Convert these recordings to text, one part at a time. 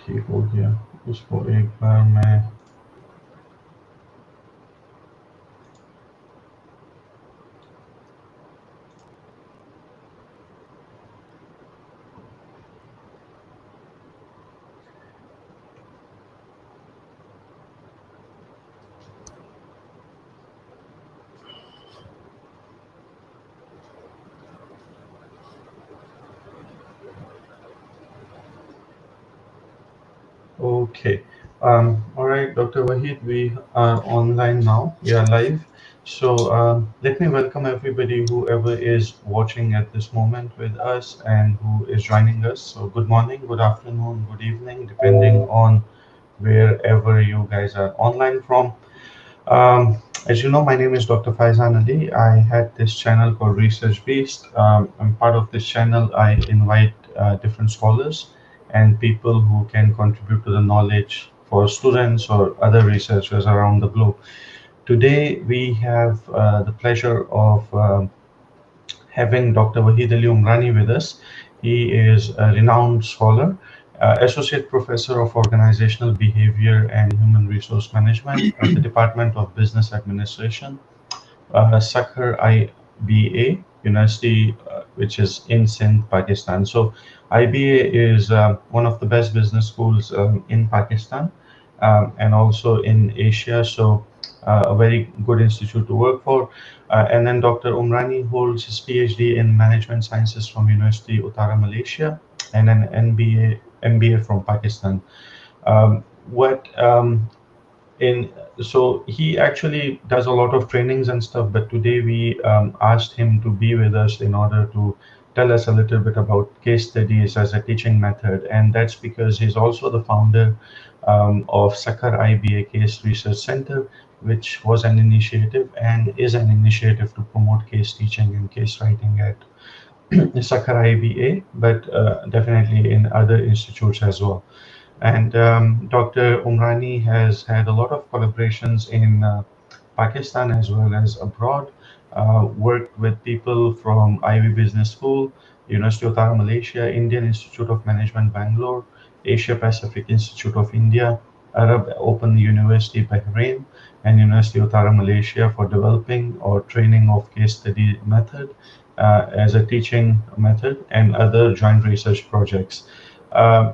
ठीक हो गया। इसको एक बार मैं Okay. All right, Dr. Waheed, we are online now. We are live. So let me welcome everybody, whoever is watching at this moment with us and who is joining us. So good morning, good afternoon, good evening, depending on wherever you guys are online from. As you know, my name is Dr. Faizan Ali. I had this channel called Research Beast. I'm part of this channel. I invite different scholars and people who can contribute to the knowledge for students or other researchers around the globe. Today, we have the pleasure of having Dr. Waheed Ali Umrani with us. He is a renowned scholar, Associate Professor of Organizational Behavior and Human Resource Management at the Department of Business Administration, Sakhar IBA University, which is in Sindh, Pakistan. So, IBA is one of the best business schools in Pakistan and also in Asia. So, a very good institute to work for. And then Dr. Umrani holds his PhD in Management Sciences from University Uttara, Malaysia, and an MBA from Pakistan. What in So he actually does a lot of trainings and stuff, but today we asked him to be with us in order to tell us a little bit about case studies as a teaching method, and that's because he's also the founder of Sakar IBA Case Research Center, which was an initiative and is an initiative to promote case teaching and case writing at Sakar IBA, but definitely in other institutes as well. And Dr. Umrani has had a lot of collaborations in Pakistan as well as abroad, worked with people from Ivy Business School, University of Uttar Malaysia, Indian Institute of Management Bangalore, Asia Pacific Institute of India, Arab Open University Bahrain, and University of Uttar Malaysia for developing or training of case study method as a teaching method and other joint research projects.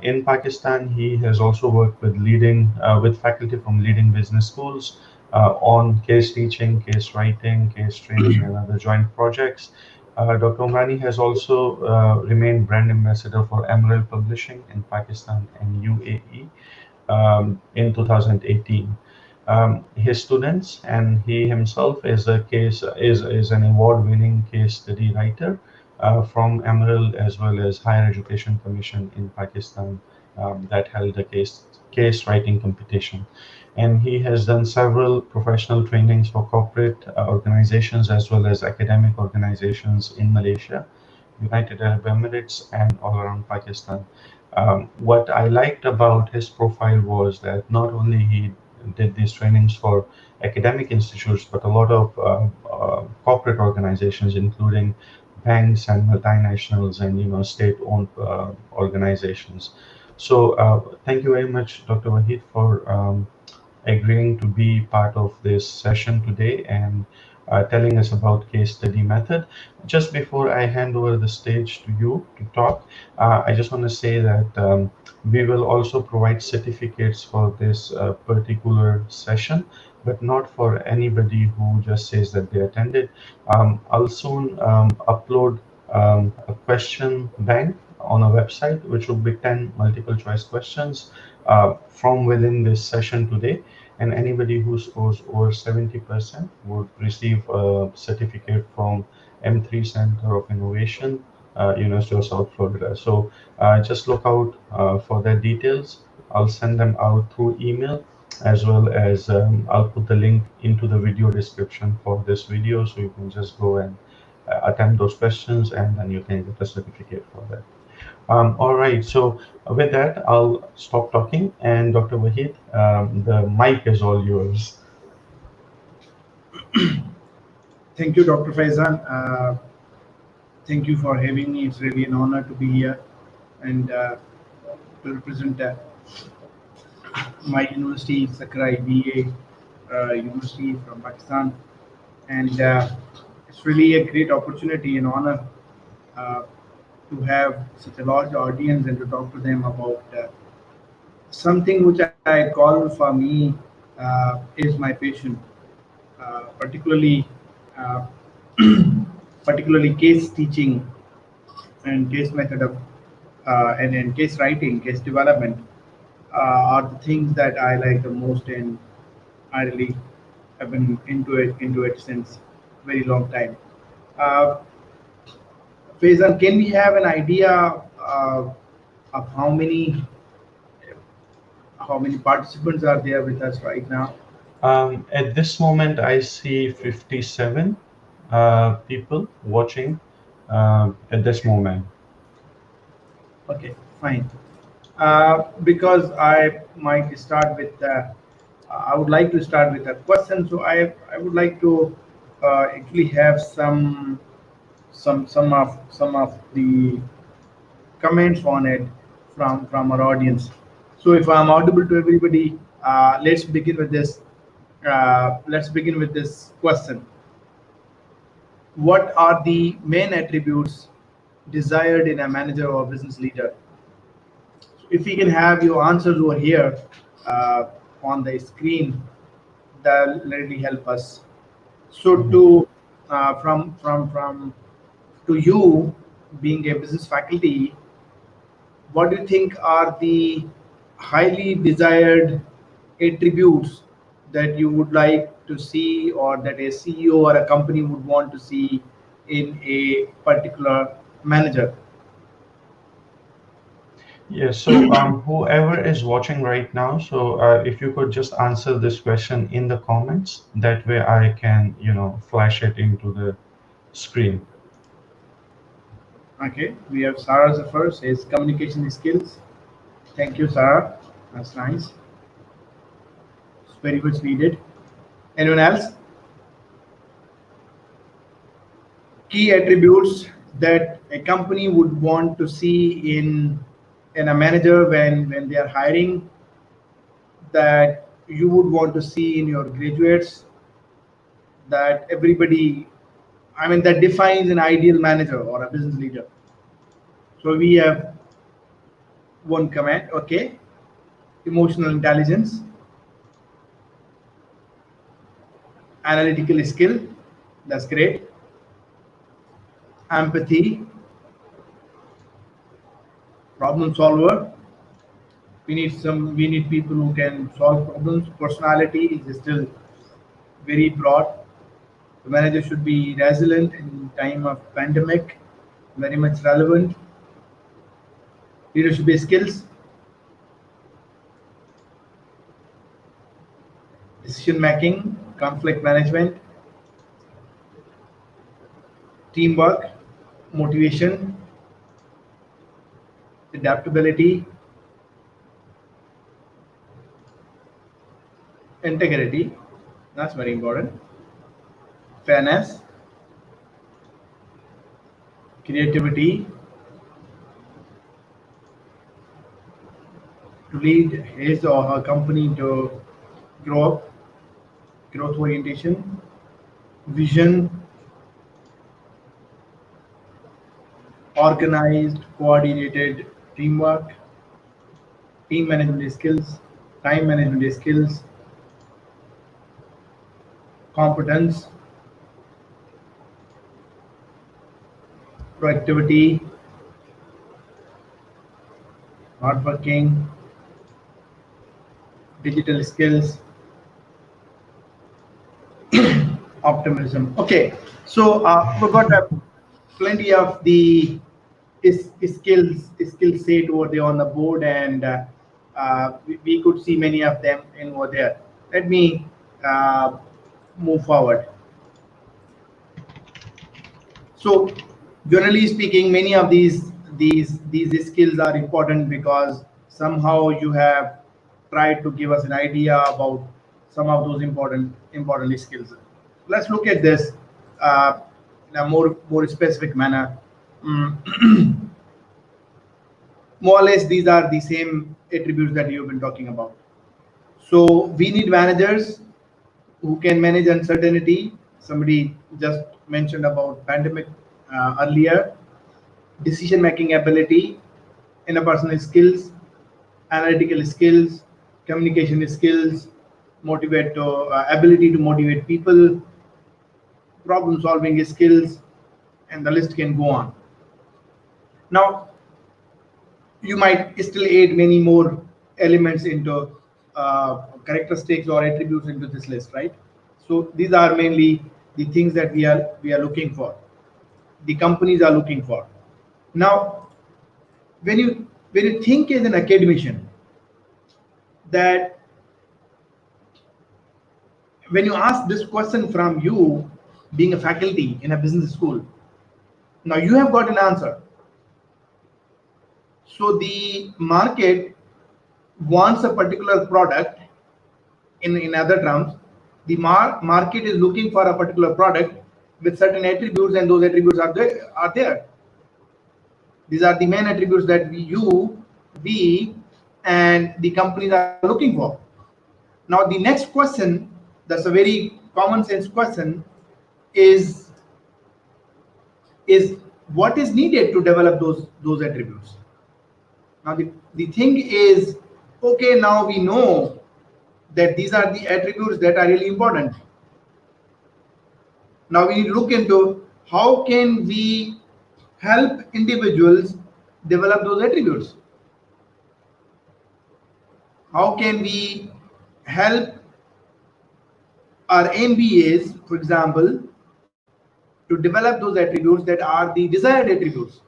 In Pakistan, he has also worked with with faculty from leading business schools on case teaching, case writing, case training, and other joint projects. Dr. Umrani has also remained brand ambassador for Emerald Publishing in Pakistan and UAE in 2018. His students and he himself is an award-winning case study writer from Emerald as well as Higher Education Commission in Pakistan that held a case writing competition. And he has done several professional trainings for corporate organizations as well as academic organizations in Malaysia, United Arab Emirates, and all around Pakistan. What I liked about his profile was that not only he did these trainings for academic institutes, but a lot of corporate organizations, including banks and multinationals and state-owned organizations. So thank you very much, Dr. Wahid, for agreeing to be part of this session today and telling us about case study method. Just before I hand over the stage to you to talk, I just want to say that we will also provide certificates for this particular session, but not for anybody who just says that they attended. I'll soon upload a question bank on a website, which will be 10 multiple choice questions from within this session today, and anybody who scores over 70% would receive a certificate from M3 Center of Innovation, University of South Florida. So just look out for their details. I'll send them out through email, as well as I'll put the link into the video description for this video, so you can just go and attempt those questions, and then you can get a certificate for that. All right, so with that, I'll stop talking, and Dr. Wahid, the mic is all yours. Thank you, Dr. Faizan. Thank you for having me. It's really an honor to be here and to represent My university, Sakurai BA University from Pakistan, and it's really a great opportunity and honor uh, to have such a large audience and to talk to them about something which I call for me is my passion, particularly uh, particularly case teaching and case method of and case writing, case development are the things that I like the most, and I really have been into it since very long time. Uh, Faizan, can we have an idea of how many participants are there with us right now? At this moment, I see 57 people watching at this moment. Okay, fine. Because I would like to start with a question. So I would like to actually have some of the comments on it from our audience. So if I'm audible to everybody, let's begin with this question. What are the main attributes desired in a manager or business leader? If we can have your answers over here uh, on the screen, that'll really help us. So Mhm. to from to you being a business faculty, what do you think are the highly desired attributes that you would like to see, or that a CEO or a company would want to see in a particular manager? Yeah, so whoever is watching right now, so if you could just answer this question in the comments, that way I can, flash it into the screen. Okay, we have Sarah Zafar says communication skills. Thank you, Sarah. That's nice. It's very much needed. Anyone else? Key attributes that a company would want to see in a manager when they are hiring, that you would want to see in your graduates, that everybody, I mean, that defines an ideal manager or a business leader. So we have one comment. Okay, emotional intelligence, analytical skill, that's great, empathy, problem solver. We need people who can solve problems. Personality is still very broad. The manager should be resilient in time of pandemic, very much relevant. Leadership skills, decision making, conflict management, teamwork, motivation, adaptability, integrity. That's very important. Fairness, creativity, to lead his or her company to grow up, growth orientation, vision, organized, coordinated teamwork, team management skills, time management skills, competence, productivity, hardworking, digital skills, optimism. Okay, so we've got plenty of the skill set over there on the board, and we could see many of them in over there. Let me uh, move forward. So, generally speaking, many of these skills are important because somehow you have tried to give us an idea about some of those important skills. Let's look at this in a more specific manner. Mm, more or less these are the same attributes that you've been talking about. So we need managers who can manage uncertainty. Somebody just mentioned about pandemic earlier. Decision making ability, interpersonal skills, analytical skills, communication skills, motivate to, ability to motivate people, problem solving skills, and the list can go on. Now, you might still add many more elements into characteristics or attributes into this list, right? So these are mainly the things that we are looking for. The companies are looking for. Now, when you think as an academician, that when you ask this question from you, being a faculty in a business school, now you have got an answer. So the market wants a particular product. In other terms, the market is looking for a particular product with certain attributes, and those attributes are there. These are the main attributes that we and the companies are looking for. Now the next question, that's a very common sense question, is is what is needed to develop those attributes. Now the thing is, okay, now we know that these are the attributes that are really important. Now we look into how can we help individuals develop those attributes. How can we help our MBAs, for example, to develop those attributes that are the desired attributes,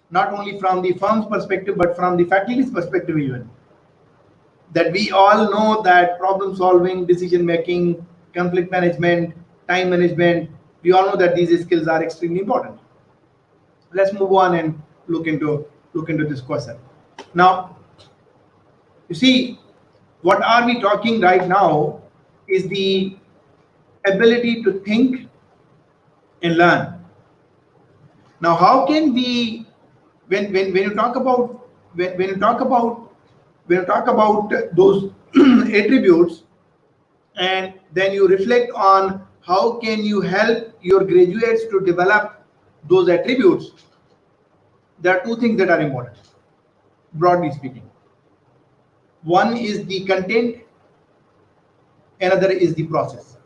not only from the firm's perspective, but from the faculty's perspective even. That we all know that problem solving, decision making, conflict management, time management, we all know that these skills are extremely important. Let's move on and look into this question. Now, you see, what are we talking right now is the ability to think and learn. Now, how can we, when you talk about when you talk about when you talk about those attributes, and then you reflect on how can you help your graduates to develop those attributes, there are two things that are important, broadly speaking. One is the content, another is the process.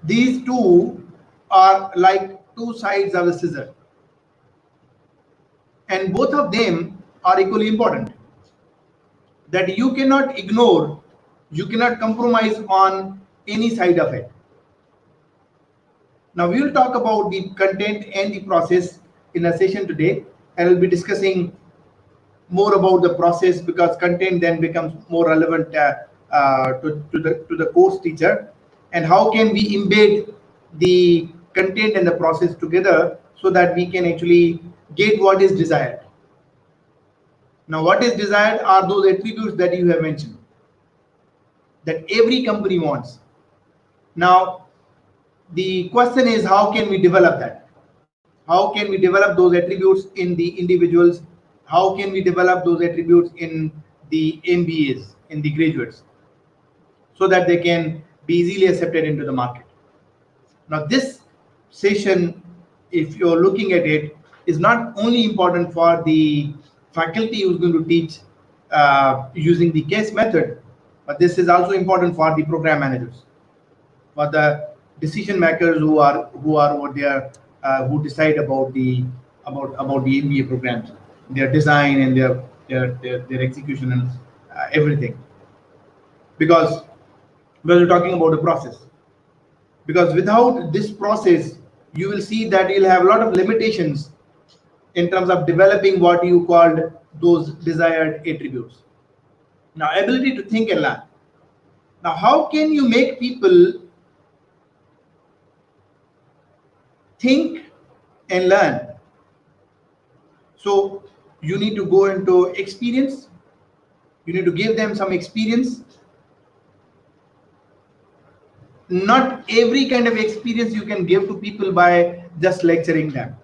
These two are like two sides of a scissor, and both of them are equally important. That you cannot ignore, you cannot compromise on any side of it. Now we will talk about the content and the process in a session today, and we'll be discussing more about the process because content then becomes more relevant to the course teacher, and how can we embed the content and the process together so that we can actually get what is desired. Now what is desired are those attributes that you have mentioned that every company wants. Now the question is, how can we develop that? How can we develop those attributes in the individuals? How can we develop those attributes in the MBAs, in the graduates, so that they can be easily accepted into the market? Now this session, if you're looking at it, is not only important for the faculty who's going to teach using the case method, but this is also important for the program managers, for the decision makers who are over there, who decide about the MBA programs, their design and their execution and everything. Because we're talking about the process. Because without this process, you will see that you'll have a lot of limitations in terms of developing what you called those desired attributes. Now, ability to think and learn. Now, how can you make people think and learn? So you need to go into experience. You need to give them some experience. Not every kind of experience you can give to people by just lecturing them.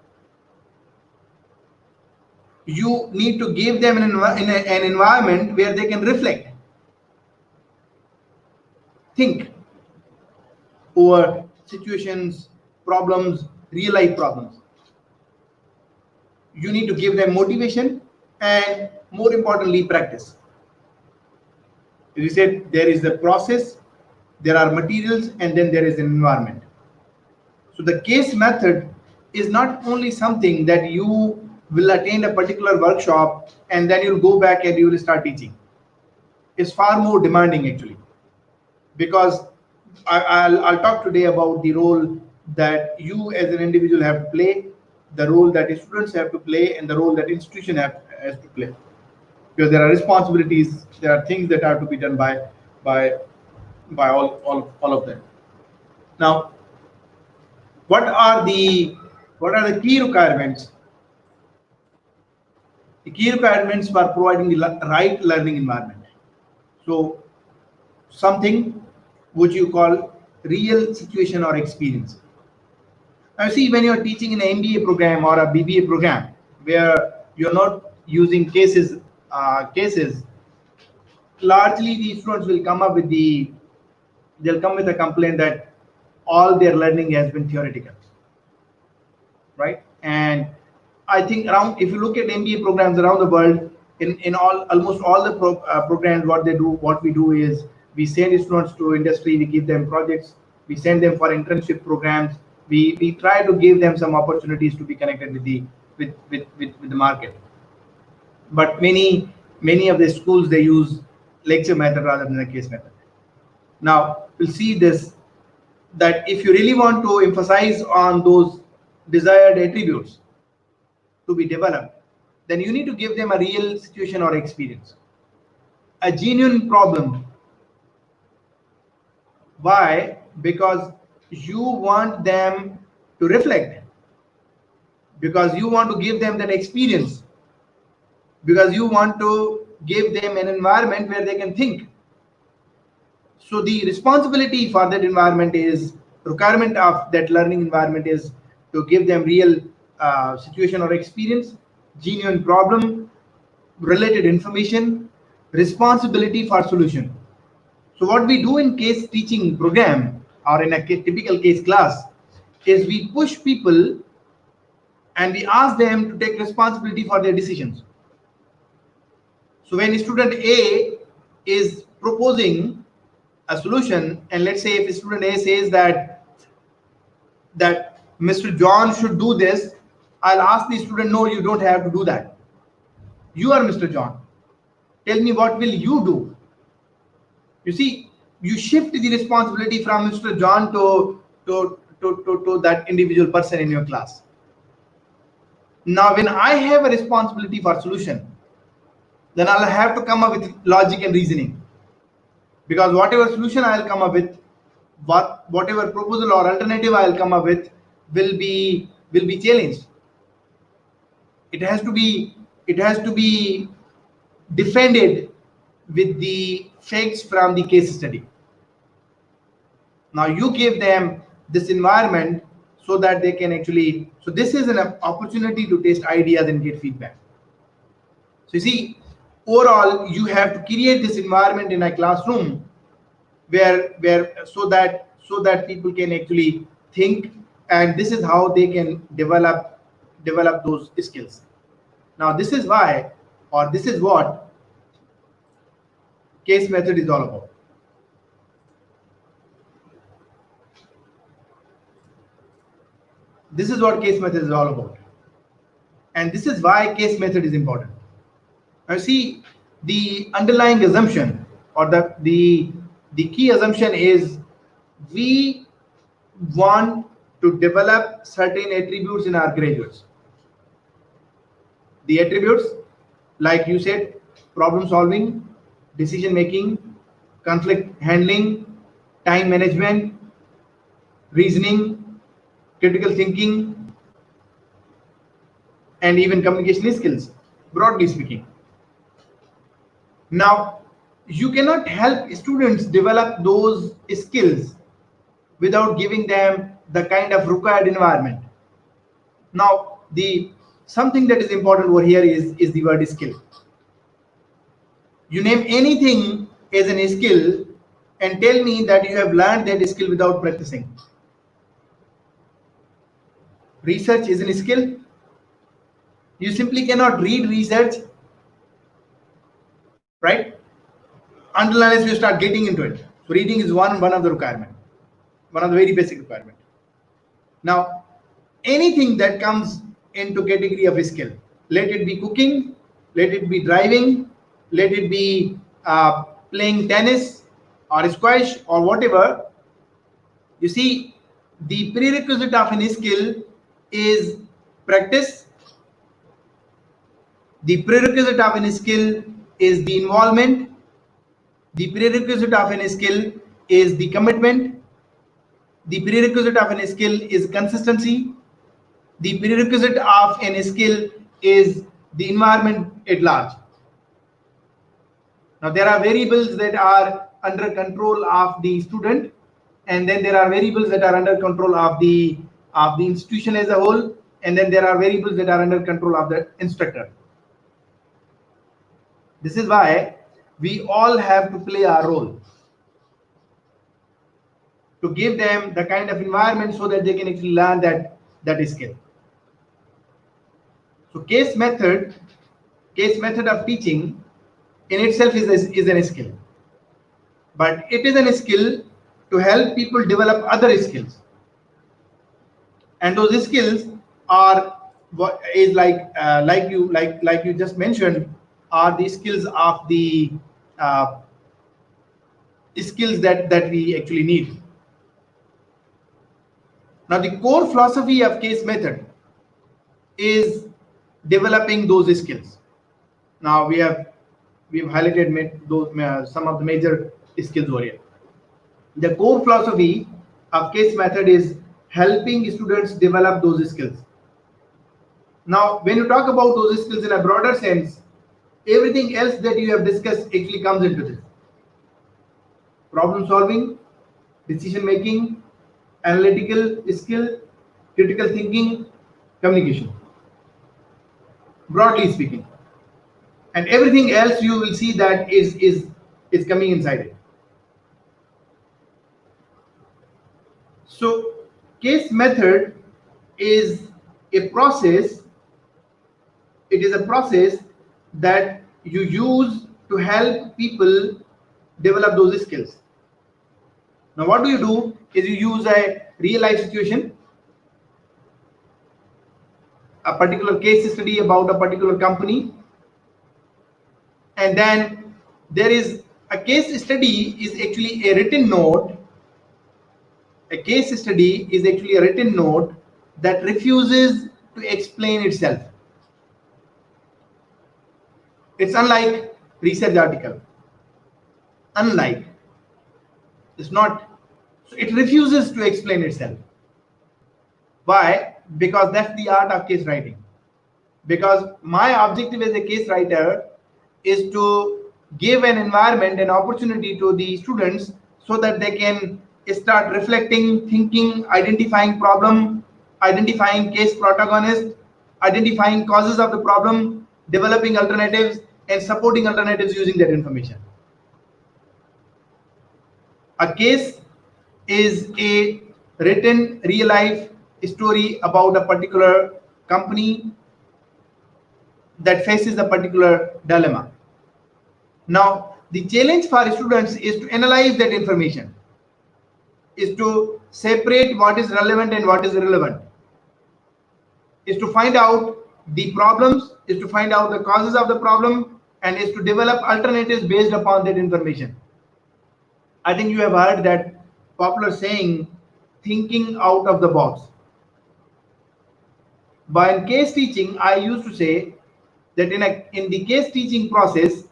You need to give them an environment where they can reflect, think over situations, problems, real life problems. You need to give them motivation and, more importantly, practice. You said there is the process, there are materials, and then there is an environment. So the case method is not only something that you will attend a particular workshop and then you'll go back and you will start teaching. It's far more demanding actually, because I'll talk today about the role that you as an individual have to play, the role that students have to play, and the role that institution has to play. Because there are responsibilities, there are things that are to be done by all of them. Now, what are the key requirements? The key requirements for providing the right learning environment. So something which you call real situation or experience. Now see, when you're teaching in an MBA program or a BBA program where you're not using cases, largely the students will come up with they'll come with a complaint that all their learning has been theoretical, right? And I think around, if you look at MBA programs around the world, in almost all the programs, what we do is we send students to industry, we give them projects, we send them for internship programs, we try to give them some opportunities to be connected with the market. But many of the schools, they use lecture method rather than the case method. Now we'll see this, that if you really want to emphasize on those desired attributes to be developed, then you need to give them a real situation or experience, a genuine problem. Why? Because you want them to reflect, because you want to give them that experience, because you want to give them an environment where they can think. So the responsibility for that environment is, requirement of that learning environment is to give them real situation or experience, genuine problem, related information, responsibility for solution. So what we do in case teaching program or in a typical case class is we push people and we ask them to take responsibility for their decisions. So when student A is proposing a solution, and let's say if student A says that Mr. John should do this, I'll ask the student, no, you don't have to do that. You are Mr. John. Tell me, what will you do? You see, you shift the responsibility from Mr. John to that individual person in your class. Now, when I have a responsibility for solution, then I'll have to come up with logic and reasoning. Because whatever solution I'll come up with, whatever proposal or alternative I'll come up with will be challenged. It has to be defended with the facts from the case study. Now you give them this environment so that they can actually, so this is an opportunity to test ideas and get feedback. So you see, overall you have to create this environment in a classroom where so that people can actually think, and this is how they can develop those skills. Now this is why, or this is what case method is all about. This is what case method is all about, and this is why case method is important. Now see, the underlying assumption, or the key assumption is, we want to develop certain attributes in our graduates. The attributes, like you said, problem solving, decision making, conflict handling, time management, reasoning, critical thinking, and even communication skills, broadly speaking. Now, you cannot help students develop those skills without giving them the kind of required environment. Now, the something that is important over here is the word skill. You name anything as an skill and tell me that you have learned that skill without practicing. Research is a skill. You simply cannot read research, right? Until unless you start getting into it. So reading is one of the requirement, one of the very basic requirement. Now, anything that comes into category of skill, let it be cooking, let it be driving, let it be playing tennis or squash or whatever. You see, the prerequisite of any skill is practice. The prerequisite of any skill is the involvement. The prerequisite of any skill is the commitment. The prerequisite of any skill is consistency. The prerequisite of any skill is the environment at large. Now, there are variables that are under control of the student, and then there are variables that are under control of the institution as a whole, and then there are variables that are under control of the instructor. This is why we all have to play our role to give them the kind of environment so that they can actually learn that skill. So case method of teaching in itself is an skill, but it is an skill to help people develop other skills, and those skills are what is like you just mentioned are the skills of the uh, skills that we actually need. Now, the core philosophy of case method is developing those skills. Now we've highlighted those some of the major skills over here. The core philosophy of case method is helping students develop those skills. Now, when you talk about those skills in a broader sense, everything else that you have discussed actually comes into this: problem solving, decision making, analytical skill, critical thinking, communication, broadly speaking. And everything else you will see that is coming inside it. So case method is a process. It is a process that you use to help people develop those skills. Now, what do is you use a real life situation, a particular case study about a particular company, and then there is a case study is actually a written note. A case study is actually a written note that refuses to explain itself. It's unlike research article. Unlike, it's not. So it refuses to explain itself. Why? Because that's the art of case writing. Because my objective as a case writer is to give an environment, an opportunity to the students so that they can start reflecting, thinking, identifying problem, identifying case protagonist, identifying causes of the problem, developing alternatives, and supporting alternatives using that information. A case is a written real life story about a particular company that faces a particular dilemma. Now, the challenge for students is to analyze that information, is to separate what is relevant and what is irrelevant, is to find out the problems, is to find out the causes of the problem, and is to develop alternatives based upon that information. I think you have heard that popular saying, thinking out of the box. But in case teaching, I used to say that in the case teaching process,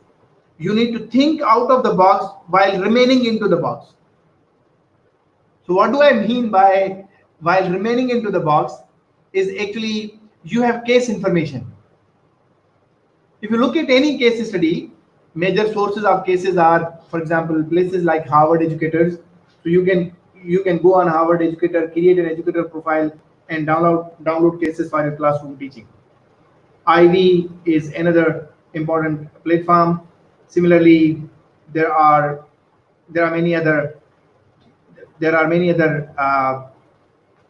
you need to think out of the box while remaining into the box. So what do I mean by while remaining into the box is actually you have case information. If you look at any case study, major sources of cases are, for example, places like Harvard Educators. So you can go on Harvard Educator, create an educator profile, and download cases for your classroom teaching. Ivy is another important platform. Similarly, there are there are many other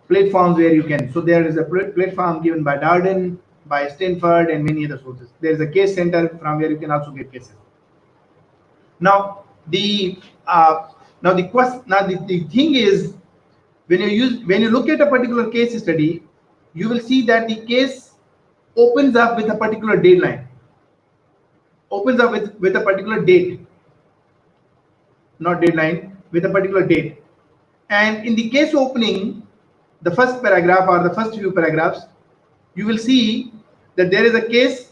platforms where you can. So there is a platform given by Darden, by Stanford, and many other sources. There is a case center from where you can also get cases. Now the the thing is, when you look at a particular case study, you will see that the case opens up with a particular deadline, opens up with a particular date, not deadline, with a particular date. And in the case opening, the first paragraph or the first few paragraphs, you will see that there is a case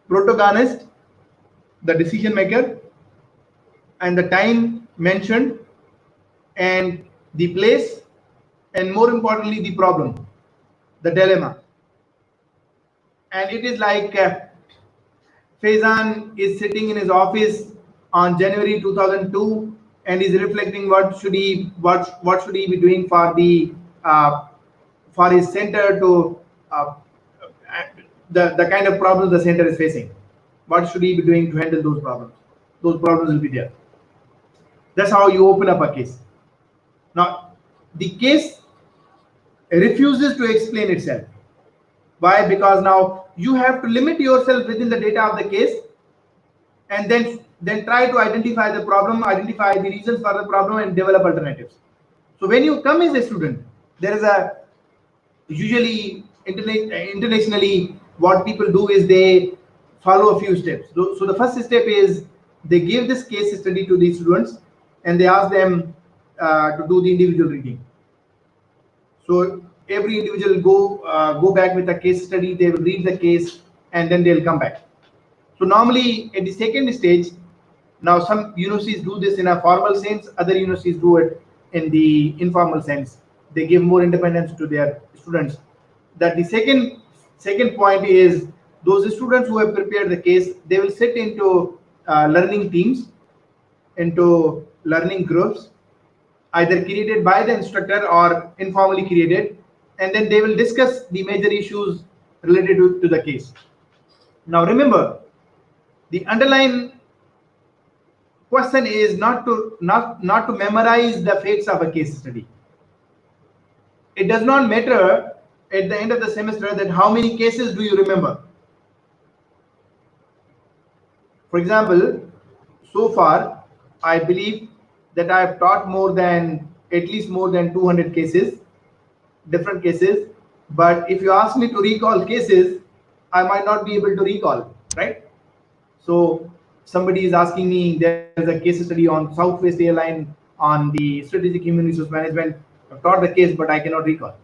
protagonist, the decision maker, and the time mentioned, and the place, and more importantly, the problem, the dilemma. And it is like Faizan is sitting in his office on January 2002 and is reflecting what should he be doing uh, for his center to uh, the kind of problems the center is facing. What should he be doing to handle those problems? Those problems will be there. That's how you open up a case. Now, the case refuses to explain itself. Why? Because now you have to limit yourself within the data of the case, and then try to identify the problem, identify the reasons for the problem, and develop alternatives. So when you come as a student, there is a usually internationally what people do is they follow a few steps. So the first step is they give this case study to the students and they ask them to do the individual reading. So every individual go back with a case study. They will read the case and then they'll come back. So normally at the second stage, now some universities do this in a formal sense, other universities do it in the informal sense. They give more independence to their students. That the second point is those students who have prepared the case, they will sit into learning teams, into learning groups, either created by the instructor or informally created, and then they will discuss the major issues related to the case. Now remember, the underlying question is not to memorize the facts of a case study. It does not matter at the end of the semester that how many cases do you remember. For example, so far I believe that I have taught at least more than 200 cases, different cases. But if you ask me to recall cases, I might not be able to recall, right? So somebody is asking me, there's a case study on Southwest Airline on the strategic human resource management. I've taught the case, but I cannot recall.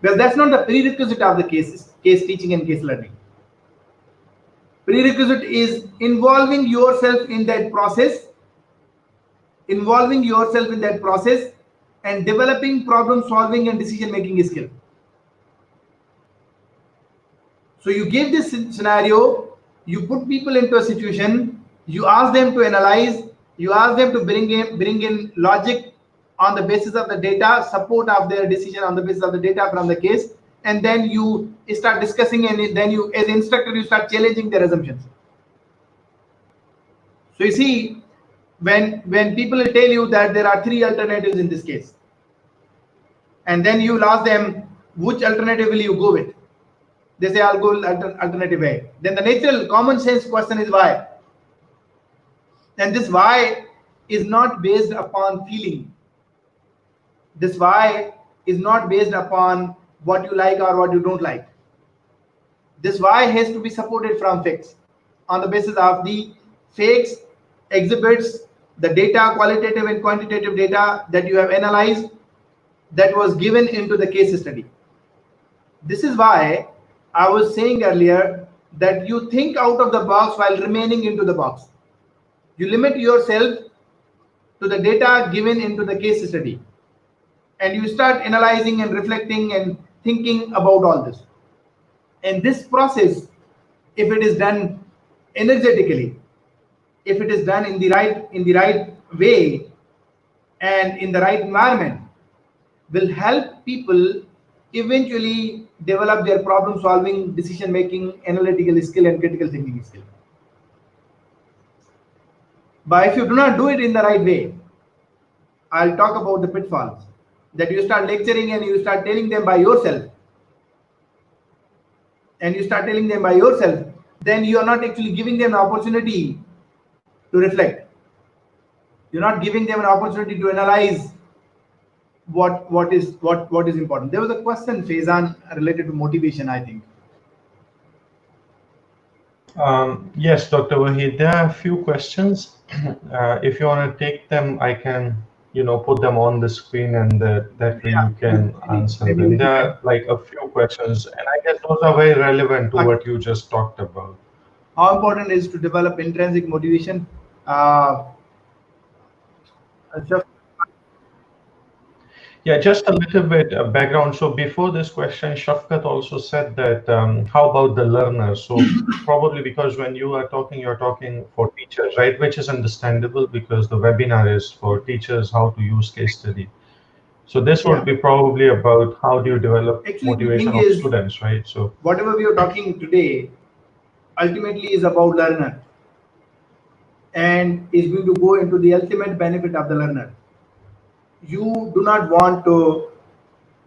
Because that's not the prerequisite of the case teaching and case learning. Prerequisite is involving yourself in that process, and developing problem solving and decision making skill. So you give this scenario, you put people into a situation, you ask them to analyze, you ask them to bring in logic on the basis of the data, support of their decision on the basis of the data from the case, and then you start discussing, and then you, as an instructor, you start challenging their assumptions. So you see, when people will tell you that there are 3 alternatives in this case, and then you will ask them which alternative will you go with, they say I'll go with alternative A. Then the natural common sense question is why. And this why is not based upon feeling. This why is not based upon what you like or what you don't like. This why has to be supported from facts, on the basis of the facts, exhibits, the data, qualitative and quantitative data that you have analyzed, that was given into the case study. This is why I was saying earlier that you think out of the box while remaining into the box. You limit yourself to the data given into the case study, and you start analyzing and reflecting and thinking about all this. And this process, if it is done energetically, if it is done in the right way and in the right environment, will help people eventually develop their problem solving, decision making, analytical skill, and critical thinking skill. But if you do not do it in the right way, I'll talk about the pitfalls that you start lecturing and you start telling them by yourself, then you are not actually giving them an opportunity to reflect. You're not giving them an opportunity to analyze what is important. There was a question, Faizan, related to motivation, I think. Yes, Dr. Wahid, there are a few questions. If you want to take them, I can, put them on the screen, and that way Yeah, you can answer maybe them. we There can. are like a few questions, and I guess those are very relevant to Okay. what you just talked about. How important is to develop intrinsic motivation? Uh, just Yeah, just a little bit background. So before this question, Shafkat also said that how about the learner? So probably because when you are talking, you're talking for teachers, right? Which is understandable because the webinar is for teachers how to use case study. So this would yeah. be probably about how do you develop Actually, the motivation thing of is, students, right? So whatever we are talking today ultimately is about learner and is going to go into the ultimate benefit of the learner. You do not want to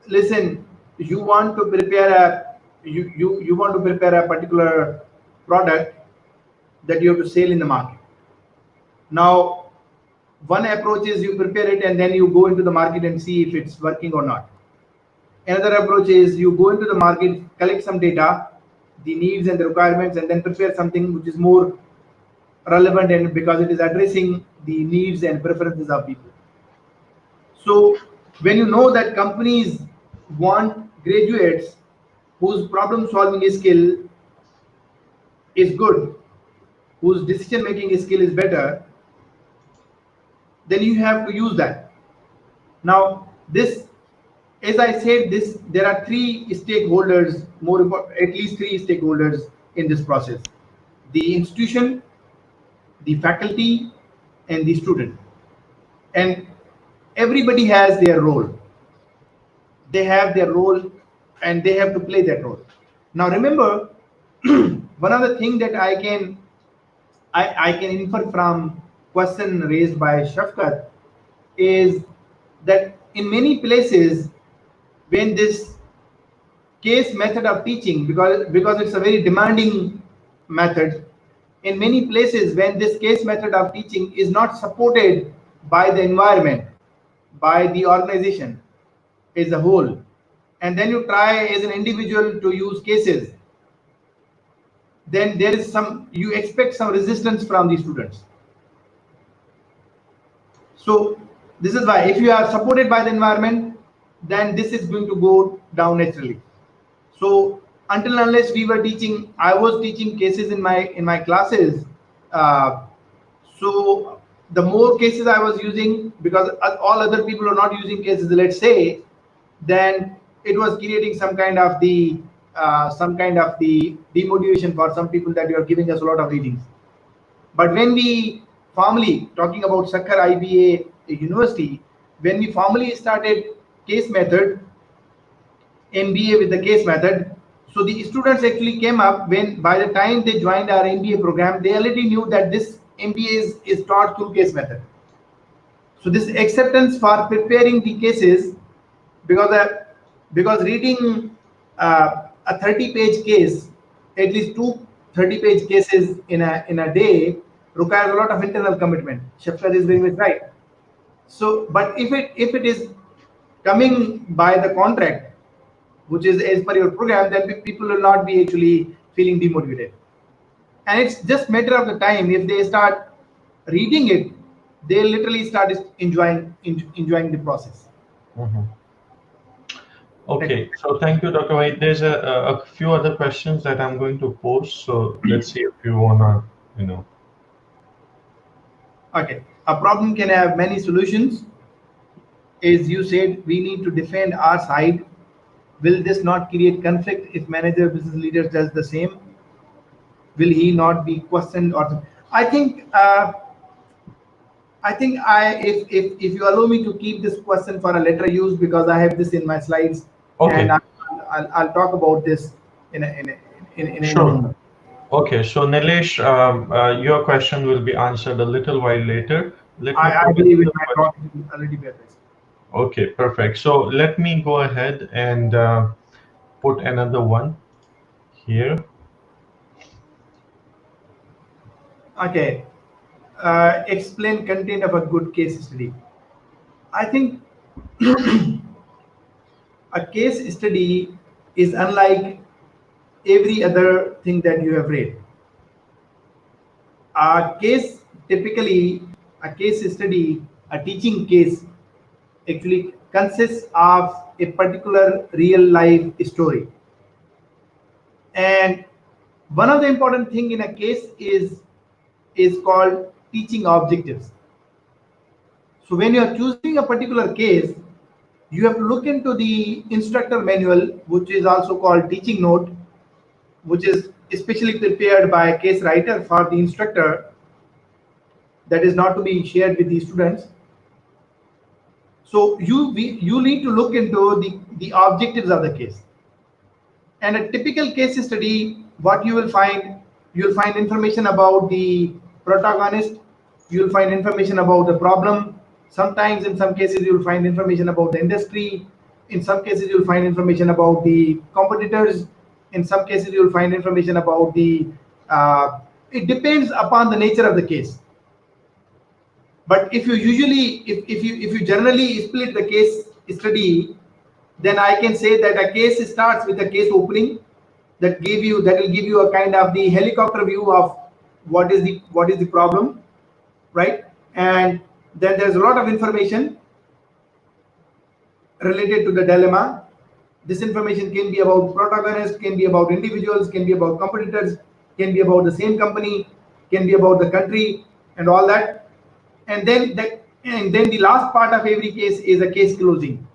listen. You want to prepare you want to prepare a particular product that you have to sell in the market. Now, one approach is you prepare it and then you go into the market and see if it's working or not. Another approach is you go into the market, collect some data, the needs and the requirements, and then prepare something which is more relevant and because it is addressing the needs and preferences of people. So when you know that companies want graduates whose problem solving skill is good, whose decision making skill is better, then you have to use that. Now, this, as I said, this there are three stakeholders, more important, at least three stakeholders in this process: the institution, the faculty, and the student. And everybody has their role. They have their role, and they have to play that role. Now, remember, one other thing that I can infer from question raised by Shafkat is that in many places when this case method of teaching, because it's a very demanding method, in many places when this case method of teaching is not supported by the environment, by the organization as a whole, and then you try as an individual to use cases, then there is some, you expect some resistance from the students. So this is why if you are supported by the environment, then this is going to go down naturally. So until unless we were teaching, I was teaching cases in my classes. Uh, so the more cases I was using, because all other people are not using cases, let's say, then it was creating some kind of the demotivation for some people that you are giving us a lot of readings. But when we formally talking about Sakkar IBA University, when we formally started case method, MBA with the case method, so the students actually came up when by the time they joined our MBA program, they already knew that this MBA is taught through case method. So this acceptance for preparing the cases, because because reading a 30-page case, at least two 30-page cases in a day requires a lot of internal commitment. Shafkat is very much right. So, but if it is coming by the contract, which is as per your program, then people will not be actually feeling demotivated. And it's just matter of the time. If they start reading it, they literally start enjoying the process. mhm. Thank you. Okay, so thank you, Dr. White. There's a few other questions that I'm going to post. So let's see if you wanna, you know. Okay. A problem can have many solutions. As you said, we need to defend our side. Will this not create conflict if manager business leaders does the same? Will he not be questioned or I think I if you allow me to keep this question for a later use because I have this in my slides and Okay, I'll talk about this in a Sure. moment. Okay, so Nilesh, your question will be answered a little while later. Let me I put believe in another my question. talk it will already be addressed. Okay, perfect. So let me go ahead and put another one here. Okay. Explain content of a good case study. I think a case study is unlike every other thing that you have read. A case typically a case study, a teaching case actually consists of a particular real life story. And one of the important thing in a case is called teaching objectives. So when you are choosing a particular case, you have to look into the instructor manual, which is also called teaching note, which is especially prepared by a case writer for the instructor, that is not to be shared with the students. So you need to look into the objectives of the case. And a typical case study, what you'll find information about the protagonist, you'll find information about the problem. Sometimes in some cases you'll find information about the industry, in some cases you'll find information about the competitors, in some cases you'll find information about the it depends upon the nature of the case. But if you usually if you generally split the case study, then I can say that a case starts with a case opening that will give you a kind of the helicopter view of what is the problem, right? And then there's a lot of information related to the dilemma. This information can be about protagonists, can be about individuals, can be about competitors, can be about the same company, can be about the country, and all that. And then the last part of every case is a case closing.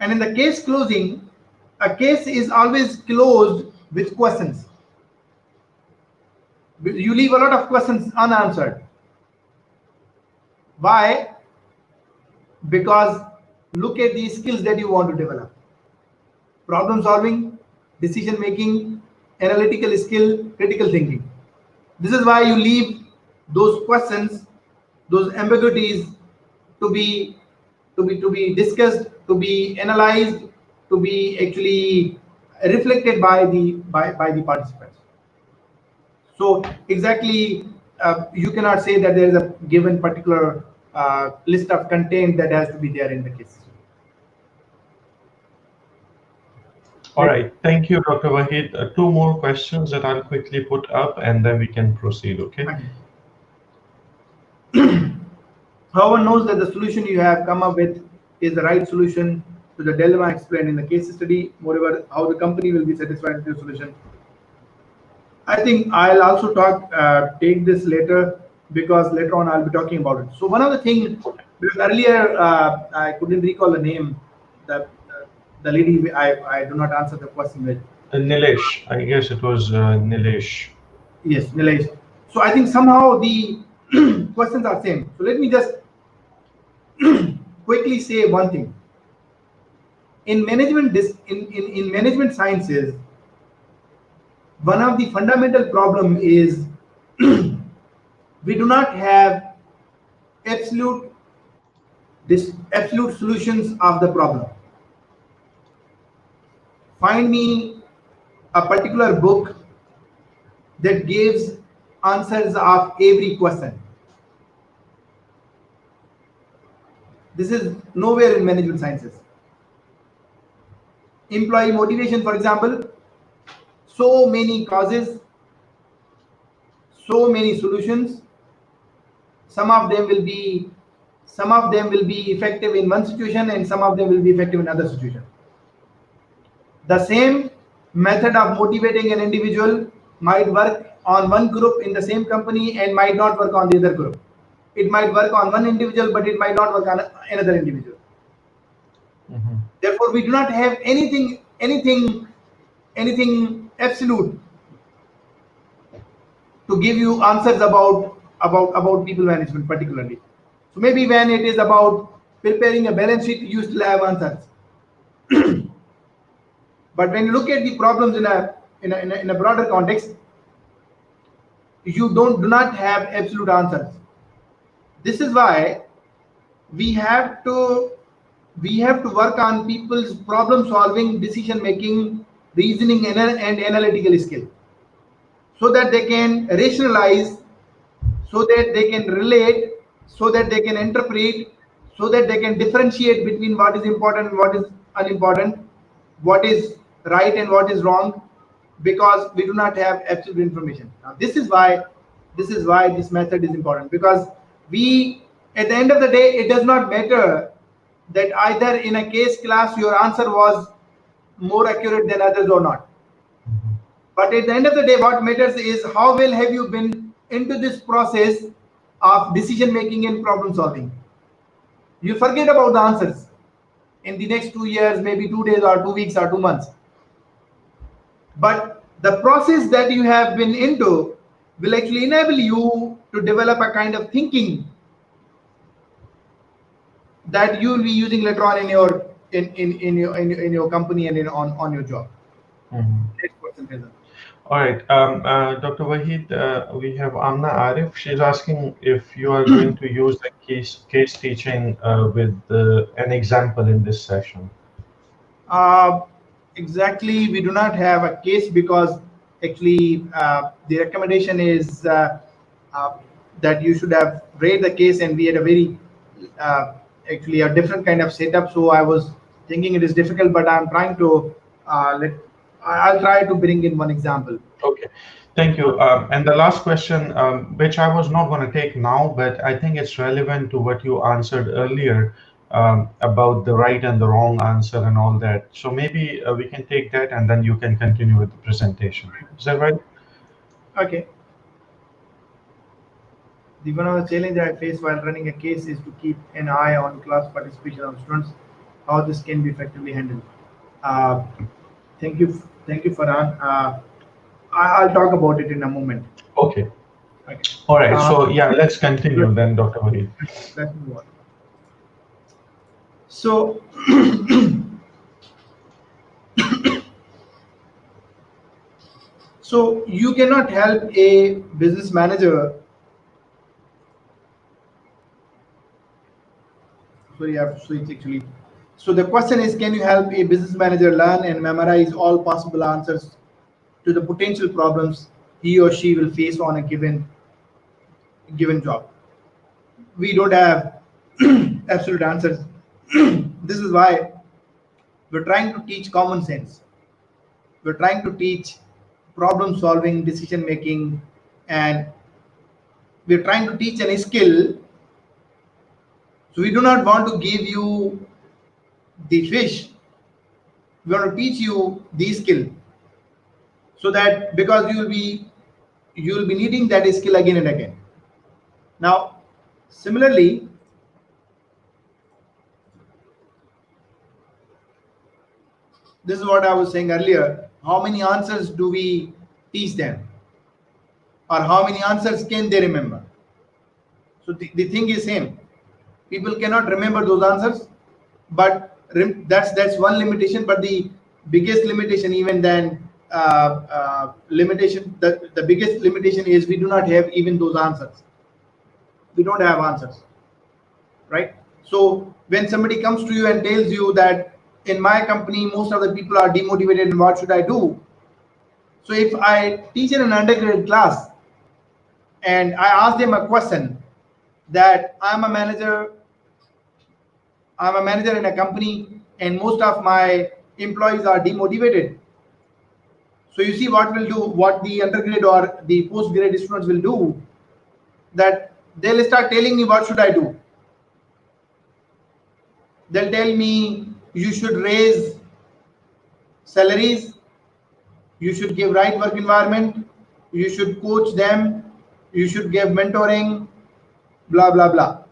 And in the case closing, a case is always closed with questions. You leave a lot of questions unanswered. Why? Because look at the skills that you want to develop: problem solving, decision making, analytical skill, critical thinking. This is why you leave those questions, those ambiguities to be to be discussed, to be analyzed, to be actually reflected by the participants. So exactly, you cannot say that there is a given particular list of content that has to be there in the case. All Right. right, thank you, Dr. Wahid. Two more questions that I'll quickly put up and then we can proceed, okay? Okay. How one knows that the solution you have come up with is the right solution to the dilemma explained in the case study? Moreover, how the company will be satisfied with your solution. I think I'll also take this later, because later on I'll be talking about it. So one of the things, because earlier I couldn't recall the name, the the lady, I do not answer the question with. Nilesh, I guess it was Nilesh. Yes, Nilesh. So I think somehow the questions are same. So let me just quickly say one thing. In in management sciences, one of the fundamental problem is we do not have absolute absolute solutions of the problem. Find me a particular book that gives answers of every question. This is nowhere in management sciences. Employee motivation, for example, so many causes, so many solutions. Some of them will be effective in one situation, and some of them will be effective in other situation. The same method of motivating an individual might work on one group in the same company and might not work on the other group. It might work on one individual, but it might not work on another individual. Mhm. Therefore, we do not have anything absolute to give you answers about people management particularly. So maybe when it is about preparing a balance sheet, you still have answers. But when you look at the problems in a broader context, you do not have absolute answers. This is why we have to we have to work on people's problem solving, decision making, reasoning, and analytical skill, so that they can rationalize, so that they can relate, so that they can interpret, so that they can differentiate between what is important and what is unimportant, what is right and what is wrong, because we do not have absolute information. Now, this is why this method is important, because we, at the end of the day, it does not matter that either in a case class your answer was more accurate than others or not. Mhm. But at the end of the day, what matters is how well have you been into this process of decision making and problem solving. You forget about the answers in the next 2 years, maybe 2 days or 2 weeks or 2 months. But the process that you have been into will actually enable you to develop a kind of thinking that you will be using later on in your company and on your job. Mhm. Next question, Faisal. All right, Dr. Wahid, we have Amna Arif. She's asking if you are going to use the case teaching with an example in this session. Uh, exactly, we do not have a case, because actually the recommendation is uh, that you should have read the case, and we had a very uh, actually a different kind of setup. So I was thinking it is difficult, but I'm trying to let. I'll try to bring in one example. Okay, thank you. And the last question, which I was not going to take now, but I think it's relevant to what you answered earlier about the right and the wrong answer and all that. So maybe we can take that and then you can continue with the presentation. Is that right? Okay. The one of the challenge I face while running a case is to keep an eye on class participation of students, how this can be effectively handled. Uh, thank you, Farhan. I'll talk about it in a moment. Okay. Okay. All right. Uh, So yeah, let's let's, continue then, Dr. Wahid. let's move on. So, so you cannot help a business manager. Sorry, I have to switch actually. So the question is, can you help a business manager learn and memorize all possible answers to the potential problems he or she will face on a given job? We don't have absolute answers. This is why we're trying to teach common sense. We're trying to teach problem solving, decision making, and we're trying to teach an skill. So we do not want to give you the fish. We want to teach you the skill, so that because you will be needing that skill again and again. Now, similarly, this is what I was saying earlier. How many answers do we teach them, or how many answers can they remember? So the thing is same. People cannot remember those answers, but that's one limitation. But the biggest limitation, even then, limitation the biggest limitation is we do not have even those answers. We don't have answers, right? So when somebody comes to you and tells you that in my company most of the people are demotivated and what should I do? So if I teach in an undergraduate class and I ask them a question, that I'm a manager in a company and most of my employees are demotivated. So you see what the undergrad or the postgrad students will do, that they'll start telling me what should I do. They'll tell me you should raise salaries, you should give right work environment, you should coach them, you should give mentoring, blah blah blah.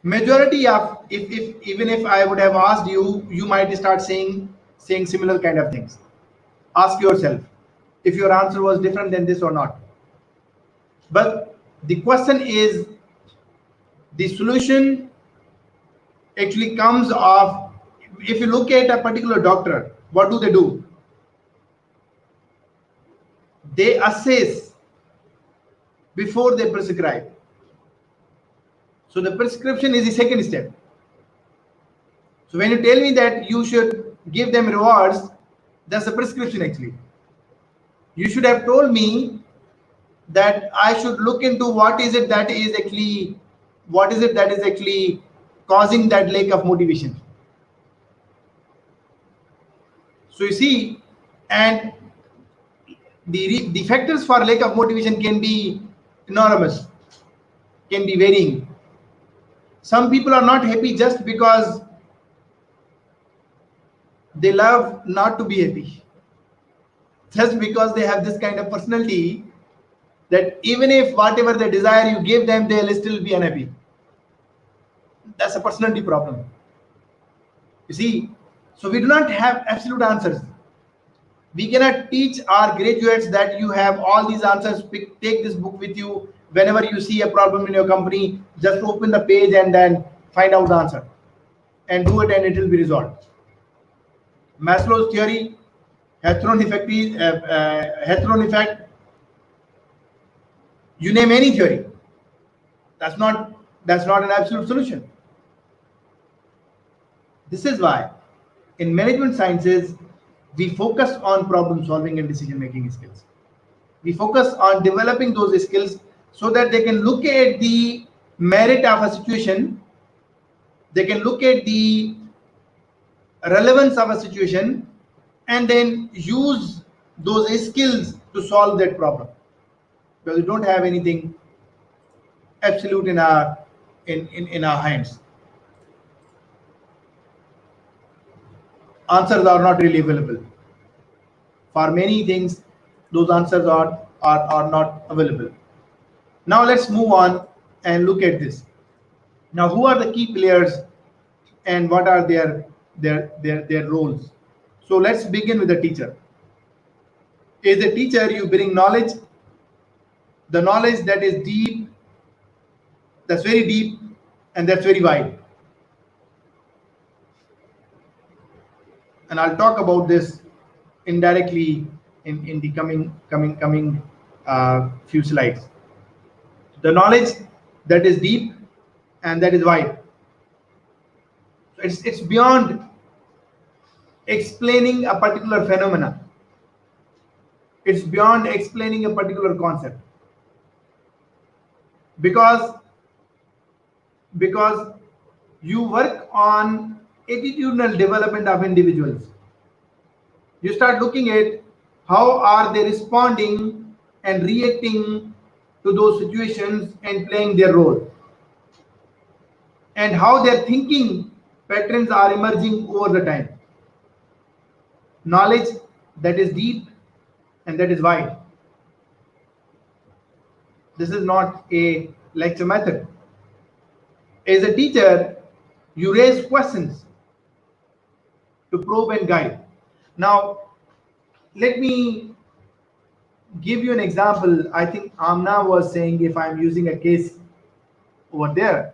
Majority of, if even if I would have asked you, you might start saying similar kind of things. Ask yourself if your answer was different than this or not. But the question is, the solution actually comes of If you look at a particular doctor, what do? They assess before they prescribe. So the prescription is the second step. So when you tell me that you should give them rewards, that's the prescription actually. You should have told me that I should look into what is it that is actually causing that lack of motivation. So you see, and the factors for lack of motivation can be enormous, can be varying. Some people are not happy just because they love not to be happy, just because they have this kind of personality that even if whatever they desire you give them, they'll still be unhappy. That's a personality problem. You see, so we do not have absolute answers. We cannot teach our graduates that you have all these answers. Take this book with you. Whenever you see a problem in your company, just open the page and then find out the answer and do it, and it will be resolved. Maslow's theory, Heteron effect, you name any theory. That's not an absolute solution. This is why in management sciences we focus on problem solving and decision making skills. We focus on developing those skills so that they can look at the merit of a situation, they can look at the relevance of a situation, and then use those skills to solve that problem. Because we don't have anything absolute in our hands. Answers are not really available. For many things, those answers are not available. Now let's move on and look at this. Now, who are the key players and what are their roles? So let's begin with the teacher. As a teacher, you bring knowledge, the knowledge that is deep, that's very deep, and that's very wide. And I'll talk about this indirectly in the coming few slides. The knowledge that is deep and that is wide. It's beyond explaining a particular phenomena. It's beyond explaining a particular concept. Because you work on attitudinal development of individuals. You start looking at how are they responding and reacting to those situations and playing their role, and how their thinking patterns are emerging over the time. Knowledge that is deep and that is wide. This is not a lecture method. As a teacher, you raise questions to probe and guide. Now, let me give you an example. I think Amna was saying if I'm using a case over there.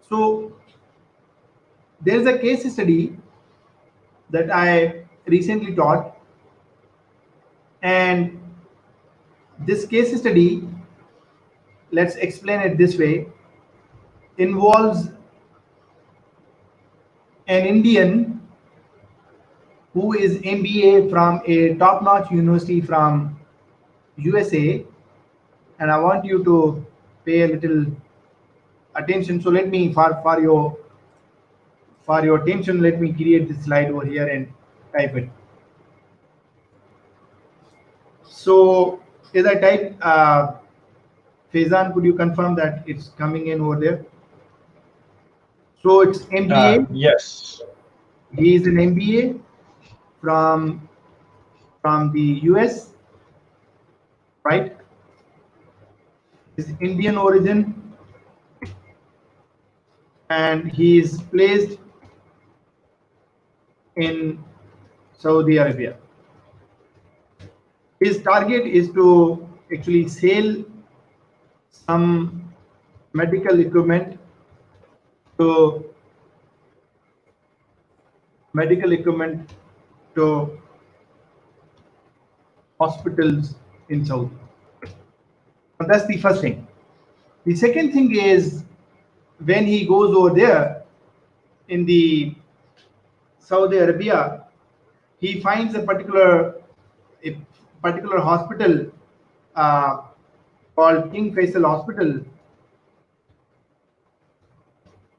So there's a case study that I recently taught, and this case study, let's explain it this way, involves an Indian who is MBA from a top-notch university from USA, and I want you to pay a little attention. So let me, for your attention, let me create this slide over here and type it. So as I type, Faizan, could you confirm that it's coming in over there? So it's MBA. Yes. He is an MBA from the US, right? His Indian origin, and he is placed in Saudi Arabia. His target is to actually sell some medical equipment to medical equipment to hospitals in Saudi. Now, that's the first thing. The second thing is when he goes over there in the Saudi Arabia, he finds a particular hospital uh, called King Faisal Hospital,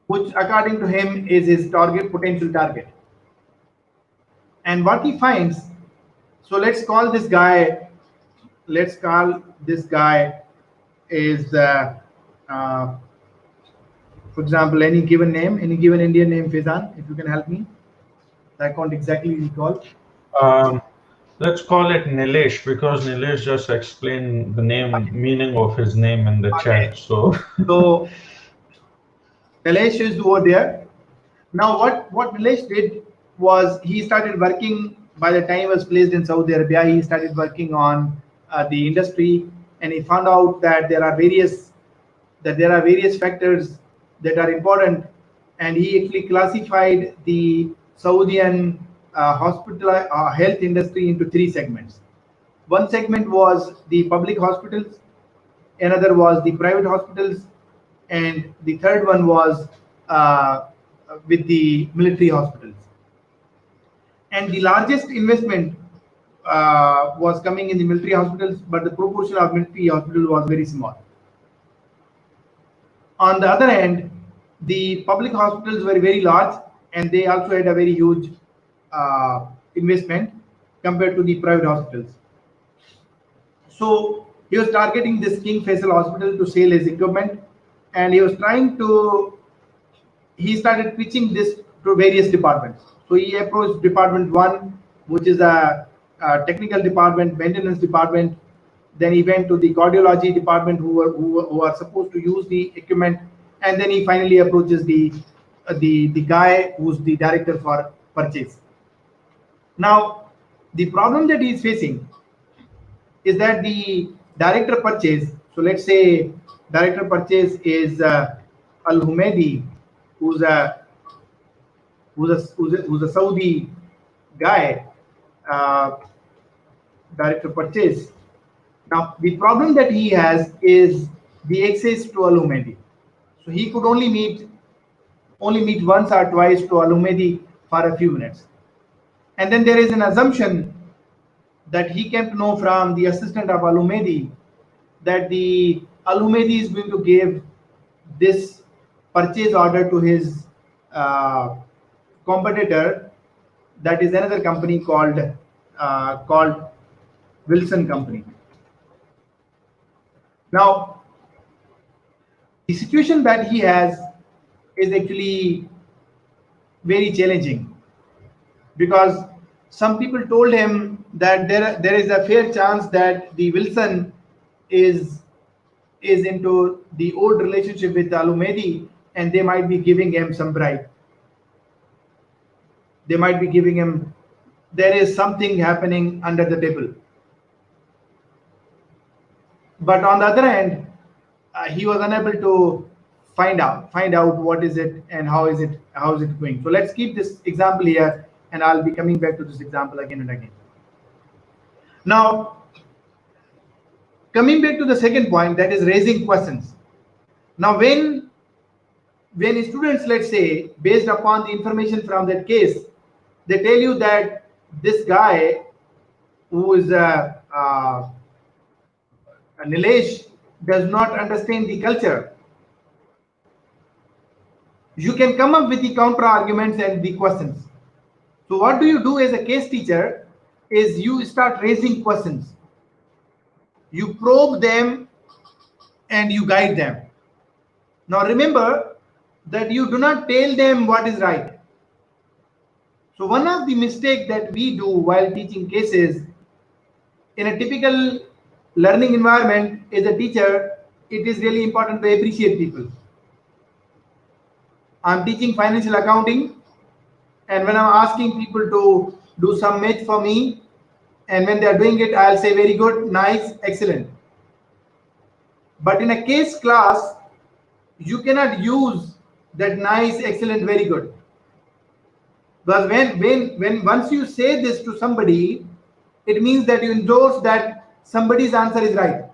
which according to him is his potential target. And what he finds, so let's call this guy is, uh, for example, any given Indian name, Faizan, if you can help me. I can't exactly recall. Um, let's call it Nilesh because Nilesh just explained the name meaning of his name in the chat. Okay. So So Nilesh is over there. Now, what Nilesh did was he started working. By the time he was placed in Saudi Arabia, he started working on the industry, and he found out that there are various factors that are important, and he actually classified the Saudian hospital health industry into three segments. One segment was the public hospitals, another was the private hospitals, and the third one was uh, with the military hospitals. And the largest investment was coming in the military hospitals, but the proportion of military hospitals was very small. On the other hand, the public hospitals were very large, and they also had a very huge investment compared to the private hospitals. So he was targeting this King Faisal Hospital to sell his equipment, and he started pitching this to various departments. So he approached Department 1, which is a technical department, maintenance department. Then he went to the cardiology department, who are supposed to use the equipment, and then he finally approaches the guy who's the director for purchase. Now, the problem that he is facing is that the director purchase. So let's say director purchase is Al Humedi, who's a who's a Saudi guy, uh, director purchase. Now the problem that he has is the access to Al Humedi. So he could only meet once or twice to Al Humedi for a few minutes, and then there is an assumption that he came to know from the assistant of Al Humedi that the Al Humedi is going to give this purchase order to his uh, competitor, that is another company called Wilson Company. Now, the situation that he has is actually very challenging because some people told him that there is a fair chance that the Wilson is is into the old relationship with Al Umedi, and they might be giving him some bribe. They might be giving him, there is something happening under the table. But on the other hand, he was unable to find out what is it and how is it going. So let's keep this example here, and I'll be coming back to this example again and again. Now, coming back to the second point, that is raising questions. Now, when students, let's say, based upon the information from that case, they tell you that this guy who is a Nilesh does not understand the culture, you can come up with the counter arguments and the questions. So what do you do as a case teacher is you start raising questions, you probe them, and you guide them. Now remember that you do not tell them what is right. So one of the mistakes that we do while teaching cases in a typical learning environment as a teacher, it is really important to appreciate people. I'm teaching financial accounting, and when I'm asking people to do some math for me, and when they are doing it, I'll say very good, nice, excellent. But in a case class, you cannot use that nice, excellent, very good. Because when once you say this to somebody, it means that you endorse that somebody's answer is right.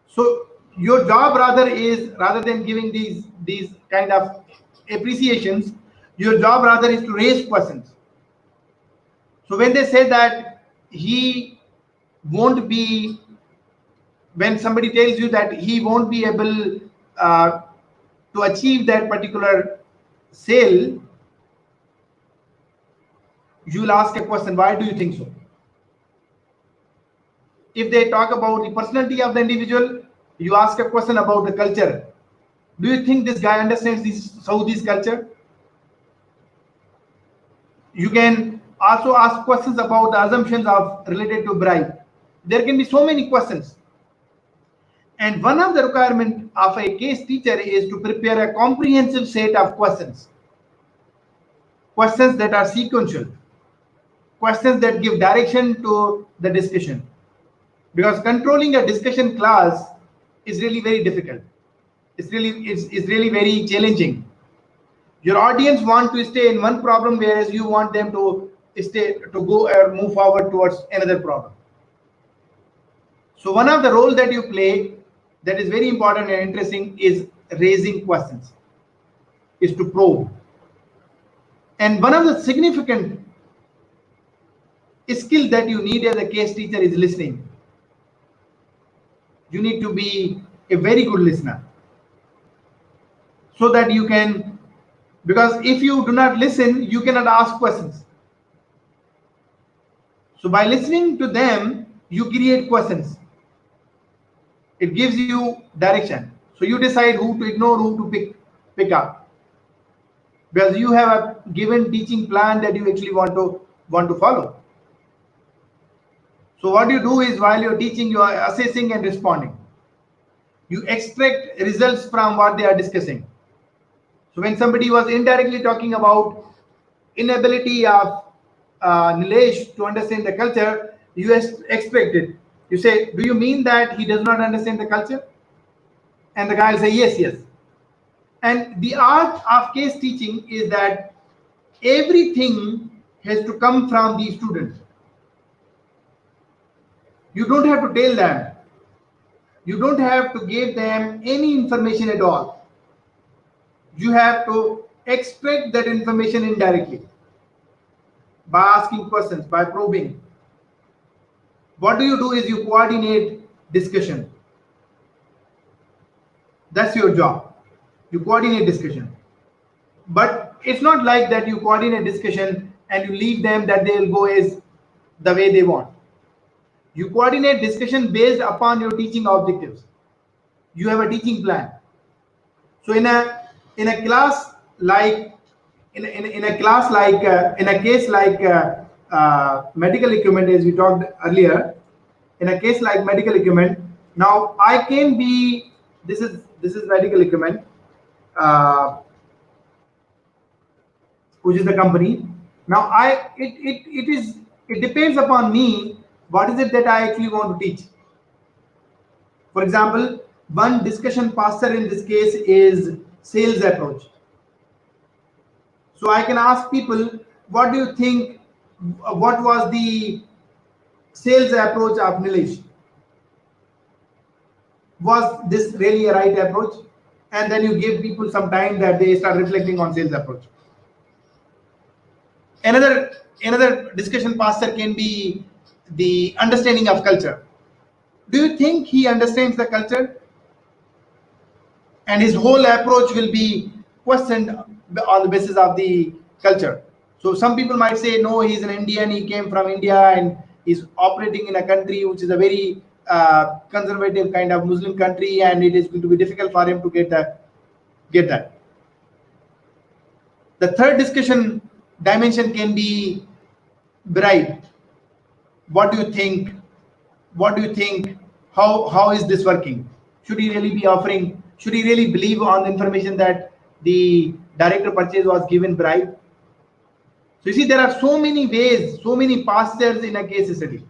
So your job rather is, rather than giving these kind of appreciations, your job rather is to raise questions. So when they say that he won't be, when somebody tells you that he won't be able uh, to achieve that particular sale, you will ask a question, why do you think so? If they talk about the personality of the individual, you ask a question about the culture. Do you think this guy understands this Saudi's culture? You can also ask questions about the assumptions of related to bribe. There can be so many questions. And one of the requirement of a case teacher is to prepare a comprehensive set of questions. Questions that are sequential. Questions that give direction to the discussion. Because controlling a discussion class is really very difficult. It's really very challenging. Your audience want to stay in one problem, whereas you want them to stay to go or move forward towards another problem. So one of the role that you play that is very important and interesting is raising questions, is to probe. And one of the significant skill that you need as a case teacher is listening. You need to be a very good listener so that you can, because if you do not listen, you cannot ask questions. So by listening to them, you create questions. It gives you direction. So you decide who to ignore, who to pick up. Because you have a given teaching plan that you actually want to follow. So what you do is while you're teaching, you are assessing and responding. You extract results from what they are discussing. So when somebody was indirectly talking about inability of Nilesh to understand the culture, you extract it. You say, do you mean that he does not understand the culture? And the guy will say, yes, yes. And the art of case teaching is that everything has to come from the students. You don't have to tell them. You don't have to give them any information at all. You have to extract that information indirectly by asking questions, by probing. What do you do is you coordinate discussion. That's your job. You coordinate discussion. But it's not like that you coordinate discussion and you leave them that they will go as the way they want. You coordinate discussion based upon your teaching objectives. You have a teaching plan. So in a class like in a class like in a case like medical equipment, as we talked earlier, in a case like medical equipment, now I can be, this is medical equipment, uh, which is the company. Now it depends upon me what is it that I actually want to teach. For example, one discussion pastor in this case is sales approach. So I can ask people, what do you think? What was the sales approach of Nilesh? Was this really a right approach? And then you give people some time that they start reflecting on sales approach. Another discussion pastor can be the understanding of culture. Do you think he understands the culture? And his whole approach will be questioned on the basis of the culture. So some people might say, no, he's an Indian, he came from India and he's operating in a country which is a very conservative kind of Muslim country, and it is going to be difficult for him to get that. The third discussion dimension can be bribe. What do you think? What do you think? How is this working? Should he really be offering? Should he really believe on the information that the director purchase was given bribe? So you see, there are so many ways, so many pastures in a case study.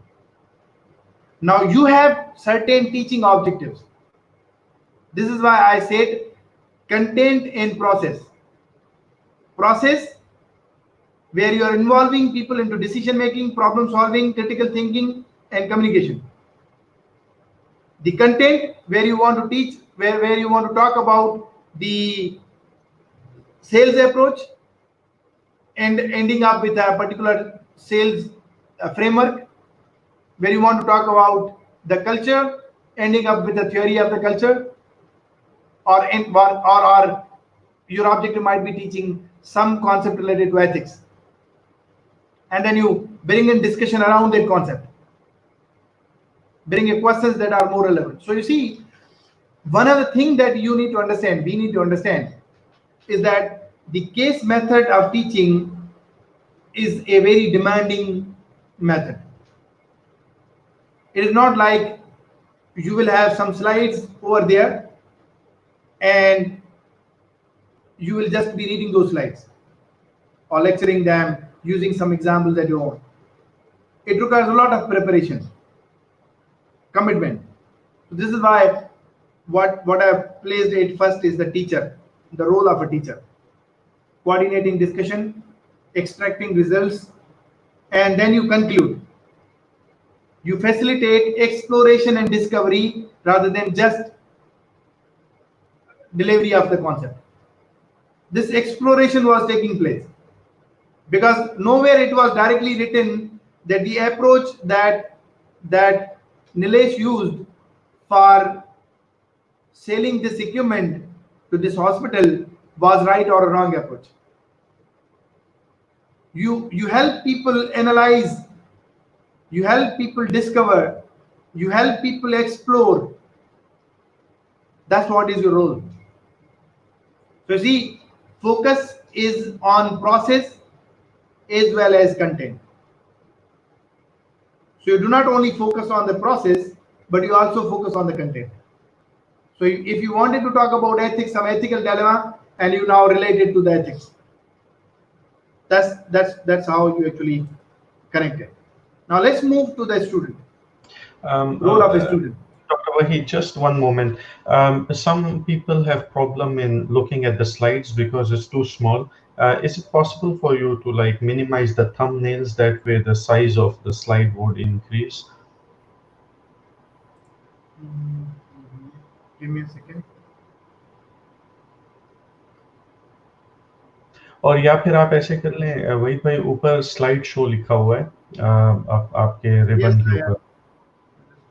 Now you have certain teaching objectives. This is why I said content and process. Process, where you are involving people into decision making, problem solving, critical thinking, and communication. The content, where you want to teach, where you want to talk about the sales approach and ending up with a particular sales framework, where you want to talk about the culture, ending up with the theory of the culture, or your objective might be teaching some concept related to ethics, and then you bring in discussion around that concept, bring in questions that are more relevant. So you see, one of the things that you need to understand, we need to understand, is that the case method of teaching is a very demanding method. It is not like you will have some slides over there and you will just be reading those slides or lecturing them using some examples that you want. It requires a lot of preparation, commitment. So this is why what I've placed it first is the teacher, the role of a teacher, coordinating discussion, extracting results, and then you conclude. You facilitate exploration and discovery rather than just delivery of the concept. This exploration was taking place because nowhere it was directly written that the approach that Nilesh used for selling this equipment to this hospital was right or a wrong approach. You help people analyze, you help people discover, you help people explore. That's what is your role. So see, focus is on process as well as content. So you do not only focus on the process, but you also focus on the content. So if you wanted to talk about ethics, some ethical dilemma, and you now relate it to the ethics, that's how you actually connect it. Now let's move to the student, role of a student. Dr. Waheed, just one moment. Some people have problem in looking at the slides because it's too small. Is it possible for you to like minimize the thumbnails? That way the size of the slide would increase. Give me a second. और या फिर आप ऐसे कर लें वहीद भाई, ऊपर slide show लिखा हुआ है आपके Yes, रिबन के I ऊपर.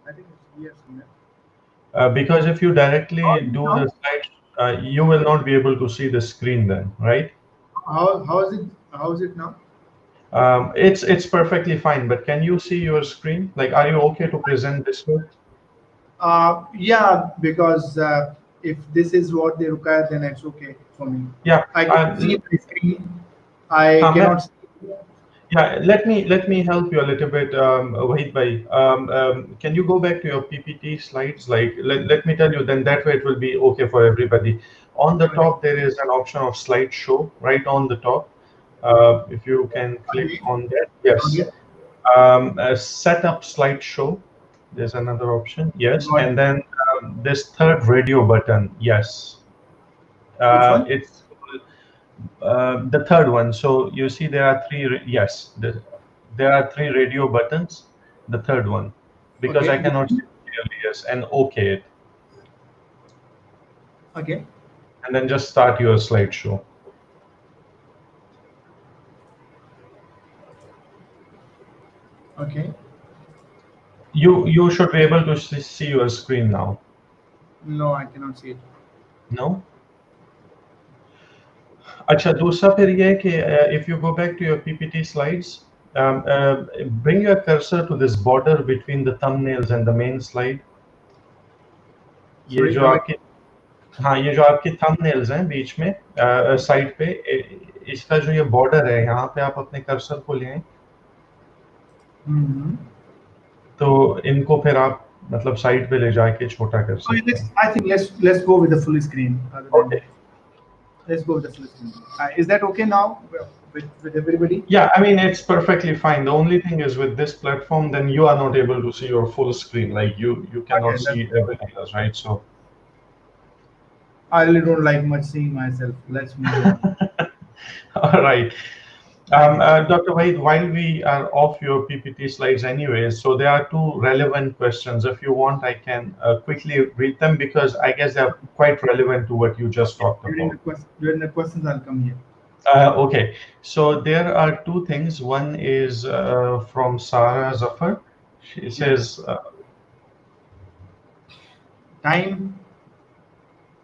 I think it's here somewhere. Because if you directly do How, the slide, you will not be able to see the screen then, right? how is it now? It's perfectly fine, but can you see your screen? Like, are you okay to present this way? Yeah, because if this is what they require, then it's okay for me. Yeah. I can see my screen. I cannot see. Yeah, let me help you a little bit, Wahid bhai. Can you go back to your PPT slides? Like, let me tell you, then that way it will be okay for everybody. On the top, there is an option of slideshow right on the top. If you can click Okay. on that, yes. Okay. Set up slideshow. There's another option, yes, Got and it. then this third radio button, yes. Which one? It's the third one. So you see there are three, yes, there are three radio buttons. The third one, because Okay. I cannot see it clearly, yes, and OK it, Okay. and then just start your slideshow. Okay. You should be able to see your screen now. No, I cannot see it. No? अच्छा, दूसरा फिर ये है कि if you go back to your PPT slides, bring your cursor to this border between the thumbnails and the main slide. ये Sorry, जो come आपके, हाँ, ये जो आपके थंबनेल्स हैं बीच में साइड पे, इसका जो ये बॉर्डर है, यहाँ पे आप अपने कर्सर को ले आएं, again. तो इनको फिर आप मतलब साइड पे ले जाके छोटा कर So सकते हैं. I think let's go with the full screen rather than Okay. let's go with the full screen. Is that okay now with everybody? Yeah, I mean, it's perfectly fine. The only thing is with this platform, then you are not able to see your full screen. Like you cannot Okay, see everything else, right? So I really don't like much seeing myself. Let's move on. All right. Okay. Dr. Waid, while we are off your PPT slides anyways, so there are two relevant questions. If you want, I can quickly read them because I guess they're quite relevant to what you just talked about. During the questions, I'll come here. Okay, so there are two things. One is from Sarah Zafar. She Yes. says, Time.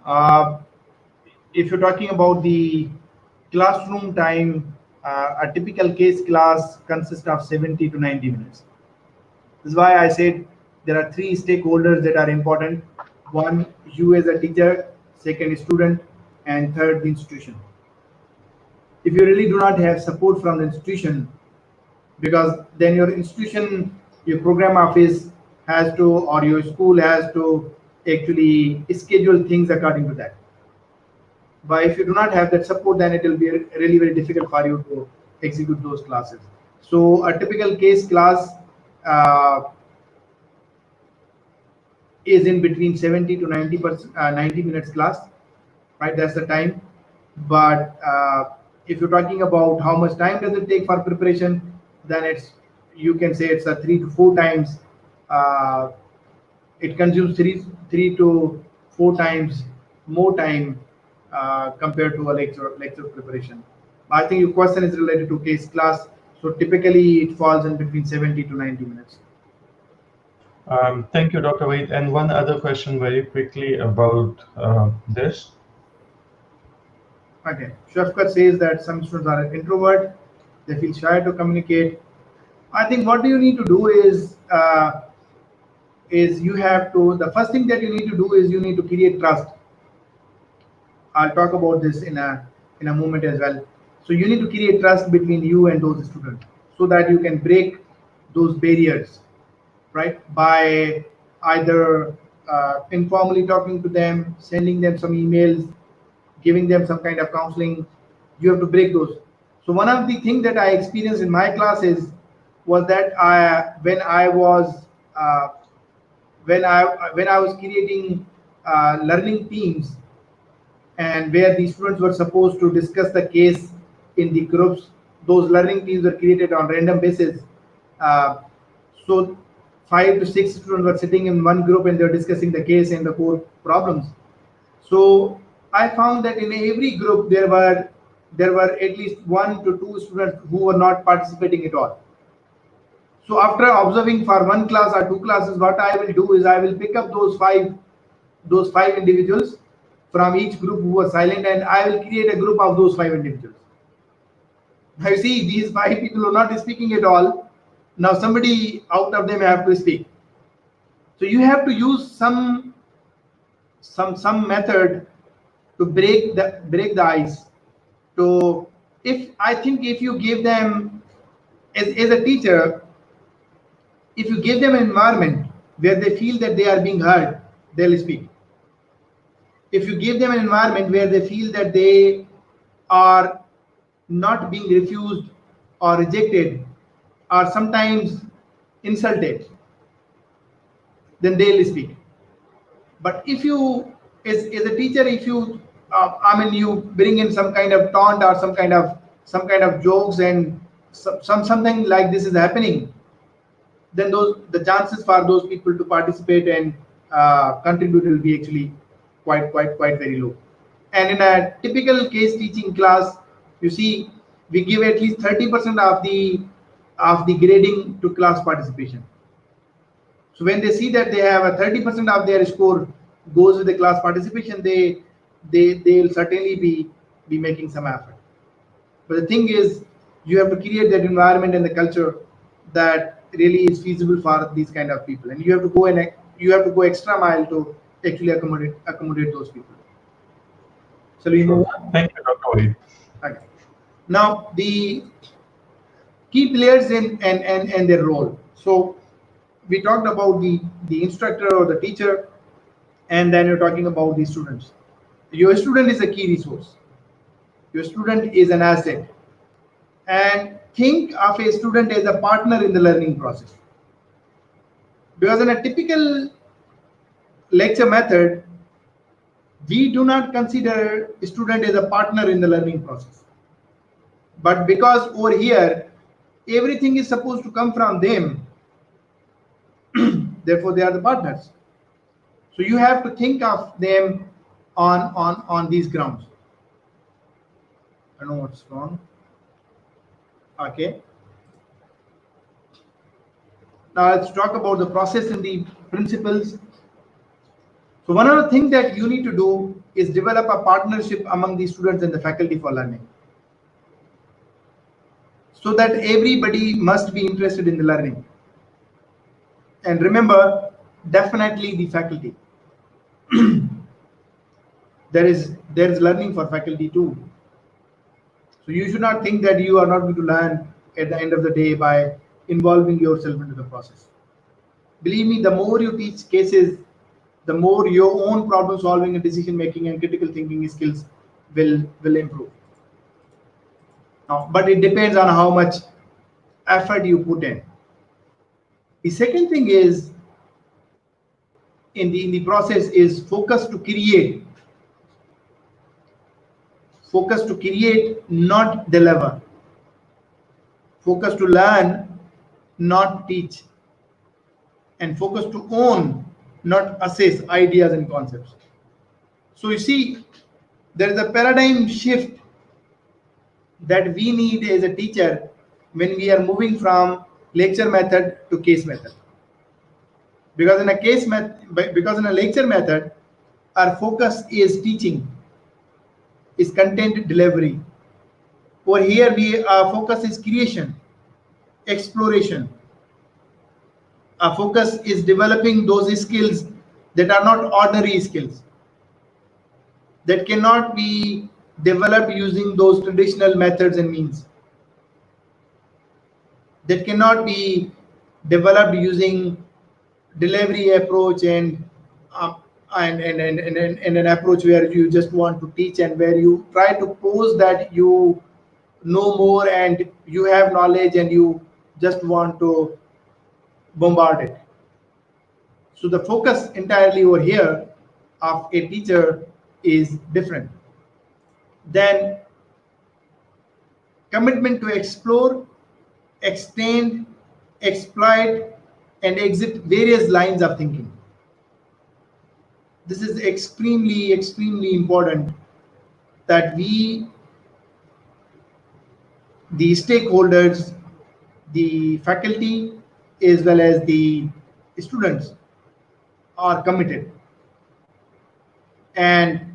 Uh, if you're talking about the classroom time, a typical case class consists of 70 to 90 minutes. This is why I said there are three stakeholders that are important. One, you as a teacher, second, student, and third, the institution. If you really do not have support from the institution, because then your institution, your program office has to, or your school has to actually schedule things according to that. But if you do not have that support, then it will be really very difficult for you to execute those classes. So a typical case class uh, is in between 70 to 90%, 90 minutes class, right? That's the time. But if you're talking about how much time does it take for preparation, then it's, you can say it's a 3 to 4 times. Uh, it consumes three to four times more time compared to a lecture preparation. I think your question is related to case class. So typically it falls in between 70 to 90 minutes. thank you, Dr. Waid. And one other question very quickly about this. Okay. Shafkat says that some students are introvert, they feel shy to communicate. I think what you need to do is you have to, the first thing that you need to do is you need to create trust. I'll talk about this in a moment as well. So you need to create trust between you and those students so that you can break those barriers, right? By either informally talking to them, sending them some emails, giving them some kind of counseling. You have to break those. So one of the things that I experienced in my classes was that when I was when I was creating learning teams, and where the students were supposed to discuss the case in the groups. Those learning teams were created on random basis. Uh, so 5 to 6 students were sitting in one group and they were discussing the case and the core problems. So I found that in every group there were at least 1 to 2 students who were not participating at all. So after observing for one class or two classes, what I will do is I will pick up those five individuals from each group who were silent, and I will create a group of those five individuals. Now you see, these five people are not speaking at all. Now somebody out of them have to speak. So you have to use some method to break the ice. To, if I think if you give them, as a teacher, if you give them an environment where they feel that they are being heard, they'll speak. If you give them an environment where they feel that they are not being refused or rejected or sometimes insulted, then they'll speak. But if you, as a teacher, if you, you bring in some kind of taunt or some kind of jokes and something like this is happening, then the chances for those people to participate and contribute will be actually quite very low. And in a typical case teaching class, you see, we give at least 30% of the grading to class participation. So when they see that they have a 30% of their score goes with the class participation, they will certainly be making some effort. But the thing is, you have to create that environment and the culture that really is feasible for these kind of people, and you have to go extra mile to actually accommodate those people. So we move Sure. on. Thank you, Dr. Waid. Okay. Now the key players and their role. So we talked about the instructor or the teacher, and then you're talking about the students. Your student is a key resource. Your student is an asset, and think of a student as a partner in the learning process. Because in a typical lecture method, we do not consider a student as a partner in the learning process. But because over here everything is supposed to come from them, therefore they are the partners. So you have to think of them on these grounds. I don't know what's wrong. Okay. Now let's talk about the process and the principles. So one of the things that you need to do is develop a partnership among the students and the faculty for learning, so that everybody must be interested in the learning. And remember, definitely the faculty. There is learning for faculty too. So you should not think that you are not going to learn at the end of the day by involving yourself into the process. Believe me, the more you teach cases, the more your own problem solving and decision making and critical thinking skills will improve. Now, but it depends on how much effort you put in. The second thing is in the process is focus to create, not deliver. Focus to learn, not teach, and focus to own, not assess ideas and concepts. So you see, there is a paradigm shift that we need as a teacher when we are moving from lecture method to case method. Because in a lecture method, our focus is teaching, is content delivery. Over here, our focus is creation, exploration. Our focus is developing those skills that are not ordinary skills, that cannot be developed using those traditional methods and means, that cannot be developed using delivery approach uh, and an approach where you just want to teach and where you try to pose that you know more and you have knowledge and you just want to bombard it. So the focus entirely over here of a teacher is different. Then commitment to explore, extend, exploit, and exit various lines of thinking. This is extremely important that the stakeholders, the faculty, as well as the students, are committed, and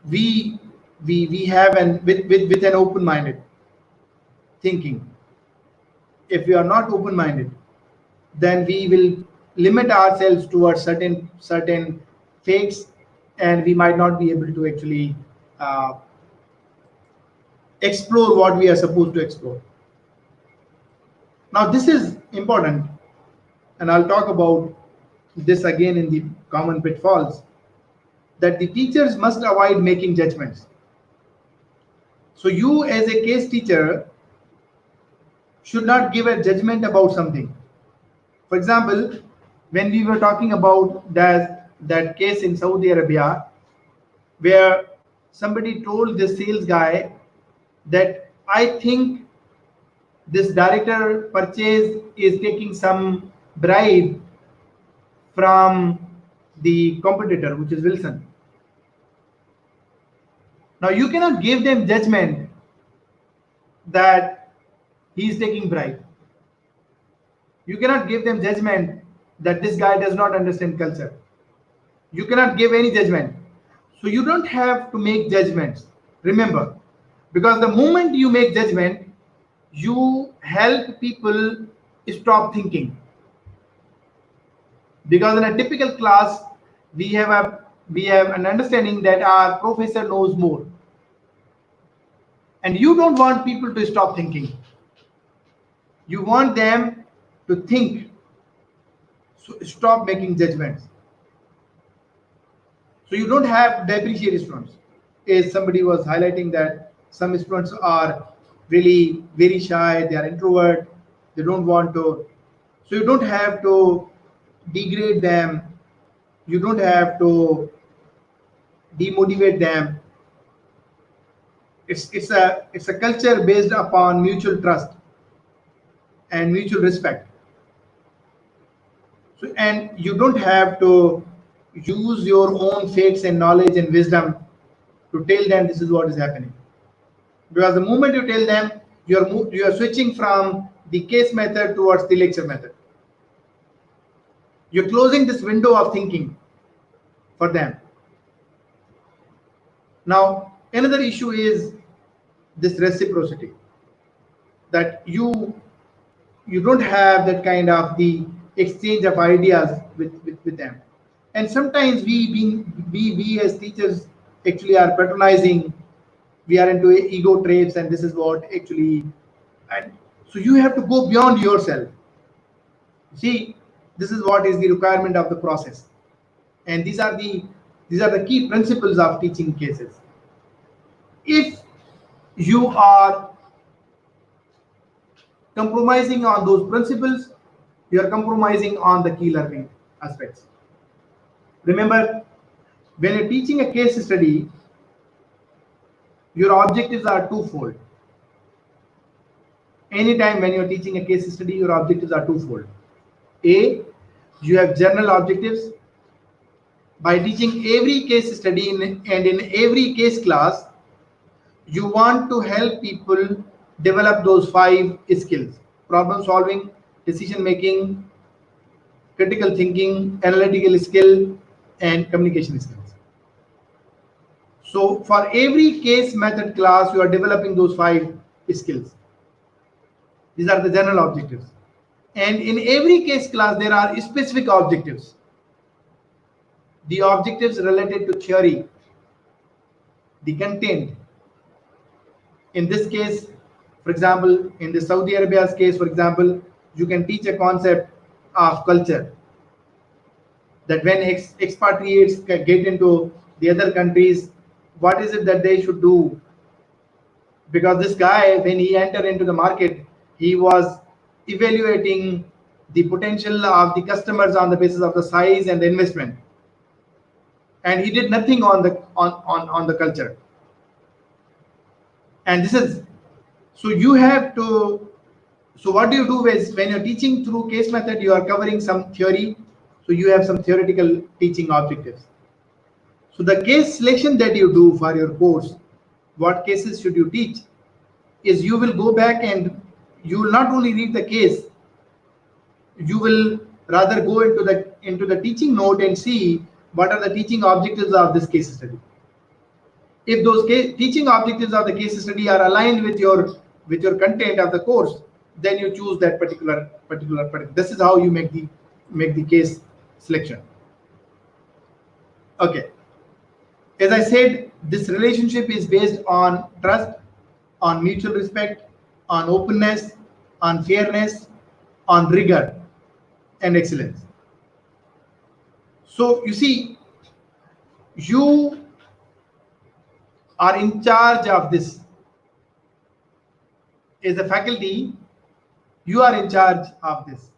we we have an with an open-minded thinking. If we are not open-minded, then we will limit ourselves towards certain fates, and we might not be able to actually uh, explore what we are supposed to explore. Now this is important, and I'll talk about this again in the common pitfalls, that the teachers must avoid making judgments. So you as a case teacher should not give a judgment about something. For example, when we were talking about that case in Saudi Arabia, where somebody told the sales guy that I think this director purchase is taking some bribe from the competitor, which is Wilson. Now you cannot give them judgment that he is taking bribe. You cannot give them judgment that this guy does not understand culture. You cannot give any judgment. So you don't have to make judgments. Remember, because the moment you make judgment, you help people stop thinking. Because in a typical class, we have an understanding that our professor knows more, and you don't want people to stop thinking. You want them to think. So stop making judgments. So you don't have depreciate students. As somebody was highlighting that some students are really very shy, they are introvert, they don't want to. So you don't have to degrade them, you don't have to demotivate them. It's a culture based upon mutual trust and mutual respect. So, and you don't have to use your own facts and knowledge and wisdom to tell them this is what is happening. Because the moment you tell them, you are switching from the case method towards the lecture method. You're closing this window of thinking for them. Now, another issue is this reciprocity, that you don't have that kind of the exchange of ideas with them. And sometimes we as teachers actually are patronizing, we are into ego traits, and this is what actually, and so you have to go beyond yourself. See, this is what is the requirement of the process, and these are the key principles of teaching cases. If you are compromising on those principles, you are compromising on the key learning aspects. Remember, when you're teaching a case study, your objectives are twofold. Anytime when you're teaching a case study, your objectives are twofold. A, you have general objectives. By teaching every case study and in every case class, you want to help people develop those 5 skills: problem solving, decision making, critical thinking, analytical skill, and communication skills. So for every case method class, you are developing those 5 skills. These are the general objectives. And in every case class, there are specific objectives. The objectives related to theory, the content. In this case, for example, in the Saudi Arabia's case, for example, you can teach a concept of culture, that when expatriates get into the other countries, what is it that they should do? Because this guy, when he entered into the market, he was evaluating the potential of the customers on the basis of the size and the investment, and he did nothing on the culture. And this is, so you have to, so what do you do is, when you're teaching through case method, you are covering some theory, so you have some theoretical teaching objectives. So the case selection that you do for your course, what cases should you teach, is you will go back and you will not only read the case, you will rather go into the teaching note and see what are the teaching objectives of this case study. If those teaching objectives of the case study are aligned with your content of the course, then you choose that particular. This is how you make the case selection. Okay. As I said, this relationship is based on trust, on mutual respect, on openness, on fairness, on rigor and excellence. So you see, you are in charge of this. As a faculty, you are in charge of this.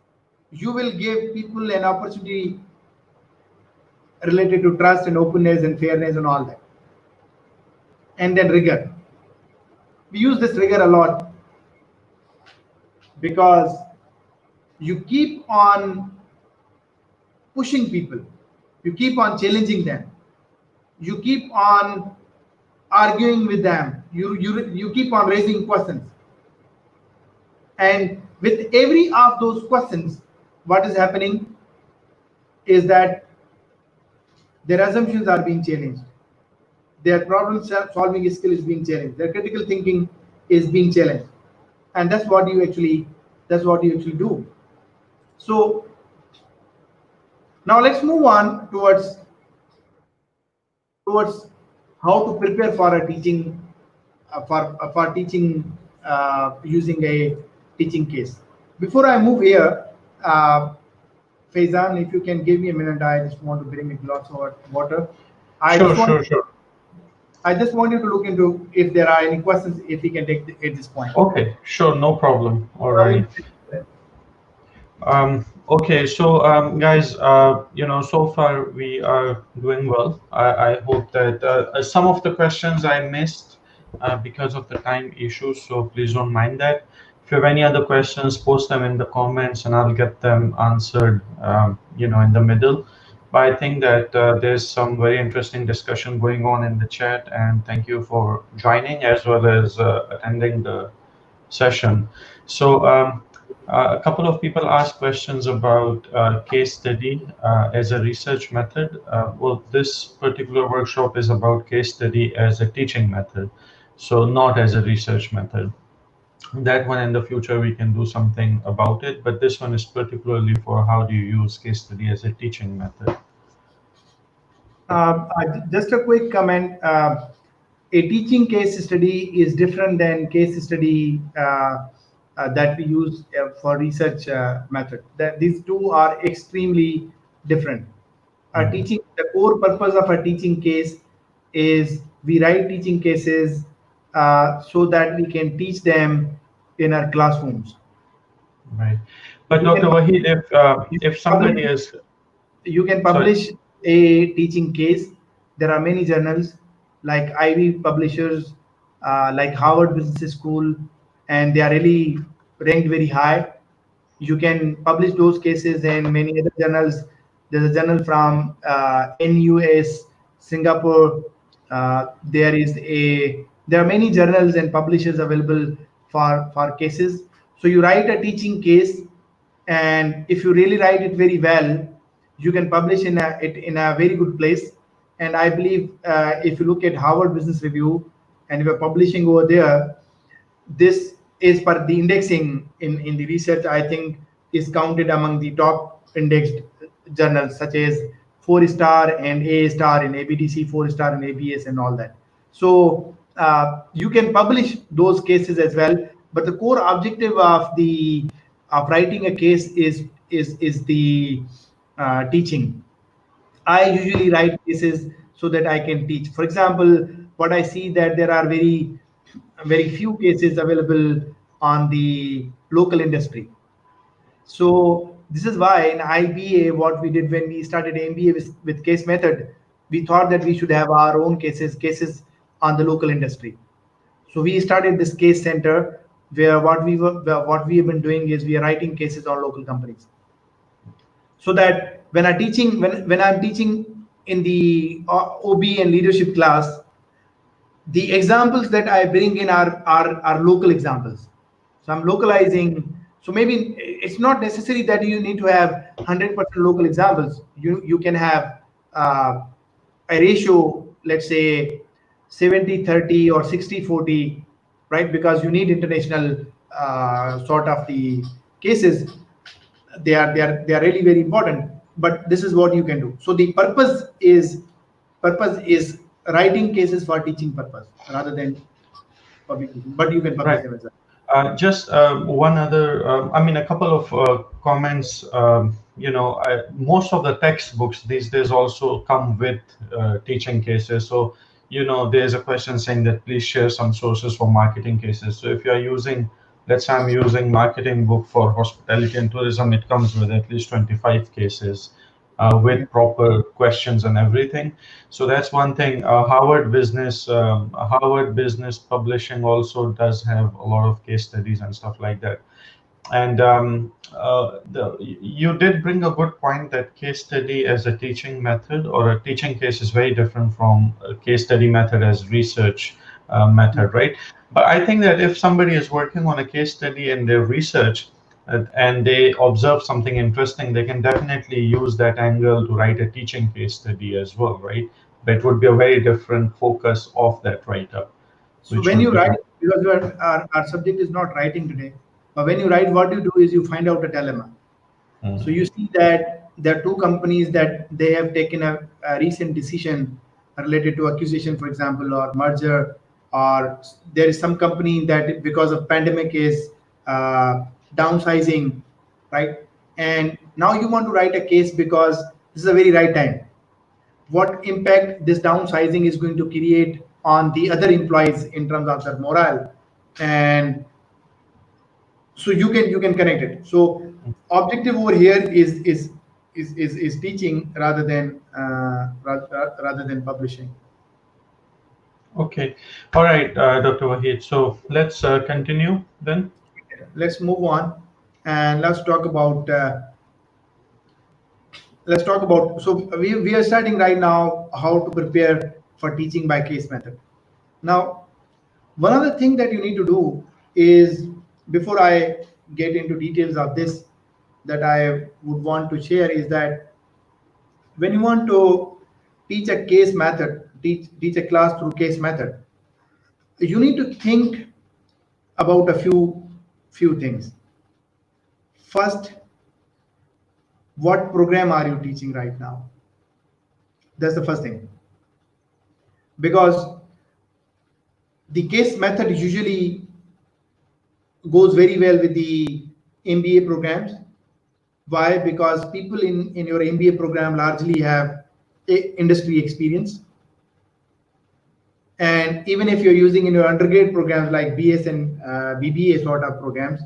You will give people an opportunity related to trust and openness and fairness and all that. And then rigor. We use this rigor a lot because you keep on pushing people, you keep on challenging them, you keep on arguing with them, you keep on raising questions. And with every of those questions, what is happening is that their assumptions are being challenged, their problem solving skill is being challenged, their critical thinking is being challenged, and that's what you actually do. So now let's move on towards how to prepare for a teaching for teaching using a teaching case. Before I move here, Faizan, if you can give me a minute, I just want to bring a glass of water. Sure. I just want you to look into if there are any questions, if we can take at this point. Okay, sure, no problem. All right. Okay, so guys, so far we are doing well. I hope that some of the questions I missed, because of the time issues, so please don't mind that. If you have any other questions, post them in the comments and I'll get them answered, in the middle. But I think that there's some very interesting discussion going on in the chat, and thank you for joining as well as attending the session. So, a couple of people asked questions about case study as a research method. Well, this particular workshop is about case study as a teaching method, so not as a research method. That one in the future we can do something about it, but this one is particularly for how do you use case study as a teaching method. Just a quick comment. A teaching case study is different than case study that we use for research method. That these two are extremely different. Mhm. The core purpose of a teaching case is we write teaching cases so that we can teach them in our classrooms. Right. But You Dr. can Wahid, you if can publish somebody is you can sorry. publish a teaching case. There are many journals like Ivy publishers, like Harvard Business School, and they are really ranked very high. You can publish those cases in many other journals. There's a journal from NUS, Singapore. There are many journals and publishers available for cases. So you write a teaching case, and if you really write it very well, you can publish it in a very good place. And I believe if you look at Harvard Business Review and if you're publishing over there, this is per the indexing in the research, I think is counted among the top indexed journals such as 4 star and A star in ABDC, 4 star in ABS and all that. So you can publish those cases as well, but the core objective of writing a case is the teaching. I usually write cases so that I can teach. For example, what I see that there are very few cases available on the local industry. So this is why in IBA, what we did when we started MBA with case method, we thought that we should have our own cases on the local industry. So we started this case center where what we have been doing is we are writing cases on local companies, so that when I'm teaching in the OB and leadership class, the examples that I bring in are local examples. So I'm localizing. So maybe it's not necessary that you need to have 100% local examples. You can have a ratio, let's say 70/30 or 60/40, right? Because you need international sort of the cases. They are really very important, but this is what you can do. So the purpose is writing cases for teaching purpose rather than publication, but you can publish Right. them as well. Just one other, a couple of comments. Most of the textbooks these days also come with teaching cases. So, there's a question saying that please share some sources for marketing cases. So, if you are using, let's say I'm using marketing book for hospitality and tourism, it comes with at least 25 cases Yeah. with proper questions and everything. So that's one thing. Harvard Business Publishing also does have a lot of case studies and stuff like that. And you did bring a good point that case study as a teaching method or a teaching case is very different from a case study method as research method, right? But I think that if somebody is working on a case study and their research and they observe something interesting, they can definitely use that angle to write a teaching case study as well, right? But it would be a very different focus of that write-up, So which when would you be write, because our subject is not writing today, but when you write, what you do is you find out a dilemma. So Mhm. you see that there are two companies that they have taken a recent decision related to acquisition, for example, or merger, or there is some company that because of pandemic is uh, downsizing, right? And now you want to write a case because this is a very right time. What impact this downsizing is going to create on the other employees in terms of their morale, and so you can connect it. So objective over here is teaching rather than publishing. Okay. All right, Dr. Wahid. So let's continue then. Let's move on and let's talk about so we are starting right now how to prepare for teaching by case method. Now, one other thing that you need to do is, before I get into details of this, that I would want to share is that when you want to teach a class through case method, you need to think about a few things. First, what program are you teaching right now? That's the first thing, because the case method usually goes very well with the MBA programs. Why? Because people in your MBA program largely have industry experience. And even if you're using in your undergrad programs like BS and BBA sort of programs,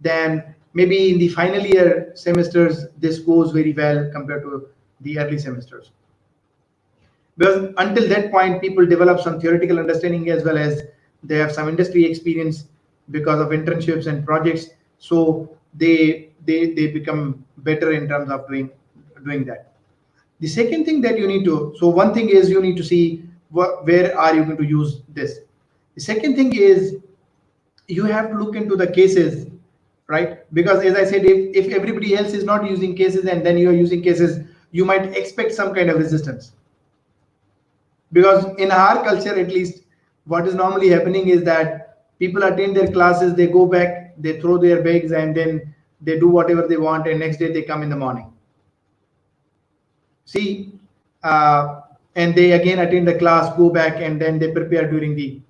then maybe in the final year semesters, this goes very well compared to the early semesters. Because until that point, people develop some theoretical understanding as well as they have some industry experience because of internships and projects. So they become better in terms of doing that. The second thing that you need to, so one thing is you need to see where are you going to use this. The second thing is you have to look into the cases, right? Because as I said, if everybody else is not using cases and then you are using cases, you might expect some kind of resistance. Because in our culture, at least, what is normally happening is that people attend their classes, they go back, they throw their bags, and then they do whatever they want, and next day they come in the morning. See, uh, and they again attend the class, go back, and then they prepare during the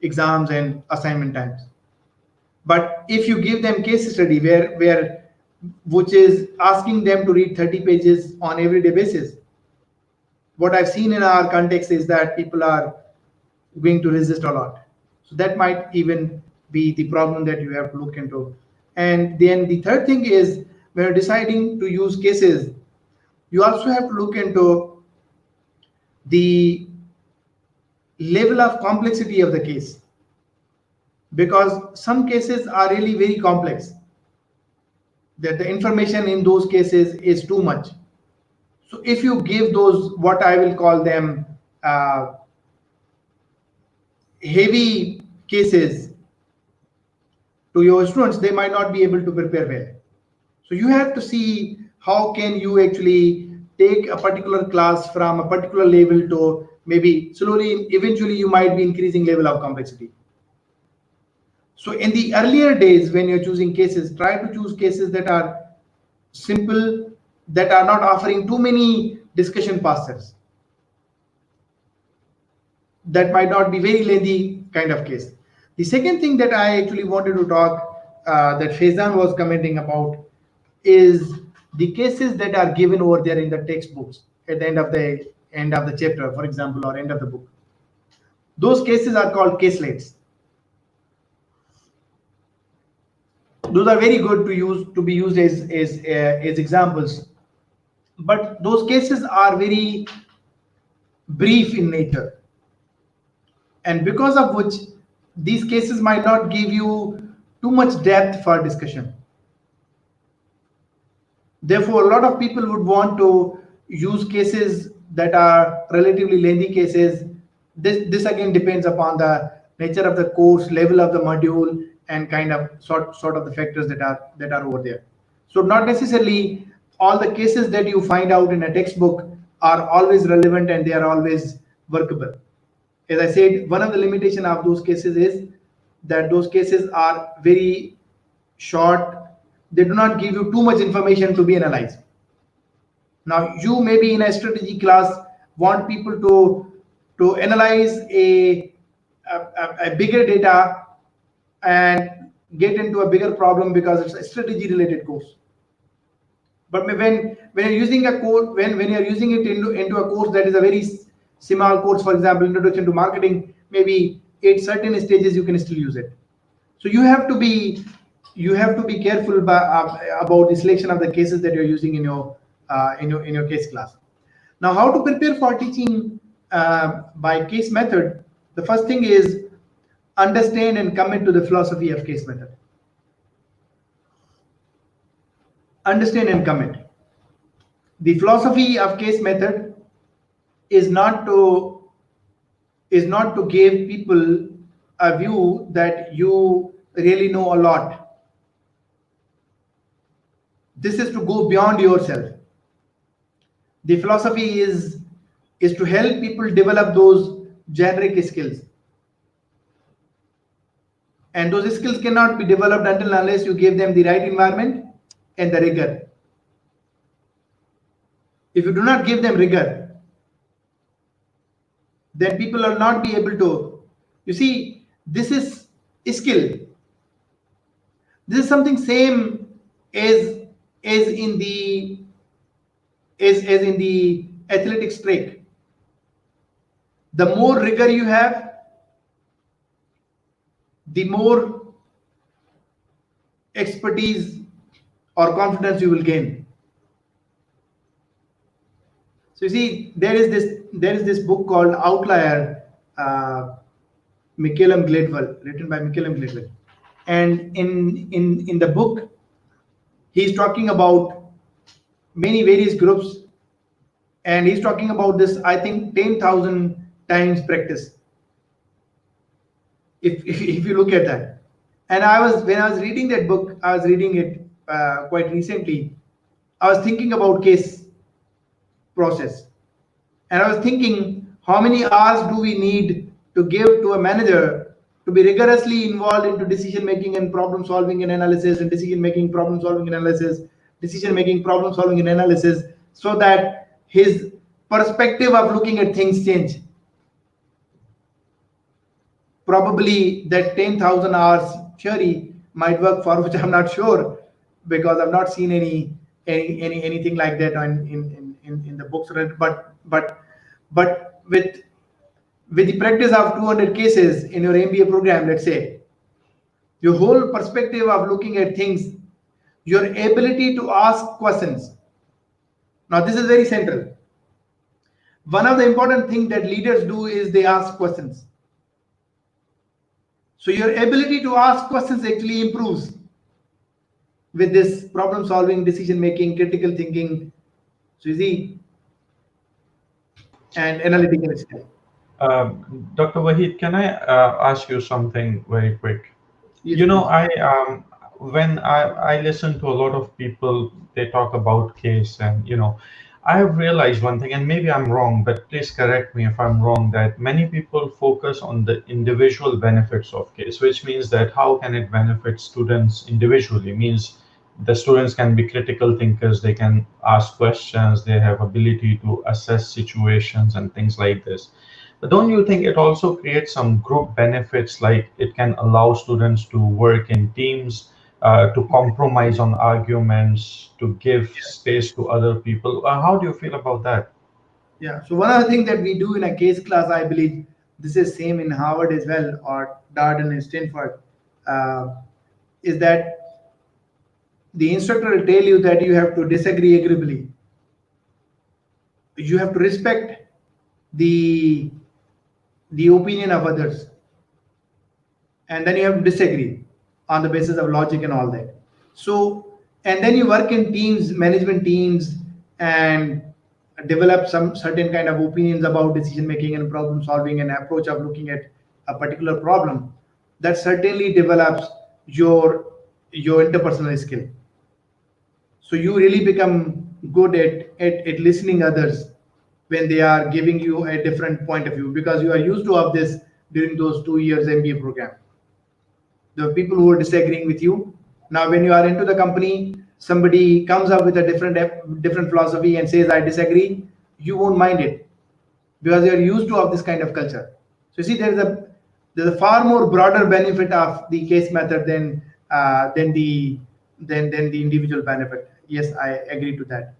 exams and assignment times. But if you give them case study where which is asking them to read 30 pages on everyday basis, what I've seen in our context is that people are going to resist a lot. So that might even be the problem that you have to look into. And then the third thing is, when you're deciding to use cases, you also have to look into the level of complexity of the case, because some cases are really very complex, that the information in those cases is too much. So if you give those, what I will call them, heavy cases to your students, they might not be able to prepare well. So you have to see how can you actually take a particular class from a particular level to maybe slowly, eventually you might be increasing level of complexity. So in the earlier days, when you're choosing cases, try to choose cases that are simple, that are not offering too many discussion pastures. That might not be very lengthy kind of case. The second thing that I actually wanted to talk, that Faizan was commenting about, is the cases that are given over there in the textbooks at the end of the chapter, for example, or end of the book. Those cases are called caselettes. Those are very good to be used as examples, but those cases are very brief in nature, and because of which these cases might not give you too much depth for discussion. Therefore, a lot of people would want to use cases that are relatively lengthy cases. This again depends upon the nature of the course, level of the module, and kind of sort of the factors that are over there. So not necessarily all the cases that you find out in a textbook are always relevant and they are always workable. As I said, one of the limitation of those cases is that those cases are very short. They do not give you too much information to be analyzed. Now you maybe in a strategy class want people to analyze a bigger data and get into a bigger problem because it's a strategy related course. But when you're using a course, when you're using it into a course that is a very small course, for example, introduction to marketing, maybe at certain stages you can still use it. So you have to be careful about the selection of the cases that you're using in your case class. Now, how to prepare for teaching by case method, the first thing is understand and commit to the philosophy of case method. Understand and commit. The philosophy of case method is not to give people a view that you really know a lot. This is to go beyond yourself. The philosophy is to help people develop those generic skills, and those skills cannot be developed until unless you give them the right environment and the rigor. If you do not give them rigor, then people will not be able to. You see, this is skill. This is something same as as in the as in the athletics track. The more rigor you have, the more expertise or confidence you will gain. So you see, there is this book called Outlier, uh, Michaelim Gladwell, written by Michaelim Gladwell, and in the book he's talking about many various groups, and he's talking about this, I think, 10,000 times practice. If you look at that, and I was when I was reading that book, I was reading it quite recently. I was thinking about case process. And I was thinking, how many hours do we need to give to a manager to be rigorously involved into decision making and problem solving and analysis, and decision making, problem solving and analysis, decision making, problem solving and analysis, so that his perspective of looking at things change. Probably that 10,000 hours theory might work for which I'm not sure, because I've not seen anything like that in the books read. But with the practice of 200 cases in your MBA program, let's say, your whole perspective of looking at things, your ability to ask questions. Now, this is very central. One of the important things that leaders do is they ask questions. So your ability to ask questions actually improves with this problem solving, decision making, critical thinking, so you see, and analytical skill. Dr. Wahid, can I ask you something very quick? Yes, You know, please. I listen to a lot of people, they talk about case, and I have realized one thing, and maybe I'm wrong, but please correct me if I'm wrong, that many people focus on the individual benefits of case, which means that how can it benefit students individually? Means the students can be critical thinkers, they can ask questions, they have ability to assess situations and things like this. But don't you think it also creates some group benefits, like it can allow students to work in teams, to compromise on arguments, to give space to other people? How do you feel about that? Yeah. So one of the things that we do in a case class, I believe this is same in Harvard as well, or Darden and Stanford, uh, is that the instructor will tell you that you have to disagree agreeably. You have to respect the opinion of others, and then you have to disagree on the basis of logic and all that. So, and then you work in teams, management teams, and develop some certain kind of opinions about decision making and problem solving and approach of looking at a particular problem. That certainly develops your interpersonal skill. So you really become good at listening others when they are giving you a different point of view, because you are used to of this during those 2 years MBA program. The people who are disagreeing with you. Now, when you are into the company, somebody comes up with a different philosophy and says, "I disagree." You won't mind it because you are used to of this kind of culture. So you see, there's a far more broader benefit of the case method than the individual benefit. Yes, I agree to that.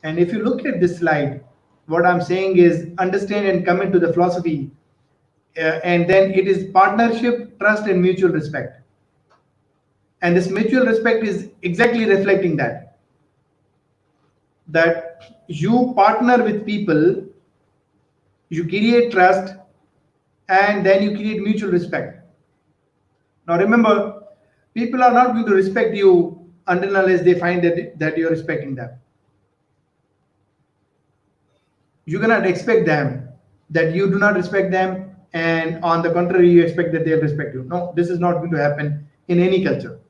And if you look at this slide, what I'm saying is understand and commit to the philosophy, and then it is partnership, trust, and mutual respect. And this mutual respect is exactly reflecting that you partner with people you create trust, and then you create mutual respect. Now remember, people are not going to respect you until unless they find that you're respecting them. You cannot expect them that you do not respect them, and on the contrary, you expect that they'll respect you. No, this is not going to happen in any culture.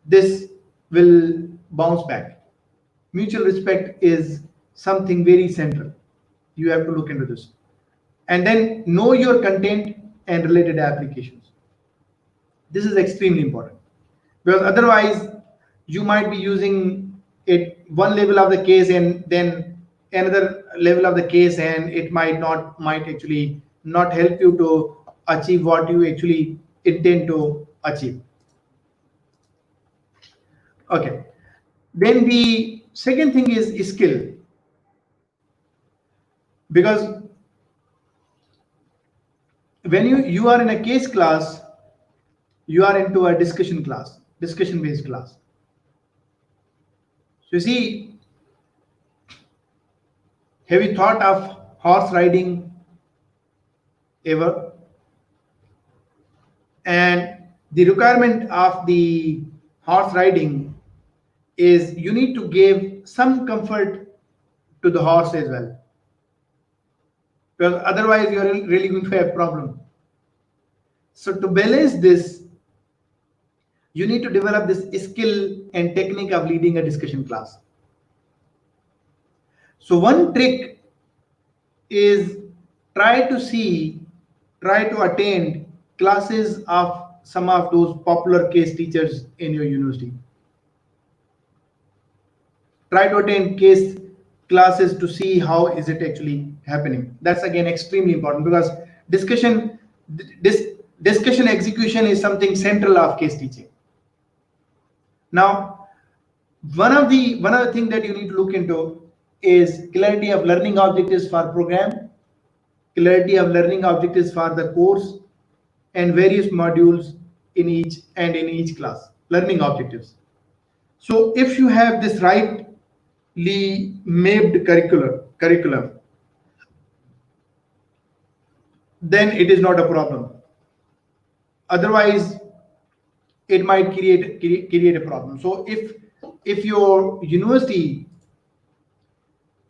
This will bounce back. Mutual respect is something very central. You have to look into this. And then know your content and related applications. This is extremely important because otherwise you might be using it one level of the case and then another level of the case, and it might actually not help you to achieve what you actually intend to achieve. Okay. Then the second thing is skill, because when you are in a case class, you are into a discussion based class. So you see, have you thought of horse riding ever? And the requirement of the horse riding is you need to give some comfort to the horse as well, because otherwise you are really going to have problem. So to balance this, you need to develop this skill and technique of leading a discussion class. So one trick is try to see, try to attend classes of some of those popular case teachers in your university. Try to attend case classes to see how is it actually happening. That's again extremely important because discussion this discussion execution is something central of case teaching. Now, one of the thing that you need to look into is clarity of learning objectives for program, clarity of learning objectives for the course, and various modules in each class. Learning objectives. So if you have this rightly mapped curriculum, then it is not a problem. Otherwise, it might create a problem. So if your university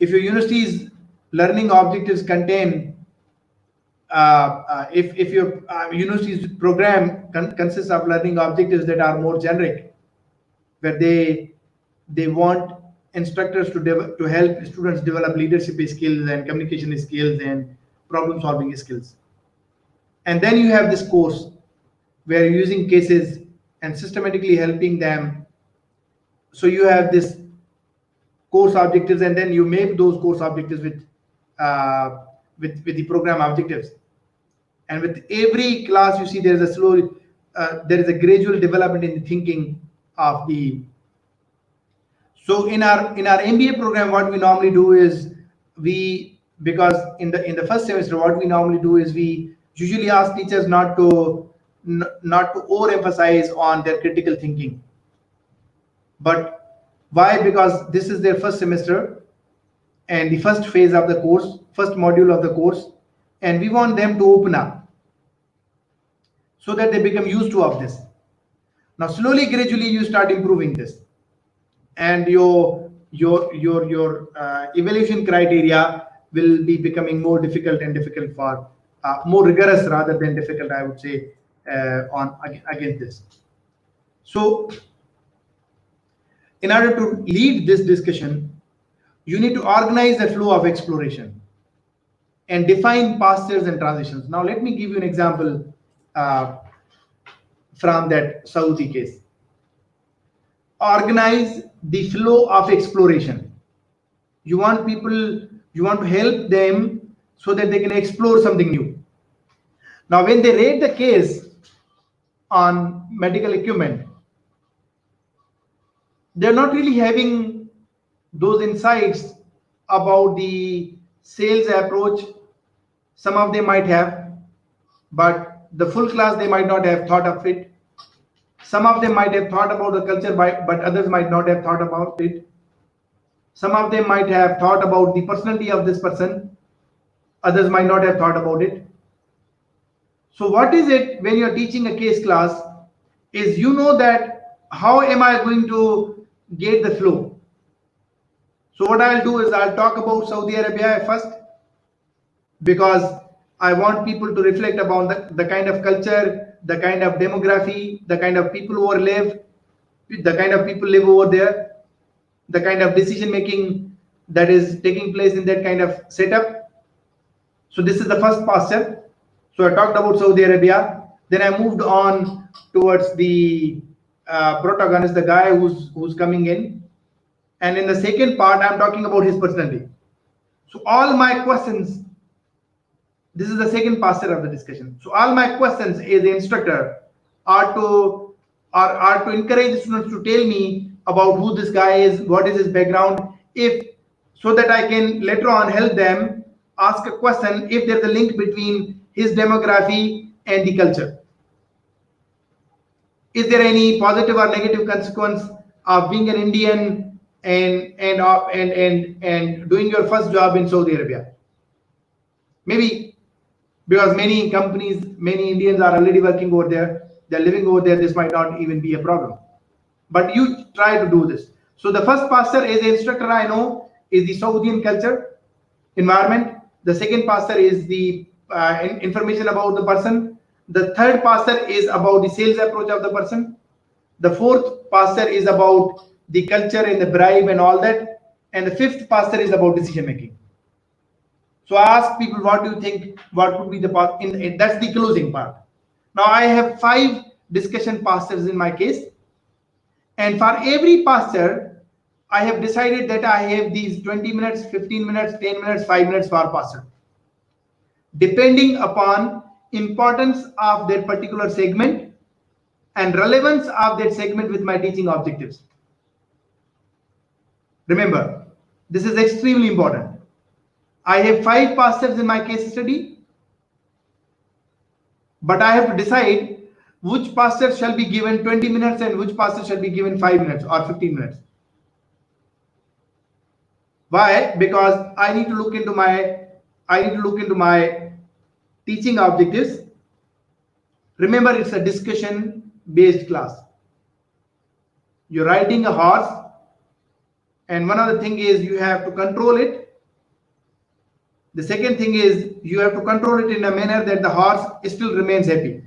if your university's learning objectives contain if your university's program consists of learning objectives that are more generic, where they want instructors to help students develop leadership skills and communication skills and problem solving skills, and then you have this course where you're using cases and systematically helping them. So you have this course objectives, and then you make those course objectives with the program objectives. And with every class, you see there is a gradual development in the thinking of the. So in our MBA program, what we normally do is we because in the first semester, what we normally do is we usually ask teachers not to overemphasize on their critical thinking. But why? Because this is their first semester and the first phase of the course, first module of the course, and we want them to open up so that they become used to of this. Now, slowly, gradually, you start improving this, and your evaluation criteria will be becoming more difficult and difficult for more rigorous rather than difficult, I would say, on against this. So in order to lead this discussion, you need to organize the flow of exploration and define postures and transitions. Now, let me give you an example from that Saudi case. Organize the flow of exploration. You want to help them so that they can explore something new. Now, when they rate the case on medical equipment, they're not really having those insights about the sales approach. Some of them might have, but the full class they might not have thought of it. Some of them might have thought about the culture, but others might not have thought about it. Some of them might have thought about the personality of this person, Others might not have thought about it. So what is it when you're teaching a case class is you know that how am I going to get the flow. So what I'll do is I'll talk about Saudi Arabia first because I want people to reflect about the kind of culture, the kind of demography, the kind of people who are live, the kind of people live over there, the kind of decision making that is taking place in that kind of setup. So this is the first pasture. So I talked about Saudi Arabia. Then I moved on towards the protagonist, the guy who's coming in. And in the second part, I'm talking about his personality. So all my questions, this is the second pasture of the discussion. So all my questions as the instructor are to encourage the students to tell me about who this guy is, what is his background, if so that I can later on help them ask a question if there's a link between his demography and the culture. Is there any positive or negative consequence of being an Indian and doing your first job in Saudi Arabia? Maybe because many companies, many Indians are already working over there, they're living over there, this might not even be a problem. But you try to do this. So the first pastor as an instructor I know is the Saudian culture, environment. The second pastor is the information about the person. The third pastor is about the sales approach of the person. The fourth pastor is about the culture and the bribe and all that. And the fifth pastor is about decision making. So I ask people, what do you think? What would be the part? That's the closing part. Now I have 5 discussion pastors in my case, and for every pastor, I have decided that I have these 20 minutes, 15 minutes, 10 minutes, 5 minutes for pastor, depending upon importance of their particular segment and relevance of that segment with my teaching objectives. Remember, this is extremely important. I have 5 pastors in my case study, but I have to decide which pastor shall be given 20 minutes and which pastor shall be given 5 minutes or 15 minutes. Why? Because I need to look into my teaching objectives. Remember, it's a discussion based class. You're riding a horse, and one other thing is you have to control it. The second thing is you have to control it in a manner that the horse still remains happy.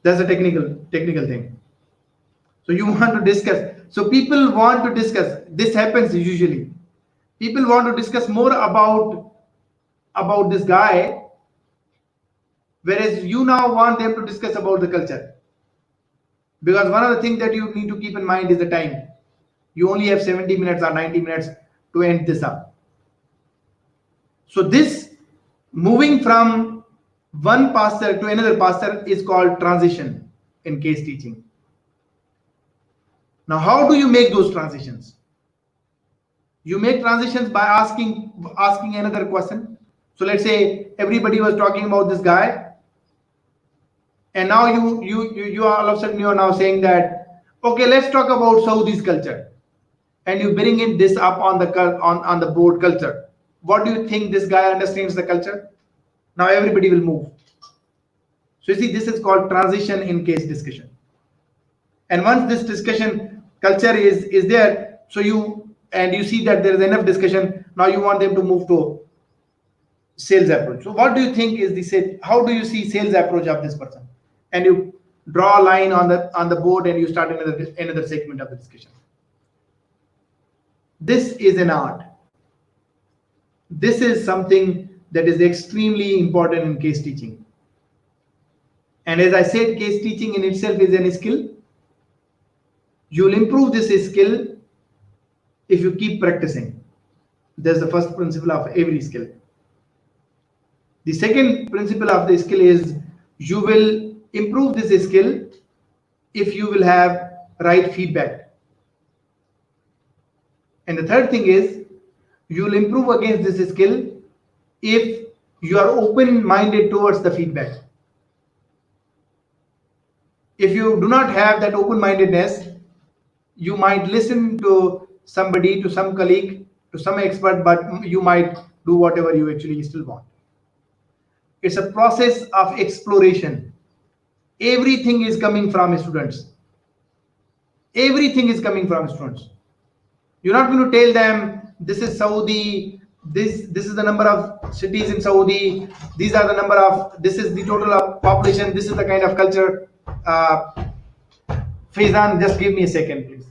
That's a technical thing. So you want to discuss. So people want to discuss. This happens usually. People want to discuss more about this guy, whereas you now want them to discuss about the culture. Because one of the things that you need to keep in mind is the time. You only have 70 minutes or 90 minutes to end this up. So this moving from one pastor to another pastor is called transition in case teaching. Now, how do you make those transitions? You make transitions by asking another question. So let's say everybody was talking about this guy, and now you all of a sudden you are now saying that, okay, let's talk about Saudi's culture, and you bring in this up on the board culture. What do you think this guy understands the culture? Now everybody will move. So you see, this is called transition in case discussion. And once this discussion culture is there, so you see that there is enough discussion. Now you want them to move to sales approach. So what do you think is the sales? How do you see sales approach of this person? And you draw a line on the board and you start another segment of the discussion. This is an art. This is something that is extremely important in case teaching. And as I said, case teaching in itself is a skill. You'll improve this skill if you keep practicing. That's the first principle of every skill. The second principle of the skill is you will improve this skill if you will have right feedback. And the third thing is you will improve against this skill if you are open-minded towards the feedback. If you do not have that open-mindedness, you might listen to somebody, to some colleague, to some expert, but you might do whatever you actually still want. It's a process of exploration. Everything is coming from students. Everything is coming from students. You're not going to tell them this is Saudi, this is the number of cities in Saudi, these are the number of, this is the total of population, this is the kind of culture. Faizan, just give me a second, please.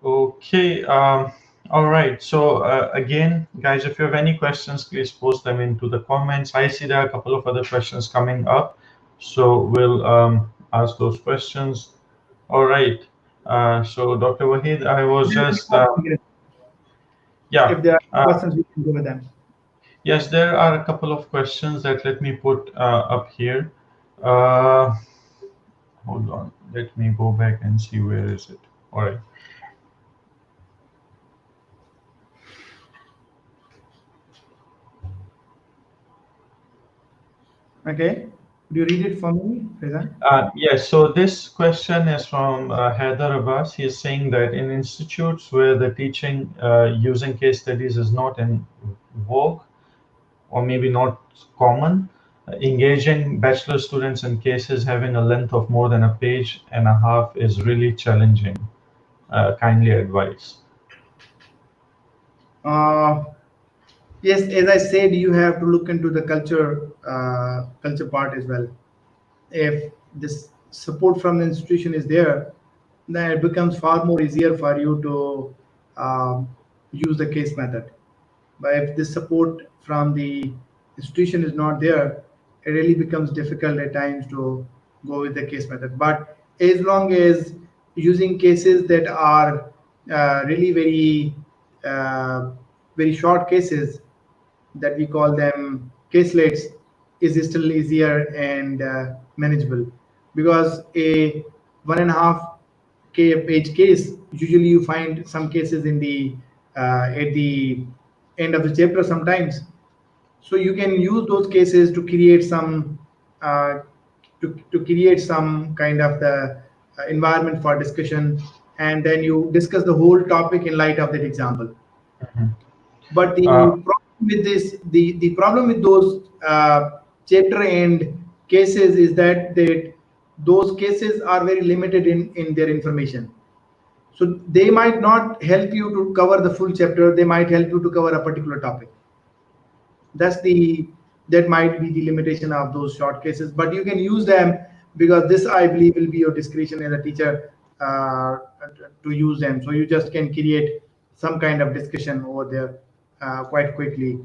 Okay. All right. So again, guys, if you have any questions, please post them into the comments. I see there are a couple of other questions coming up, so we'll ask those questions. All right. So Dr. Wahid, I was just yeah. If there are Uh, questions, we can go with them. yes, there are a couple of questions that let me put up here. Uh, Hold on. Let me go back and see where is it. All right. Okay. Could you read it for me, Faizan? Yes, so this question is from Heather Abbas. He is saying that in institutes where the teaching using case studies is not in vogue or maybe not common, engaging bachelor students in cases having a length of more than a page and a half is really challenging. Kindly advise. Uh, yes, as I said, you have to look into the culture part as well. If this support from the institution is there, then it becomes far more easier for you to use the case method. But if this support from the institution is not there, it really becomes difficult at times to go with the case method. But as long as using cases that are really uh, very short cases, that we call them caselets, is still easier and manageable, because a 1.5 page case, usually you find some cases in the at the end of the chapter sometimes. So you can use those cases to create some uh, to create some kind of the environment for discussion, and then you discuss the whole topic in light of that example. Mhm. But Uh, the problem with those chapter and cases is that those cases are very limited in their information. So they might not help you to cover the full chapter. They might help you to cover a particular topic. That's the that might be the limitation of those short cases. But you can use them, because this, I believe, will be your discretion as a teacher to use them. So you just can create some kind of discussion over there quite quickly.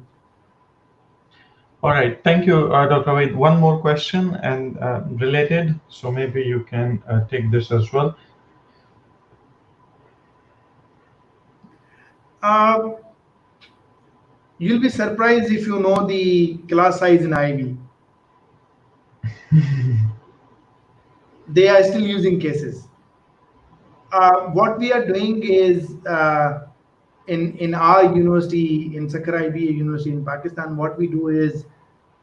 all right. Thank you, Dr. Wade. One more question and related, so maybe you can take this as well. Uh, you'll be surprised if you know the class size in IB. They are still using cases. What we are doing is in our university, in Sakkara IBA University in Pakistan, what we do is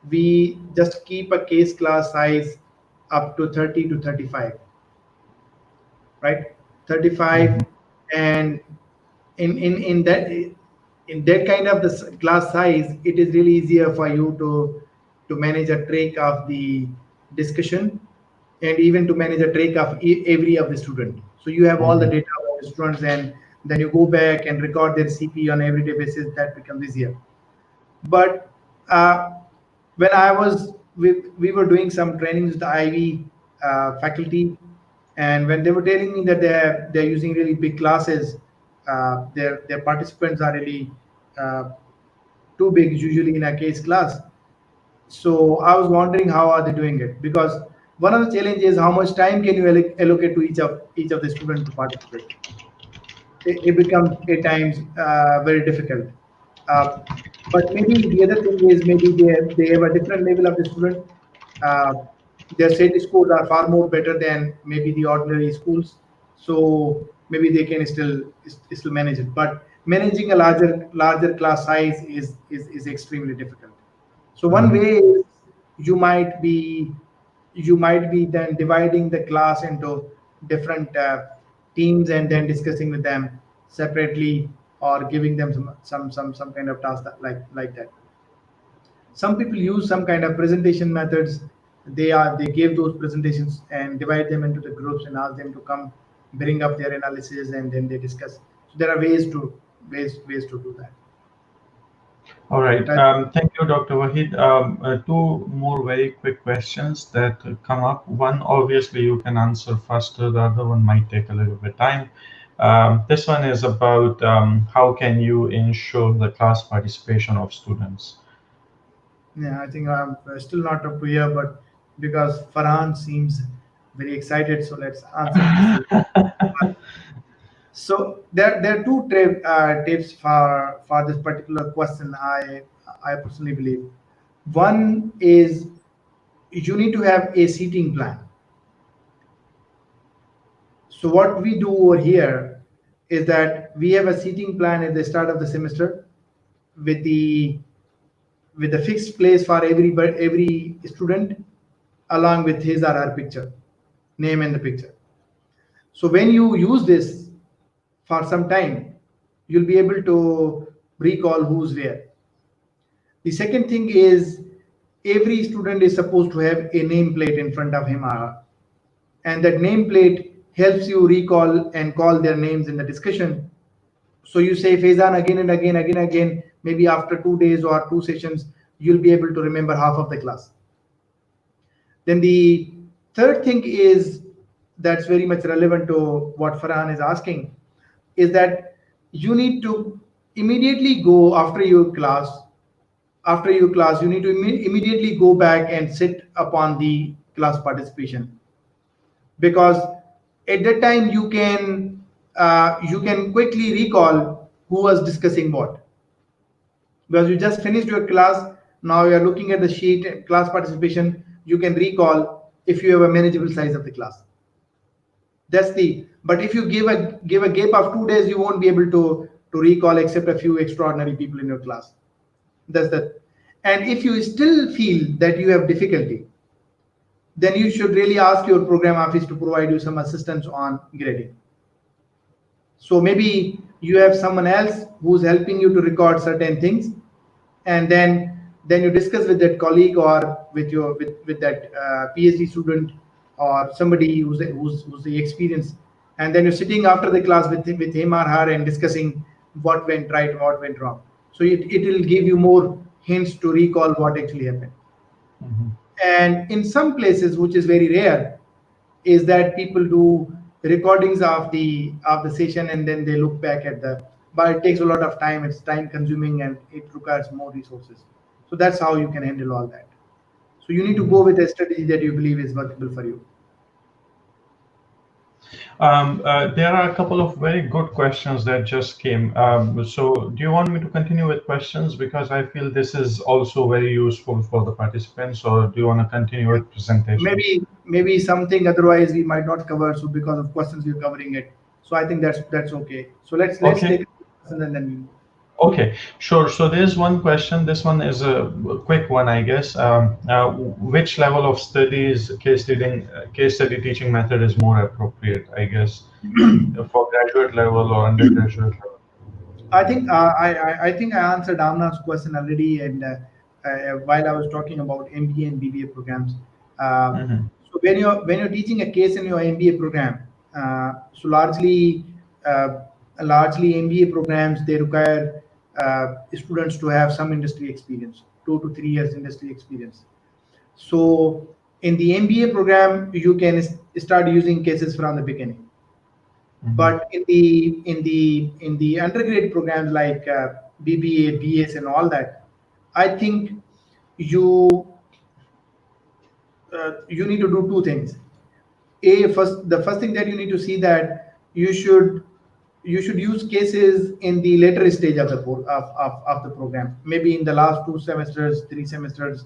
we just keep a case class size up to 30 to 35, right? 35. Mhm. And in that kind of the class size, it is really easier for you to manage a track of the discussion, and even to manage a track of every of the student. So you have all the Mhm. data of the students, and then you go back and record their CP on everyday basis. That becomes easier. But when I was we were doing some trainings with the IB faculty, and when they were telling me that they're using really big classes, their participants are really uh, too big usually in a case class. So I was wondering how are they doing it, because one of the challenges is how much time can you allocate to each of the student to participate. It becomes at times very difficult. Uh, but maybe the other thing is, maybe they have a different level of the student. Uh, their state schools are far more better than maybe the ordinary schools, so maybe they can still manage it. But managing a larger class size is extremely difficult. So one Mhm. way is, you might be you might be then dividing the class into different teams and then discussing with them separately, or giving them some kind of task like that. Some people use some kind of presentation methods. They give those presentations and divide them into the groups and ask them to come bring up their analysis, and then they discuss. So there are ways to do that. All right. But Thank you, Dr. Wahid. Two more very quick questions that come up. One, obviously, you can answer faster. The other one might take a little bit time. This one is about how can you ensure the class participation of students? yeah, I think I'm still not up to here, but because Farhan seems very excited, so let's answer this. So there are two tips for this particular question. I personally believe one is you need to have a seating plan. So what we do over here is that we have a seating plan at the start of the semester with the fixed place for every student, along with his or her picture, name and the picture. So when you use this for some time, you'll be able to recall who's where. The second thing is every student is supposed to have a nameplate in front of him or her, and that nameplate helps you recall and call their names in the discussion. So you say Faizan again and again, again and again. Maybe after 2 days or two sessions, you'll be able to remember half of the class. Then the third thing is that's very much relevant to what Farhan is asking is that you need to immediately go after your class. After your class, you need to immediately go back and sit upon the class participation, because at that time you can quickly recall who was discussing what, because you just finished your class. Now you are looking at the sheet class participation. You can recall if you have a manageable size of the class. That's the But if you give a gap of 2 days, you won't be able to recall except a few extraordinary people in your class. That's that. And if you still feel that you have difficulty, then you should really ask your program office to provide you some assistance on grading. So maybe you have someone else who's helping you to record certain things, and then you discuss with that colleague or with that PhD student or somebody who's the experience, and then you're sitting after the class with him or her and discussing what went right and what went wrong. So it will give you more hints to recall what actually happened. Mhm. And in some places, which is very rare, is that people do recordings of the session and then they look back at the. But it takes a lot of time. It's time consuming and it requires more resources. So that's how you can handle all that. So you need to go Mhm. with a strategy that you believe is workable for you. There are a couple of very good questions that just came. So, do you want me to continue with questions? Because I feel this is also very useful for the participants, or do you want to continue with presentation? Maybe something otherwise we might not cover. So because of questions we're covering it. So I think that's okay. So let's take Okay. a question and then we move. Okay, sure. So there's one question. This one is a quick one, I guess. Which level of studies case study teaching method is more appropriate, I guess, for graduate level or undergraduate level? I think I answered Amna's question already, and while I was talking about MBA and BBA programs. Uh, Hmm. so when you're teaching a case in your MBA program, so uh, largely MBA programs they require students to have some industry experience, 2 to 3 years industry experience. So in the MBA program, you can start using cases from the beginning. Hmm. But in the undergrad programs like BBA, BS, and all that, I think you you need to do two things. The first thing that you need to see that you should use cases in the later stage of the of the program, maybe in the last 2 semesters, 3 semesters,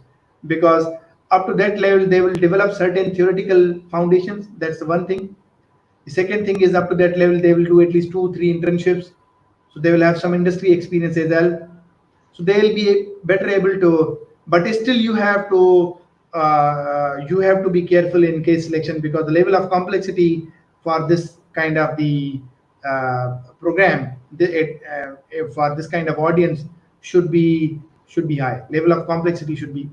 because up to that level they will develop certain theoretical foundations. That's the one thing. The second thing is up to that level, they will do at least 2, 3 internships. So they will have some industry experience as well. So they will be better able to, but still you have to you have to be careful in case selection, because the level of complexity for this kind of the program, for this kind of audience, should be should be high. Level of complexity should be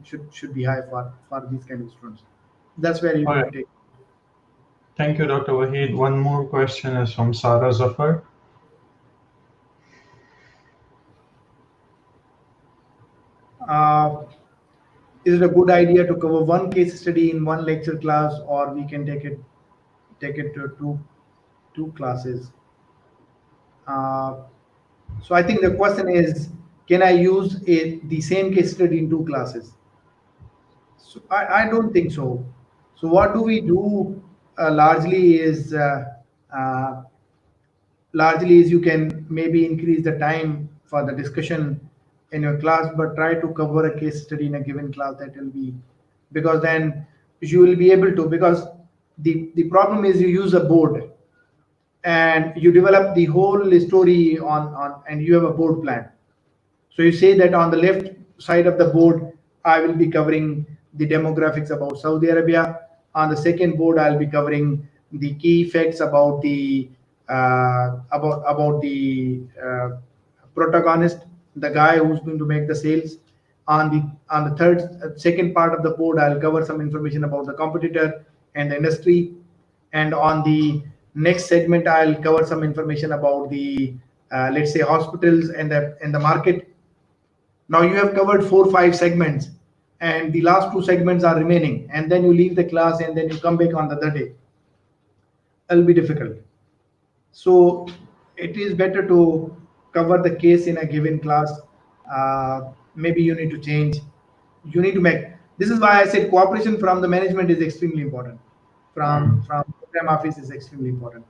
high for these kind of students. That's where you All need right. to take. Thank you, Dr. Waheed. One more question is from Sarah Zafar. Uh, is it a good idea to cover one case study in one lecture class, or we can take it to two classes? Uh, so I think the question is, can I use the same case study in two classes? So I don't think so. So what do we do uh, largely is you can maybe increase the time for the discussion in your class, but try to cover a case study in a given class. That will be, because then you will be able to, because the problem is you use a board and you develop the whole story on and you have a board plan. So you say that on the left side of the board, I will be covering the demographics about Saudi Arabia. On the second board, I'll be covering the key facts about the protagonist, the guy who's going to make the sales. On the second part of the board, I'll cover some information about the competitor and the industry. And on the next segment, I'll cover some information about the let's say hospitals and the market. Now you have covered 4 5 segments, and the last 2 segments are remaining, and then you leave the class and then you come back on the other day. It'll be difficult. So it is better to cover the case in a given class. Maybe you need to change. You need to make. This is why I said cooperation from the management is extremely important. Mm, From program office is extremely important,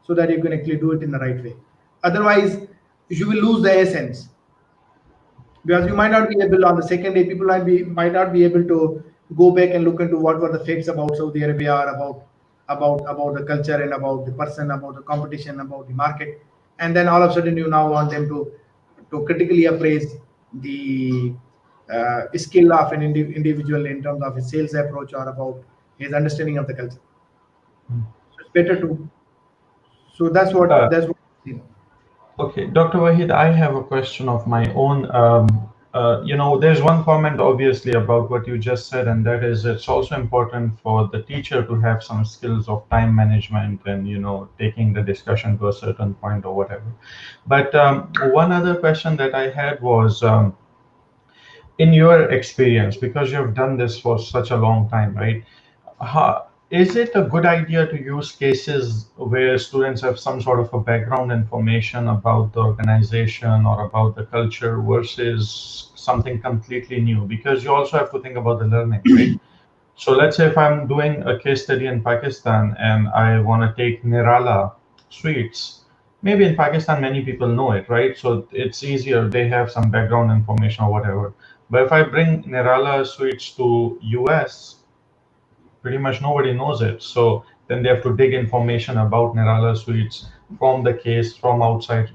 so that you can actually do it in the right way. Otherwise, you will lose the essence, because you might not be able on the second day, people might not be able to go back and look into what were the facts about Saudi Arabia, or about the culture and about the person, about the competition, about the market. And then all of a sudden you now want them to critically appraise the skill of an individual in terms of his sales approach or about his understanding of the culture. mm. So it's better to, so Uh, that's what you know. Okay, Dr. Wahid, I have a question of my own. There's one comment obviously about what you just said, and that is it's also important for the teacher to have some skills of time management and, taking the discussion to a certain point or whatever. But one other question that I had was, in your experience, because you've done this for such a long time, right? Is it a good idea to use cases where students have some sort of a background information about the organization or about the culture versus something completely new? Because you also have to think about the learning, right? So let's say if I'm doing a case study in Pakistan and I want to take Nirala sweets, maybe in Pakistan many people know it, right? So it's easier. They have some background information or whatever. But if I bring Nirala sweets to US, pretty much nobody knows it. So then they have to dig information about Nirala sweets from the case, from outside,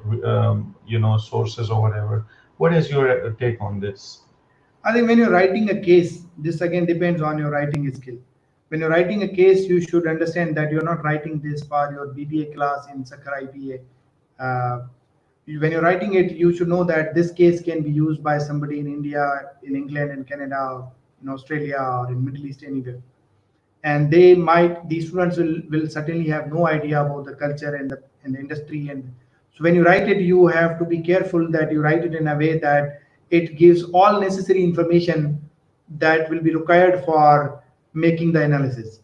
sources or whatever. What is your take on this? I think when you're writing a case, this again depends on your writing skill. When you're writing a case, you should understand that you're not writing this for your BBA class in Sakai IPA. When you're writing it, you should know that this case can be used by somebody in India, in England, in Canada, in Australia, or in Middle East, anywhere. And these students will certainly have no idea about the culture and the industry. And so when you write it, you have to be careful that you write it in a way that it gives all necessary information that will be required for making the analysis.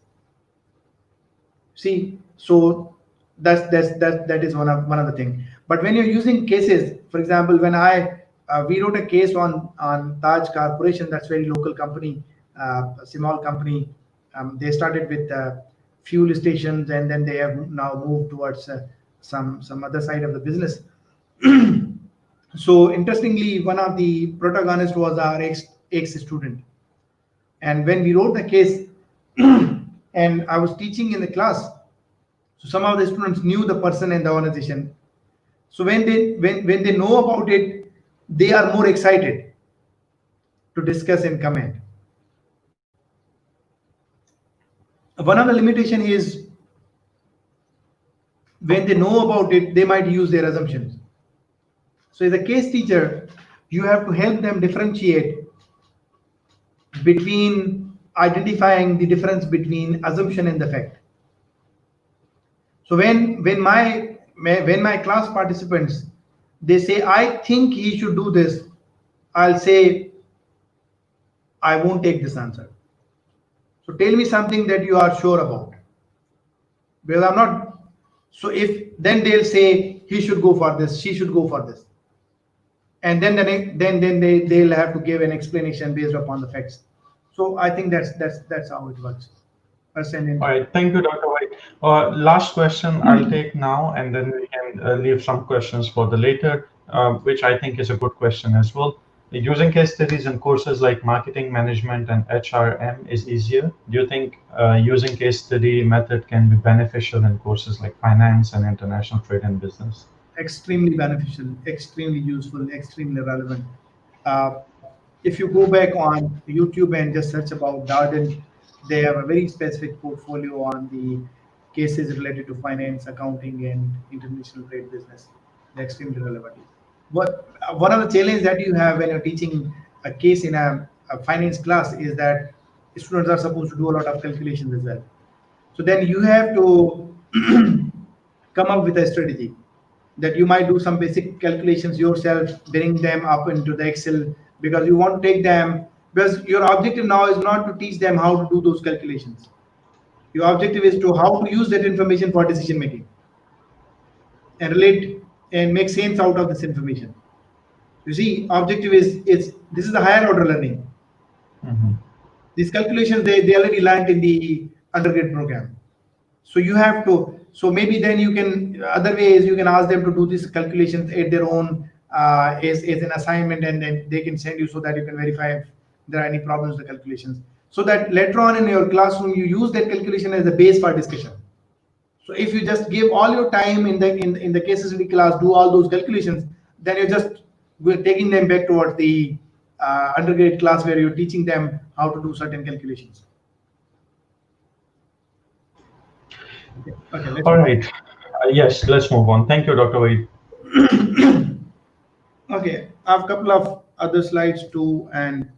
See, so that is one of the thing. But when you're using cases, for example, when I we wrote a case on Taj Corporation, that's very local company, a small company. They started with fuel stations, and then they have now moved towards some other side of the business. So interestingly, one of the protagonists was our ex student. And when we wrote the case, and I was teaching in the class, so some of the students knew the person and the organization. So when they know about it, they are more excited to discuss and comment. One of the limitation is when they know about it, they might use their assumptions. So as a case teacher, you have to help them differentiate between identifying the difference between assumption and the fact. So when my class participants, they say I think he should do this, I'll say I won't take this answer. So tell me something that you are sure about, because I'm not. So if then they'll say he should go for this, she should go for this, and then they'll have to give an explanation based upon the facts. So I think that's how it works. All Percent. right, thank you, Dr. White. Last question I'll take now, and then we can leave some questions for the later, which I think is a good question as well. Using case studies in courses like marketing management and HRM is easier. Do you think using case study method can be beneficial in courses like finance and international trade and business? Extremely beneficial, extremely useful, extremely relevant. Uh, if you go back on YouTube and just search about Darden, they have a very specific portfolio on the cases related to finance, accounting, and international trade business. They're extremely relevant. What one of the challenges that you have when you're teaching a case in a finance class is that students are supposed to do a lot of calculations as well. So then you have to come up with a strategy that you might do some basic calculations yourself, bring them up into the Excel, because you want to take them, because your objective now is not to teach them how to do those calculations. Your objective is to how to use that information for decision making and relate and make sense out of this information. You see, objective is this is the higher order learning. Mhm. These calculations they already learned in the undergrad program. So you have to, so maybe then you can, other ways you can ask them to do these calculations at their own as an assignment, and then they can send you so that you can verify if there are any problems with the calculations, so that later on in your classroom you use that calculation as a base for discussion. So if you just give all your time in the case study class, do all those calculations, then you're just taking them back towards the undergrad class where you're teaching them how to do certain calculations. Okay, let's All move on. right. Yes, let's move on. Thank you, Dr. White. Okay, I have a couple of other slides too, and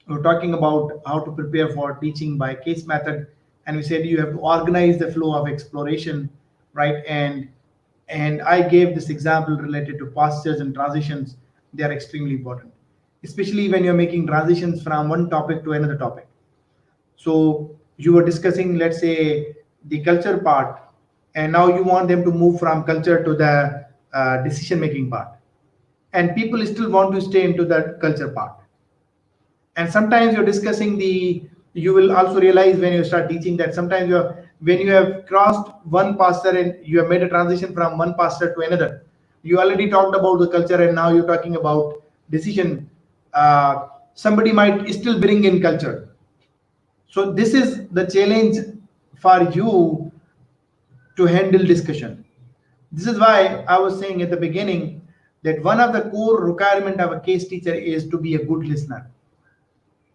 we're talking about how to prepare for teaching by case method. And we said you have to organize the flow of exploration, right? And I gave this example related to postures and transitions. They are extremely important, especially when you're making transitions from one topic to another topic. So you were discussing, let's say, the culture part, and now you want them to move from culture to the decision making part, and people still want to stay into that culture part. And sometimes you're discussing the, you will also realize when you start teaching that sometimes you're, when you have crossed one pastor and you have made a transition from one pastor to another, you already talked about the culture and now you're talking about decision. Somebody might still bring in culture. So this is the challenge for you to handle discussion. This is why I was saying at the beginning that one of the core requirement of a case teacher is to be a good listener.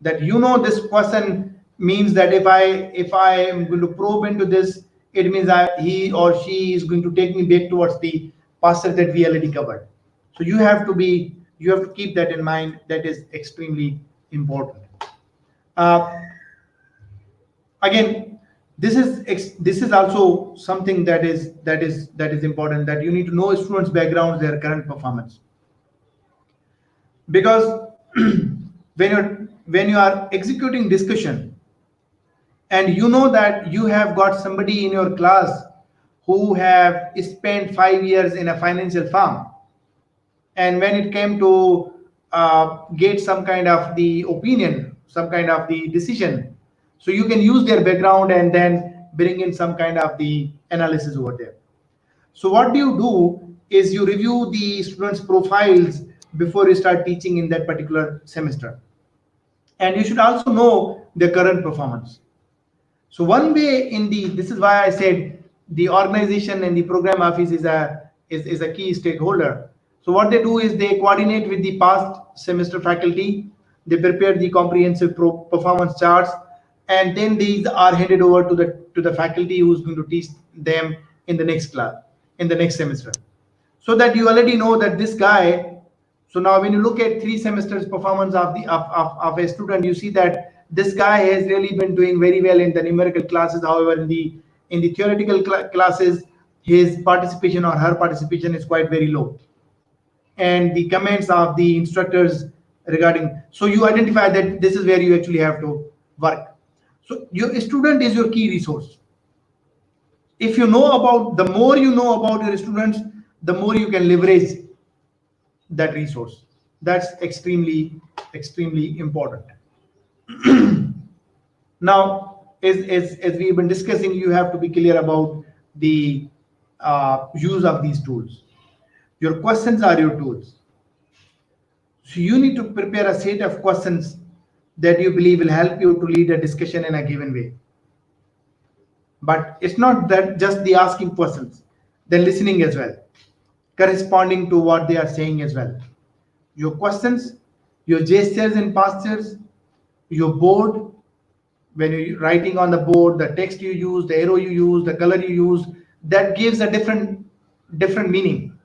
That you know this person means that if I am going to probe into this, it means he or she is going to take me back towards the pasture that we already covered. So you have to keep that in mind. That is extremely important. Uh, Again, this is also something that is important, that you need to know students backgrounds, their current performance, because when you are executing discussion and you know that you have got somebody in your class who have spent 5 years in a financial firm, and when it came to get some kind of the opinion, some kind of the decision, so you can use their background and then bring in some kind of the analysis over there. So what do you do is you review the students profiles before you start teaching in that particular semester, and you should also know their current performance. So one way in the, this is why I said the organization and the program office is a key stakeholder. So what they do is they coordinate with the past semester faculty, they prepare the comprehensive performance charts, and then these are handed over to the faculty who's going to teach them in the next class, in the next semester, so that you already know that this guy. So now when you look at 3 semesters performance of of a student, you see that this guy has really been doing very well in the numerical classes. However, in the theoretical classes, his participation or her participation is quite very low, and the comments of the instructors regarding. So you identify that this is where you actually have to work. So your student is your key resource. If you know about, the more you know about your students, the more you can leverage that resource. That's extremely important. Now, as we've been discussing, you have to be clear about the use of these tools. Your questions are your tools. So you need to prepare a set of questions that you believe will help you to lead a discussion in a given way. But it's not that just the asking questions, then listening as well, corresponding to what they are saying as well. Your questions, your gestures and postures, your board, when you're writing on the board, the text you use, the arrow you use, the color you use, that gives a different meaning.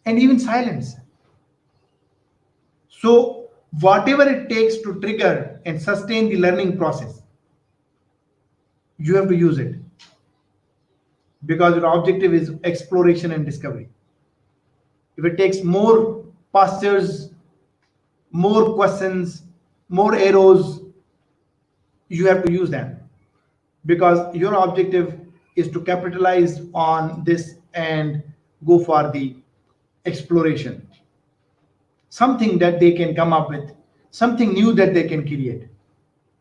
And even silence. So whatever it takes to trigger and sustain the learning process, you have to use it, because your objective is exploration and discovery. If it takes more postures, more questions, more arrows, you have to use them, because your objective is to capitalize on this and go for the exploration. Something that they can come up with, something new that they can create,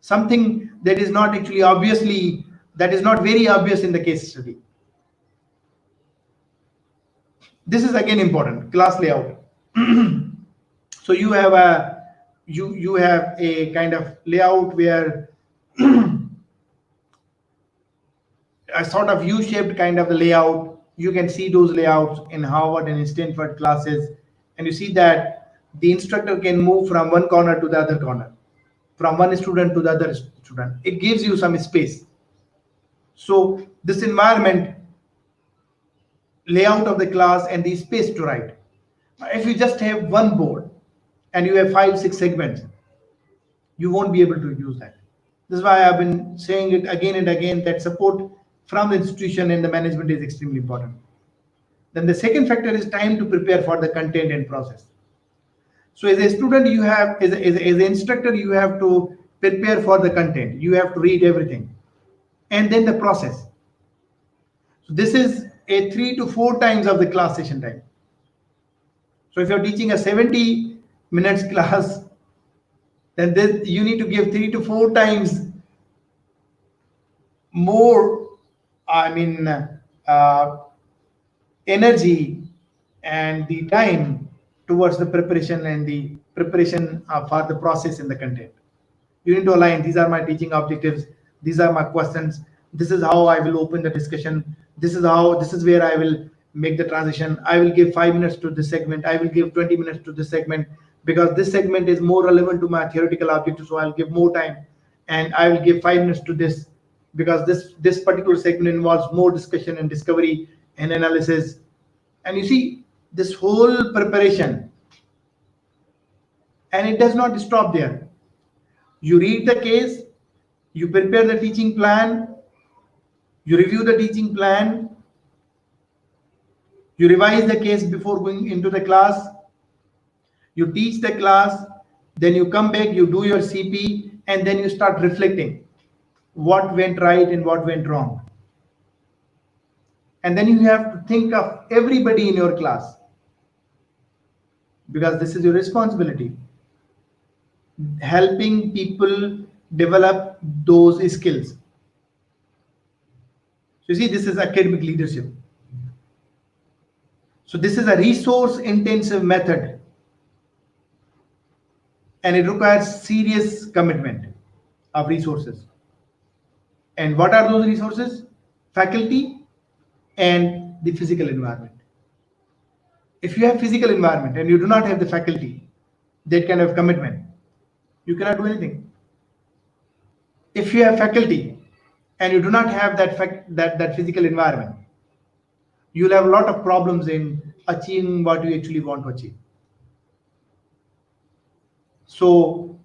something that is not actually obviously, that is not very obvious in the case study. This is again important, class layout. So you have a kind of layout where a sort of U-shaped kind of layout. You can see those layouts in Harvard and Stanford classes, and you see that the instructor can move from one corner to the other corner, from one student to the other student. It gives you some space. So this environment, layout of the class and the space to write. If you just have one board and you have 5 6 segments, you won't be able to use that. This is why I've been saying it again and again, that support from the institution and the management is extremely important. Then the second factor is time to prepare for the content and process. So as a student, you have, as an instructor, you have to prepare for the content. You have to read everything. And then the process. So this is a 3 to 4 times of the class session time. So if you're teaching a 70 minutes class, then you need to give 3 to 4 times more, I mean, energy and the time towards the preparation and the preparation for the process in the content. You need to align, these are my teaching objectives, these are my questions, this is how I will open the discussion, this is where I will make the transition. I will give 5 minutes to this segment, I will give 20 minutes to this segment, because this segment is more relevant to my theoretical objective, so I'll give more time. And I will give 5 minutes to this, because this particular segment involves more discussion and discovery and analysis. And you see this whole preparation, and it does not stop there. You read the case, you prepare the teaching plan, you review the teaching plan, you revise the case before going into the class, you teach the class, then you come back, you do your CP, and then you start reflecting what went right and what went wrong. And then you have to think of everybody in your class, because this is your responsibility, helping people develop those skills. So you see, this is academic leadership. So this is a resource intensive method, and it requires serious commitment of resources. And what are those resources? Faculty and the physical environment. If you have physical environment and you do not have the faculty, that kind of commitment, you cannot do anything. If you have faculty and you do not have that physical environment, you'll have a lot of problems in achieving what you actually want to achieve. So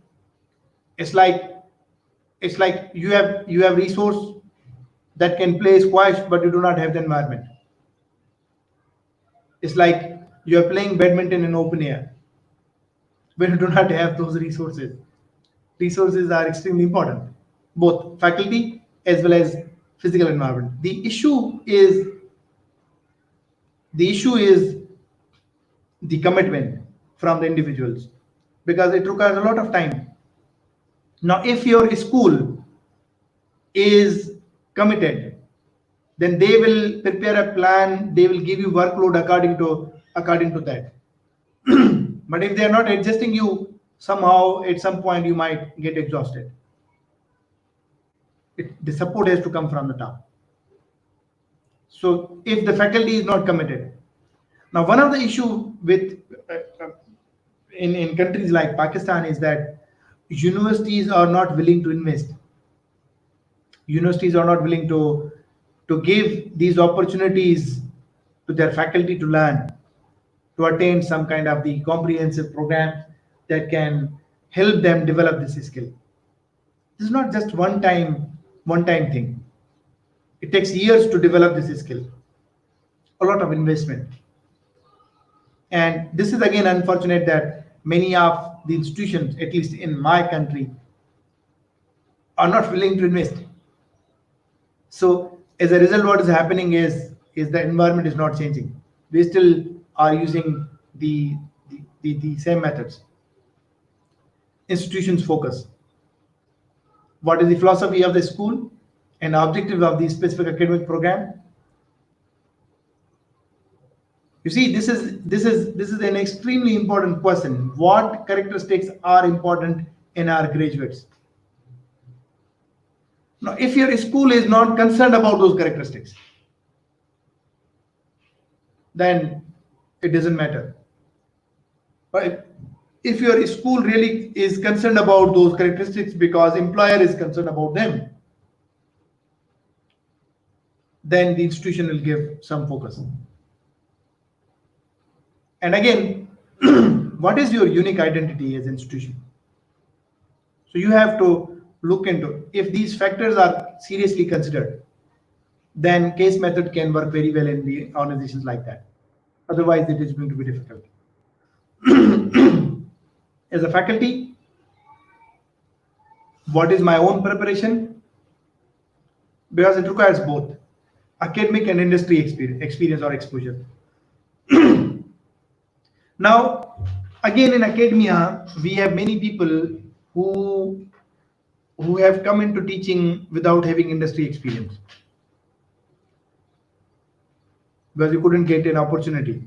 it's like you have resource that can play squash, but you do not have the environment. It's like you are playing badminton in open air when you do not have those resources. Resources are extremely important, both faculty as well as physical environment. The issue is the commitment from the individuals, because it requires a lot of time. Now, if your school is committed, then they will prepare a plan, they will give you workload according to that. But if they are not adjusting you, somehow at some point you might get exhausted. The support has to come from the top. So if the faculty is not committed, now one of the issue with in countries like Pakistan is that universities are not willing to invest. Universities are not willing to give these opportunities to their faculty to learn, to attain some kind of the comprehensive program that can help them develop this skill. This is not just one time thing. It takes years to develop this skill, a lot of investment. And this is again unfortunate that many of the institutions, at least in my country, are not willing to invest. So as a result, what is happening is the environment is not changing. We still are using the same methods. Institutions focus. What is the philosophy of the school and objective of the specific academic program? You see, this is an extremely important question. What characteristics are important in our graduates? Now, if your school is not concerned about those characteristics, then it doesn't matter. But if your school really is concerned about those characteristics because employer is concerned about them, then the institution will give some focus. And again, what is your unique identity as an institution? So you have to look into if these factors are seriously considered, then case method can work very well in the organizations like that. Otherwise, it is going to be difficult. As a faculty, what is my own preparation? Because it requires both academic and industry experience or exposure. Now, again in academia, we have many people who who have come into teaching without having industry experience because you couldn't get an opportunity.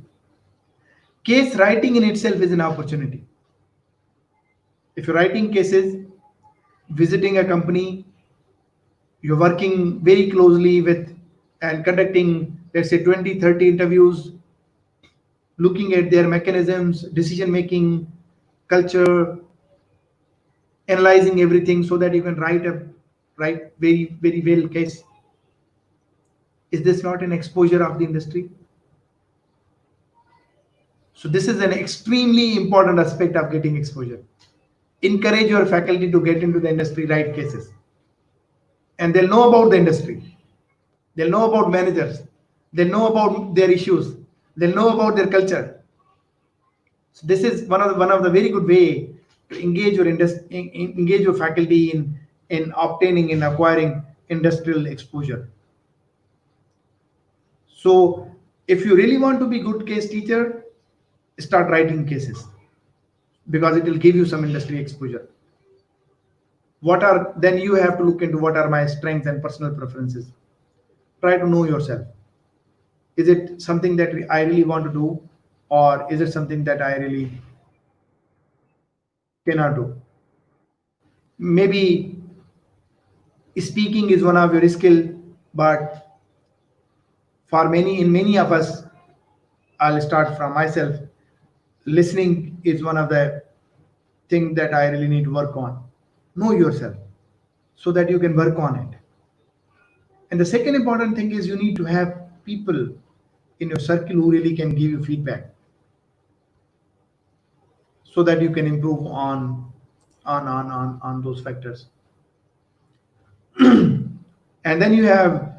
Case writing in itself is an opportunity. If you're writing cases, visiting a company, you're working very closely with and conducting, let's say, 20, 30 interviews, looking at their mechanisms, decision making, culture, analyzing everything so that you can write very, very well case. Is this not an exposure of the industry? So this is an extremely important aspect of getting exposure. Encourage your faculty to get into the industry, write cases. And they'll know about the industry. They'll know about managers. They'll know about their issues. They'll know about their culture. So this is one of the very good way to engage your faculty in obtaining and acquiring industrial exposure. So if you really want to be good case teacher, start writing cases because it will give you some industry exposure. Then you have to look into what are my strengths and personal preferences. Try to know yourself. Is it something that I really want to do, or is it something that I really cannot do? Maybe speaking is one of your skill, but for many of us, I'll start from myself. Listening is one of the things that I really need to work on. Know yourself. so that you can work on it. And the second important thing is you need to have people in your circle who really can give you feedback so that you can improve on those factors. And then you have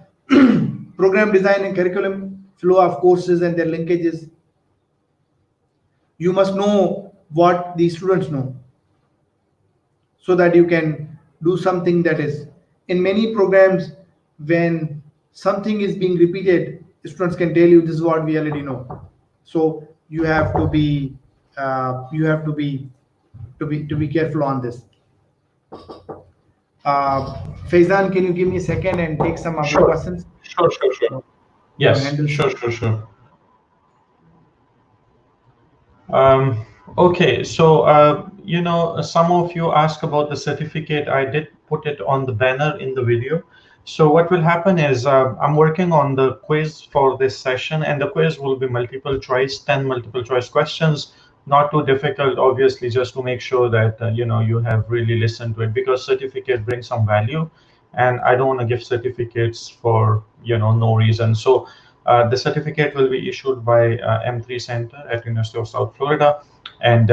program design and curriculum, flow of courses and their linkages. You must know what the students know so that you can do something that is in many programs. When something is being repeated, students can tell you this is what we already know. So you have to be careful on this. Faizan, can you give me a second and take some of the Sure, questions sure, sure, sure. to Yes, handle sure, some? sure, sure. Um, okay, so some of you asked about the certificate. I did put it on the banner in the video. So what will happen is I'm working on the quiz for this session, and the quiz will be multiple choice, 10 multiple choice questions. Not too difficult, obviously, just to make sure that you have really listened to it, because certificate brings some value, and I don't want to give certificates for no reason. So the certificate will be issued by M3 Center at University of South Florida, and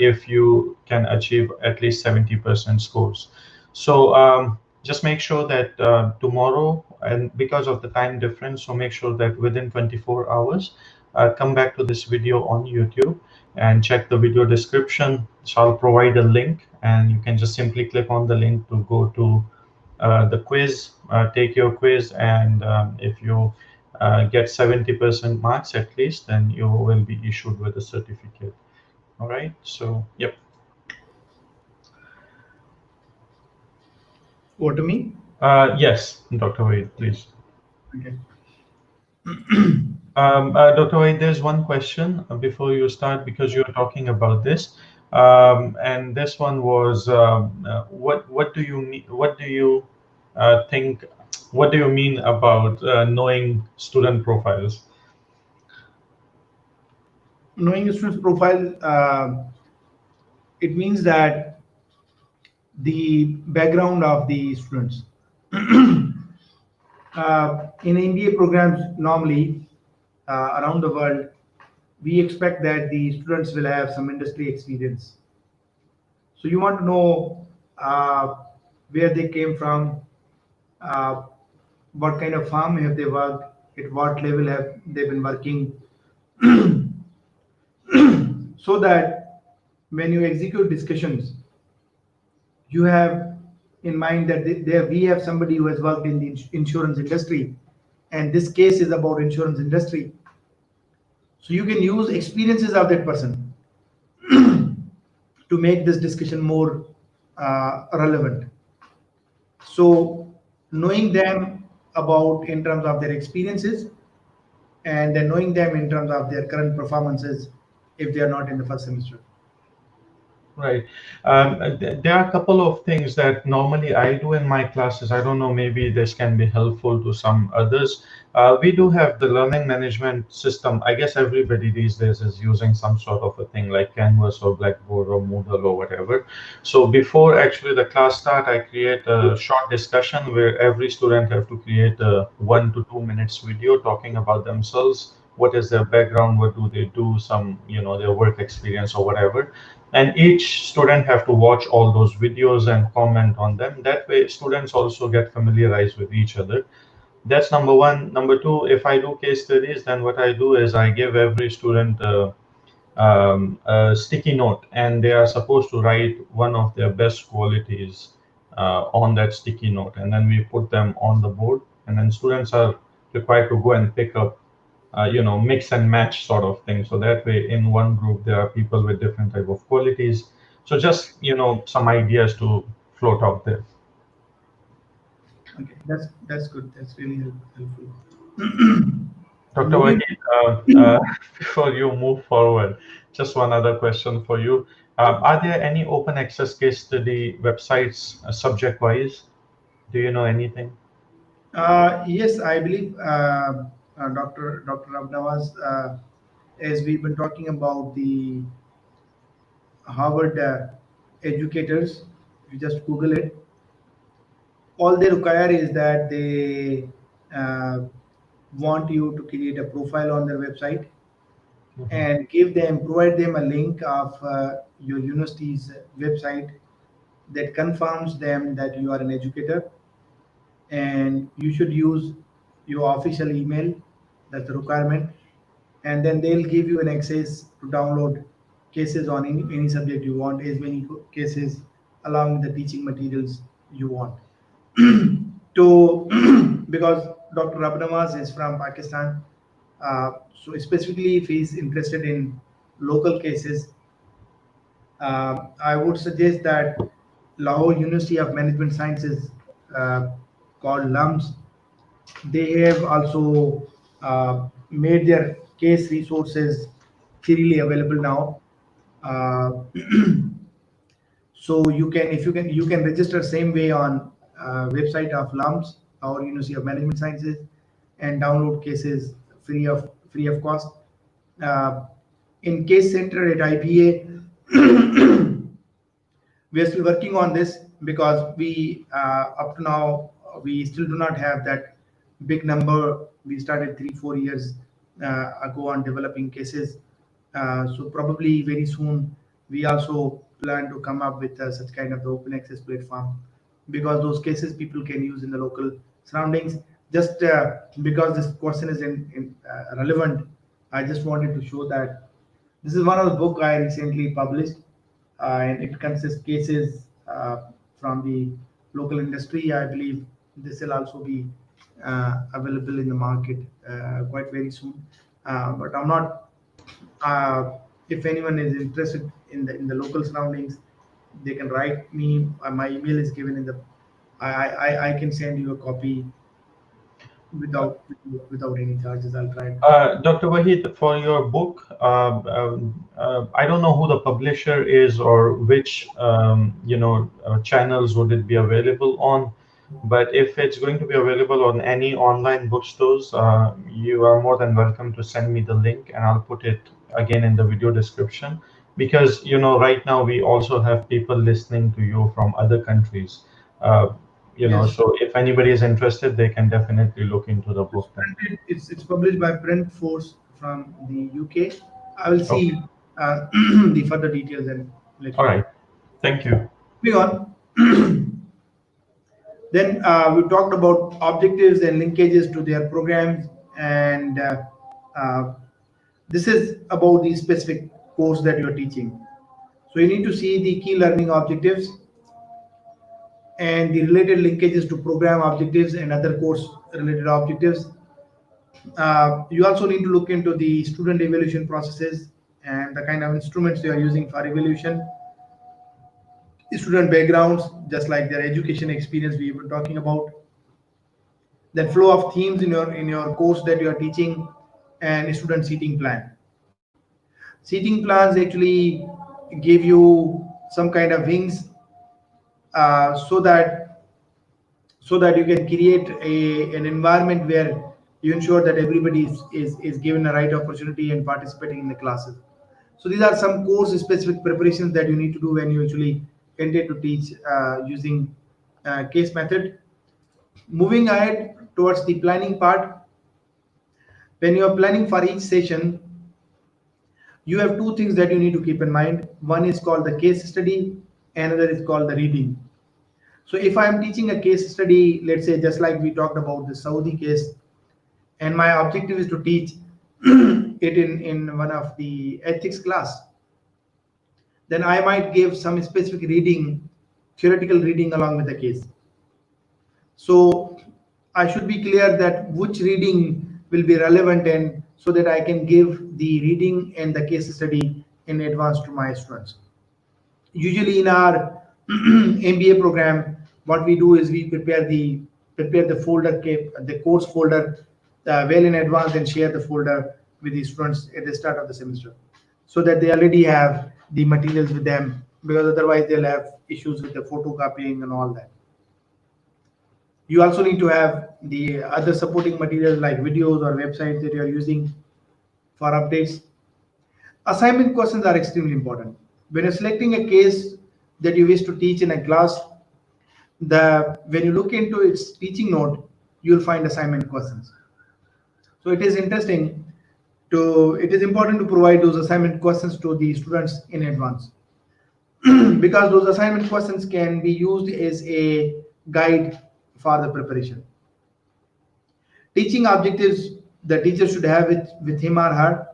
if you can achieve at least 70% scores. So just make sure that tomorrow, and because of the time difference, so make sure that within 24 hours, come back to this video on YouTube and check the video description. So I'll provide a link, and you can just simply click on the link to go to the quiz, take your quiz, and if you get 70% marks at least, then you will be issued with a certificate. All right. So, yep. What to me? Yes, Dr. Wade, please. Okay. Dr. Wade, there's one question before you start, because you're talking about this. And this one was, what do you mean? What do you think? What do you mean about knowing student profiles? Knowing a student's profile, it means that the background of the students. In MBA programs, normally around the world, we expect that the students will have some industry experience. So you want to know where they came from, uh, what kind of farm have they worked, at what level have they been working, so that when you execute discussions, you have in mind that there we have somebody who has worked in the insurance industry, and this case is about insurance industry. So you can use experiences of that person to make this discussion more relevant. So knowing them about in terms of their experiences, and then knowing them in terms of their current performances if they are not in the first semester. Right. There are a couple of things that normally I do in my classes. I don't know, maybe this can be helpful to some others. We do have the learning management system. I guess everybody these days is using some sort of a thing like Canvas or Blackboard or Moodle or whatever. So before actually the class start, I create a short discussion where every student have to create a 1 to 2 minutes video talking about themselves. What is their background? What do they do? Some, their work experience or whatever, and each student have to watch all those videos and comment on them. That way students also get familiarized with each other. That's number one. Number two, if I do case studies, then what I do is I give every student a sticky note, and they are supposed to write one of their best qualities on that sticky note, and then we put them on the board, and then students are required to go and pick up mix and match sort of thing. So that way, in one group, there are people with different type of qualities. So just some ideas to float out there. Okay, that's good. That's really helpful. Dr. Moving. Wahid, before you move forward, just one other question for you. Are there any open access case study websites subject wise? Do you know anything? Yes, I believe Dr. Abnawaz, as we've been talking about the Harvard educators, you just Google it, All they require is that they uh, want you to create a profile on their website Mhm. and provide them a link of your university's website that confirms them that you are an educator, and you should use your official email. That's the requirement. And then they'll give you an access to download cases on any subject you want, as many cases along with the teaching materials you want. To because Dr. Abnawaz is from Pakistan, so specifically if he's interested in local cases, I would suggest that Lahore University of Management Sciences, uh, called LUMS, they have also made their case resources freely available now. Uh, so you can register same way on website of LUMS, our University of Management Sciences, and download cases free of cost. Uh, in Case Center at IBA, we are still working on this because we up to now we still do not have that big number. We started 3 4 years ago on developing cases, so probably very soon we also plan to come up with such kind of the open access platform, because those cases people can use in the local surroundings. Just because this question is relevant, I just wanted to show that this is one of the book I recently published, and it consists cases from the local industry. I believe this will also be available in the market quite very soon. But I'm not. Uh, if anyone is interested in the local surroundings, they can write me. My email is given in the. I can send you a copy without any charges. I'll try. Dr. Wahid, for your book, I don't know who the publisher is or which channels would it be available on, but if it's going to be available on any online bookstores, you are more than welcome to send me the link, and I'll put it again in the video description. Because right now we also have people listening to you from other countries. Uh, Yes. so if anybody is interested, they can definitely look into the It's book then. printed. It's published by Print Force from the UK. I will Okay. see the further details and let All you know. right. Thank you. Moving on. Then we talked about objectives and linkages to their programs, and uh, this is about the specific course that you are teaching. So you need to see the key learning objectives and the related linkages to program objectives and other course related objectives. You also need to look into the student evaluation processes and the kind of instruments they are using for evaluation, student backgrounds, just like their education experience we were talking about, then flow of themes in your course that you are teaching, and student seating plan. Seating plans actually give you some kind of wings, so that you can create an environment where you ensure that everybody is given a right opportunity and participating in the classes. So these are some course specific preparations that you need to do when you actually intend to teach using case method. Moving ahead towards the planning part, when you are planning for each session, you have two things that you need to keep in mind. One is called the case study, another is called the reading. So if I am teaching a case study, let's say just like we talked about the Saudi case, and my objective is to teach it in one of the ethics class, then I might give some specific reading, theoretical reading along with the case. So I should be clear that which reading will be relevant, and so that I can give the reading and the case study in advance to my students. Usually in our MBA program, what we do is we prepare the folder, the course folder, well in advance, and share the folder with the students at the start of the semester, so that they already have the materials with them, because otherwise they'll have issues with the photocopying and all that. You also need to have the other supporting materials like videos or websites that you are using for updates. Assignment questions are extremely important. When you're selecting a case that you wish to teach in a class, The when you look into its teaching note, you'll find assignment questions. So it is interesting to it is important to provide those assignment questions to the students in advance because those assignment questions can be used as a guide for the preparation. Teaching objectives the teacher should have it with him or her,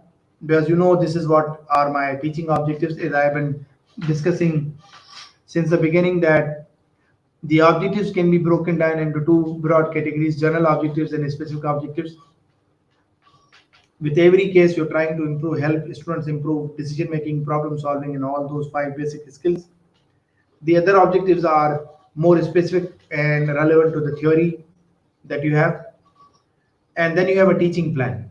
because this is what are my teaching objectives, as I have been discussing since the beginning, that the objectives can be broken down into two broad categories: general objectives and specific objectives. With every case, you're trying to improve, help students improve decision making, problem solving, and all those five basic skills. The other objectives are more specific and relevant to the theory that you have. And then you have a teaching plan.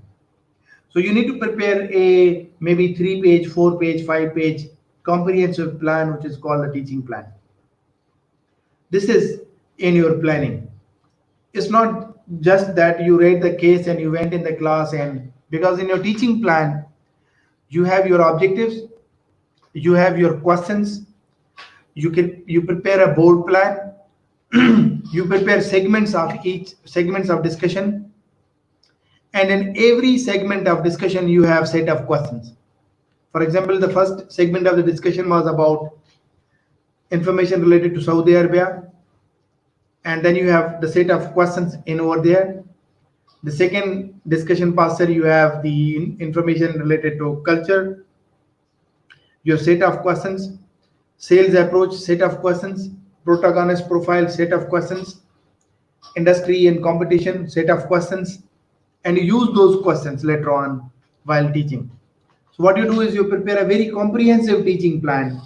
So you need to prepare a maybe 3 page, 4 page, 5 page comprehensive plan, which is called a teaching plan. This is in your planning. It's not just that you read the case and you went in the class, and because in your teaching plan, you have your objectives, you have your questions, you prepare a board plan, you prepare segments of discussion, and in every segment of discussion you have set of questions. For example, the first segment of the discussion was about information related to Saudi Arabia, and then you have the set of questions in over there. The second discussion passer, you have the information related to culture, your set of questions, sales approach, set of questions, protagonist profile, set of questions, industry and competition, set of questions, and you use those questions later on while teaching. So what you do is you prepare a very comprehensive teaching plan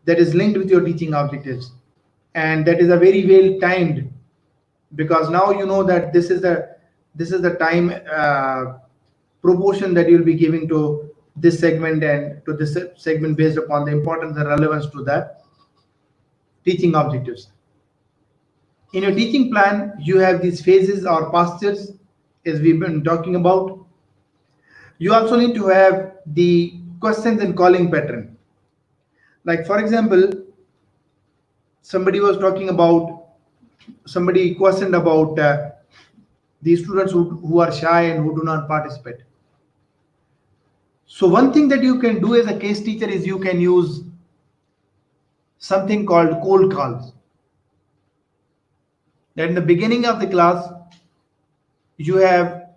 that is linked with your teaching objectives, and that is a very well timed, because now you know that this is the time proportion that you'll be giving to this segment and to this segment based upon the importance and relevance to the teaching objectives. In your teaching plan, you have these phases or postures, as we've been talking about. You also need to have the questions and calling pattern. Like, for example, somebody was talking about, somebody questioned about the students who are shy and who do not participate. So, one thing that you can do as a case teacher is you can use something called cold calls. That in the beginning of the class, you have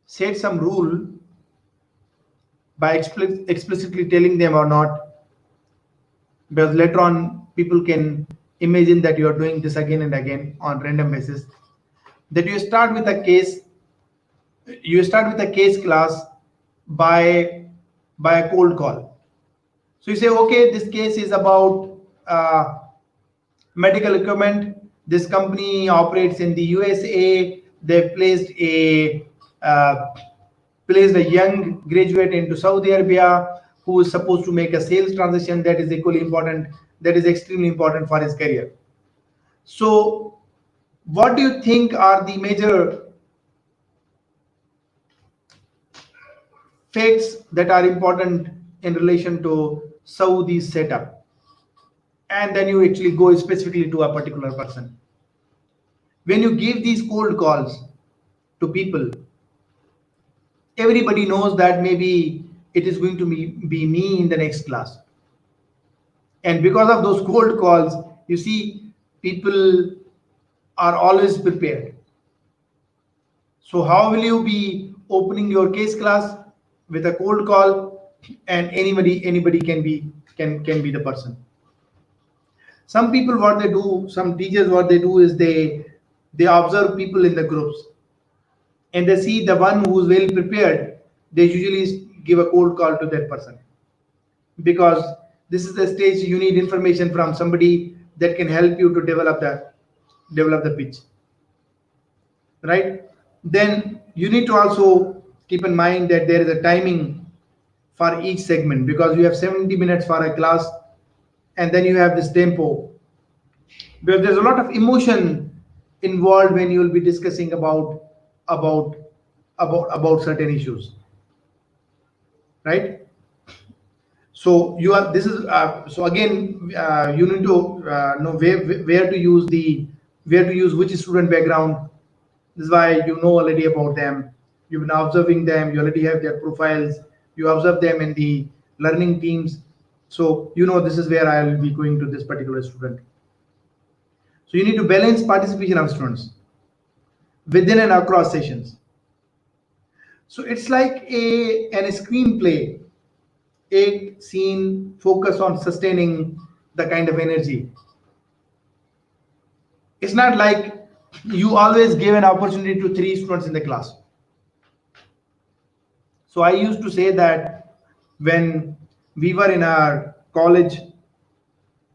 set some rule by explicitly telling them or not, because later on people can imagine that you are doing this again and again on random basis. That you start with a case class by a cold call. So you say, okay, this case is about medical equipment. This company operates in the USA. They've placed a young graduate into Saudi Arabia who is supposed to make a sales transition that is equally important, that is extremely important for his career. So, what do you think are the major facts that are important in relation to Saudi setup? And then you actually go specifically to a particular person. When you give these cold calls to people, everybody knows that maybe it is going to be me in the next class. And because of those cold calls, you see, people are always prepared. So how will you be opening your case class with a cold call, and anybody can be the person? Some people, what they do, some teachers, what they do is they observe people in the groups, and they see the one who's well prepared, they usually give a cold call to that person, because this is the stage you need information from somebody that can help you to develop the pitch, right? Then you need to also keep in mind that there is a timing for each segment, because you have 70 minutes for a class, and then you have this tempo, because there's a lot of emotion involved when you will be discussing about about certain issues, right? So you are this is so again you need to know where to use the where to use which student background. This is why you know already about them. You've been observing them. You already have their profiles. You observe them in the learning teams. So you know this is where I will be going to this particular student. So you need to balance participation of students within and across sessions. So it's like a screenplay, a scene focus on sustaining the kind of energy. It's not like you always give an opportunity to three students in the class. So I used to say that when we were in our college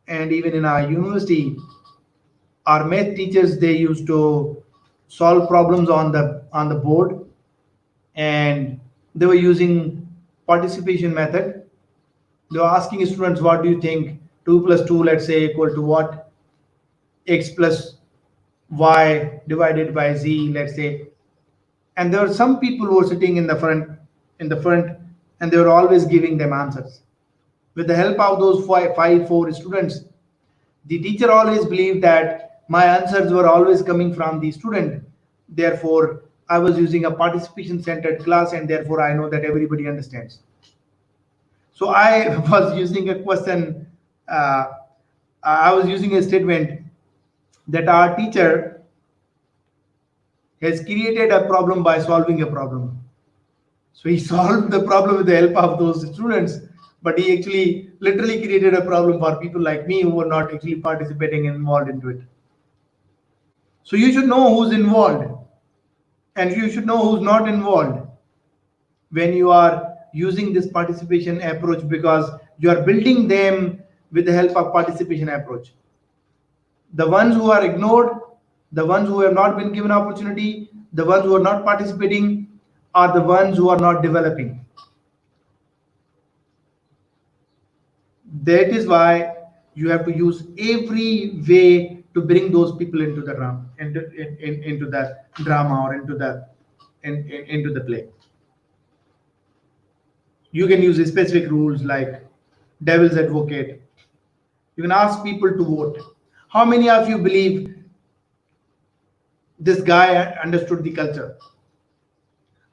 and even in our university, our math teachers they used to solve problems on the board, and they were using participation method. They were asking students, what do you think 2 plus 2, let's say, equal to what? X plus y divided by z, let's say. And there were some people who were sitting in the front, and they were always giving them answers. With the help of those four students, the teacher always believed that my answers were always coming from the student. Therefore, I was using a participation centered class, and therefore I know that everybody understands. So I was using a question, uh, I was using a statement that our teacher has created a problem by solving a problem. So he solved the problem with the help of those students, but he actually literally created a problem for people like me who were not actually participating and involved into it. So you should know who's involved and you should know who's not involved when you are using this participation approach, because you are building them with the help of participation approach. The ones who are ignored, the ones who have not been given opportunity, the ones who are not participating are the ones who are not developing. That is why you have to use every way to bring those people into the drama, into the drama or into the play. You can use specific rules like devil's advocate. You can ask people to vote. How many of you believe this guy understood the culture?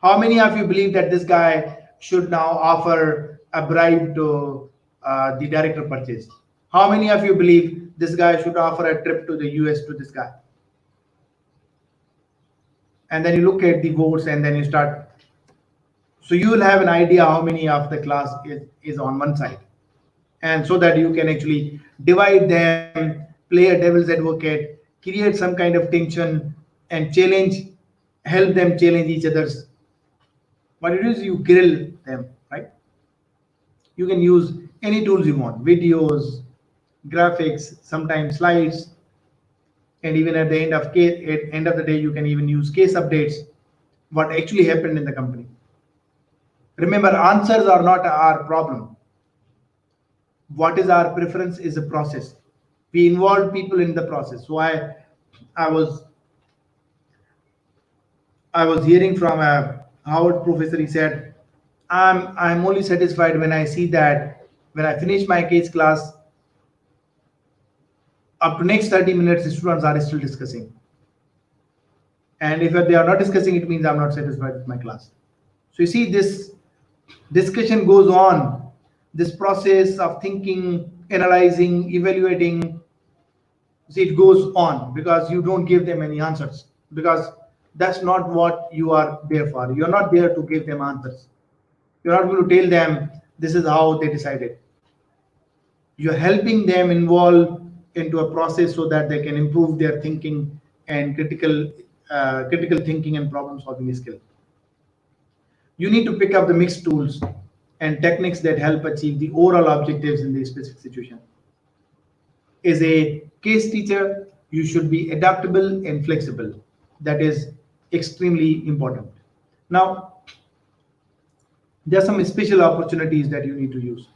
How many of you believe that this guy should now offer a bribe to the director purchase? How many of you believe this guy should offer a trip to the US to this guy? And then you look at the votes and then you start. So you will have an idea how many of the class is on one side. And so that you can actually divide them, play a devil's advocate, create some kind of tension, and help them challenge each other's. What it is, you grill them, right? You can use any tools you want, videos, graphics, sometimes slides, and even at the end of the day, you can even use case updates, what actually happened in the company. Remember, answers are not our problem. What is our preference is a process. We involve people in the process. So I was I was hearing from a Harvard professor. He said, I'm only satisfied when I see that when I finish my case class, up to next 30 minutes, the students are still discussing. And if they are not discussing, it means I'm not satisfied with my class. So you see, this discussion goes on. This process of thinking, analyzing, evaluating, see, it goes on because you don't give them any answers, because that's not what you are there for. You're not there to give them answers. You're not going to tell them this is how they decided. You're helping them involve into a process so that they can improve their thinking and critical thinking and problem solving skill. You need to pick up the mixed tools and techniques that help achieve the overall objectives in the specific situation. As a case teacher, you should be adaptable and flexible. That is extremely important. Now, there are some special opportunities that you need to use.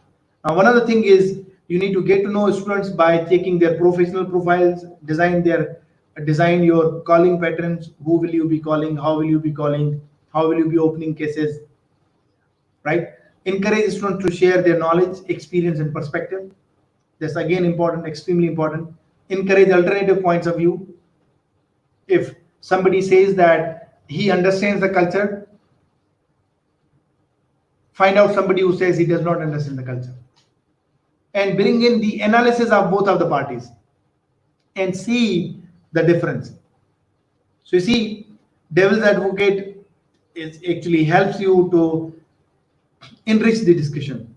Now, one other thing is you need to get to know students by checking their professional profiles, design your calling patterns. Who will you be calling? How will you be calling? How will you be opening cases? Right? Encourage students to share their knowledge, experience, and perspective. That's again important, extremely important. Encourage alternative points of view. If somebody says that he understands the culture, find out somebody who says he does not understand the culture, and bring in the analysis of both of the parties and see the difference. So you see, devil's advocate is actually helps you to enrich the discussion.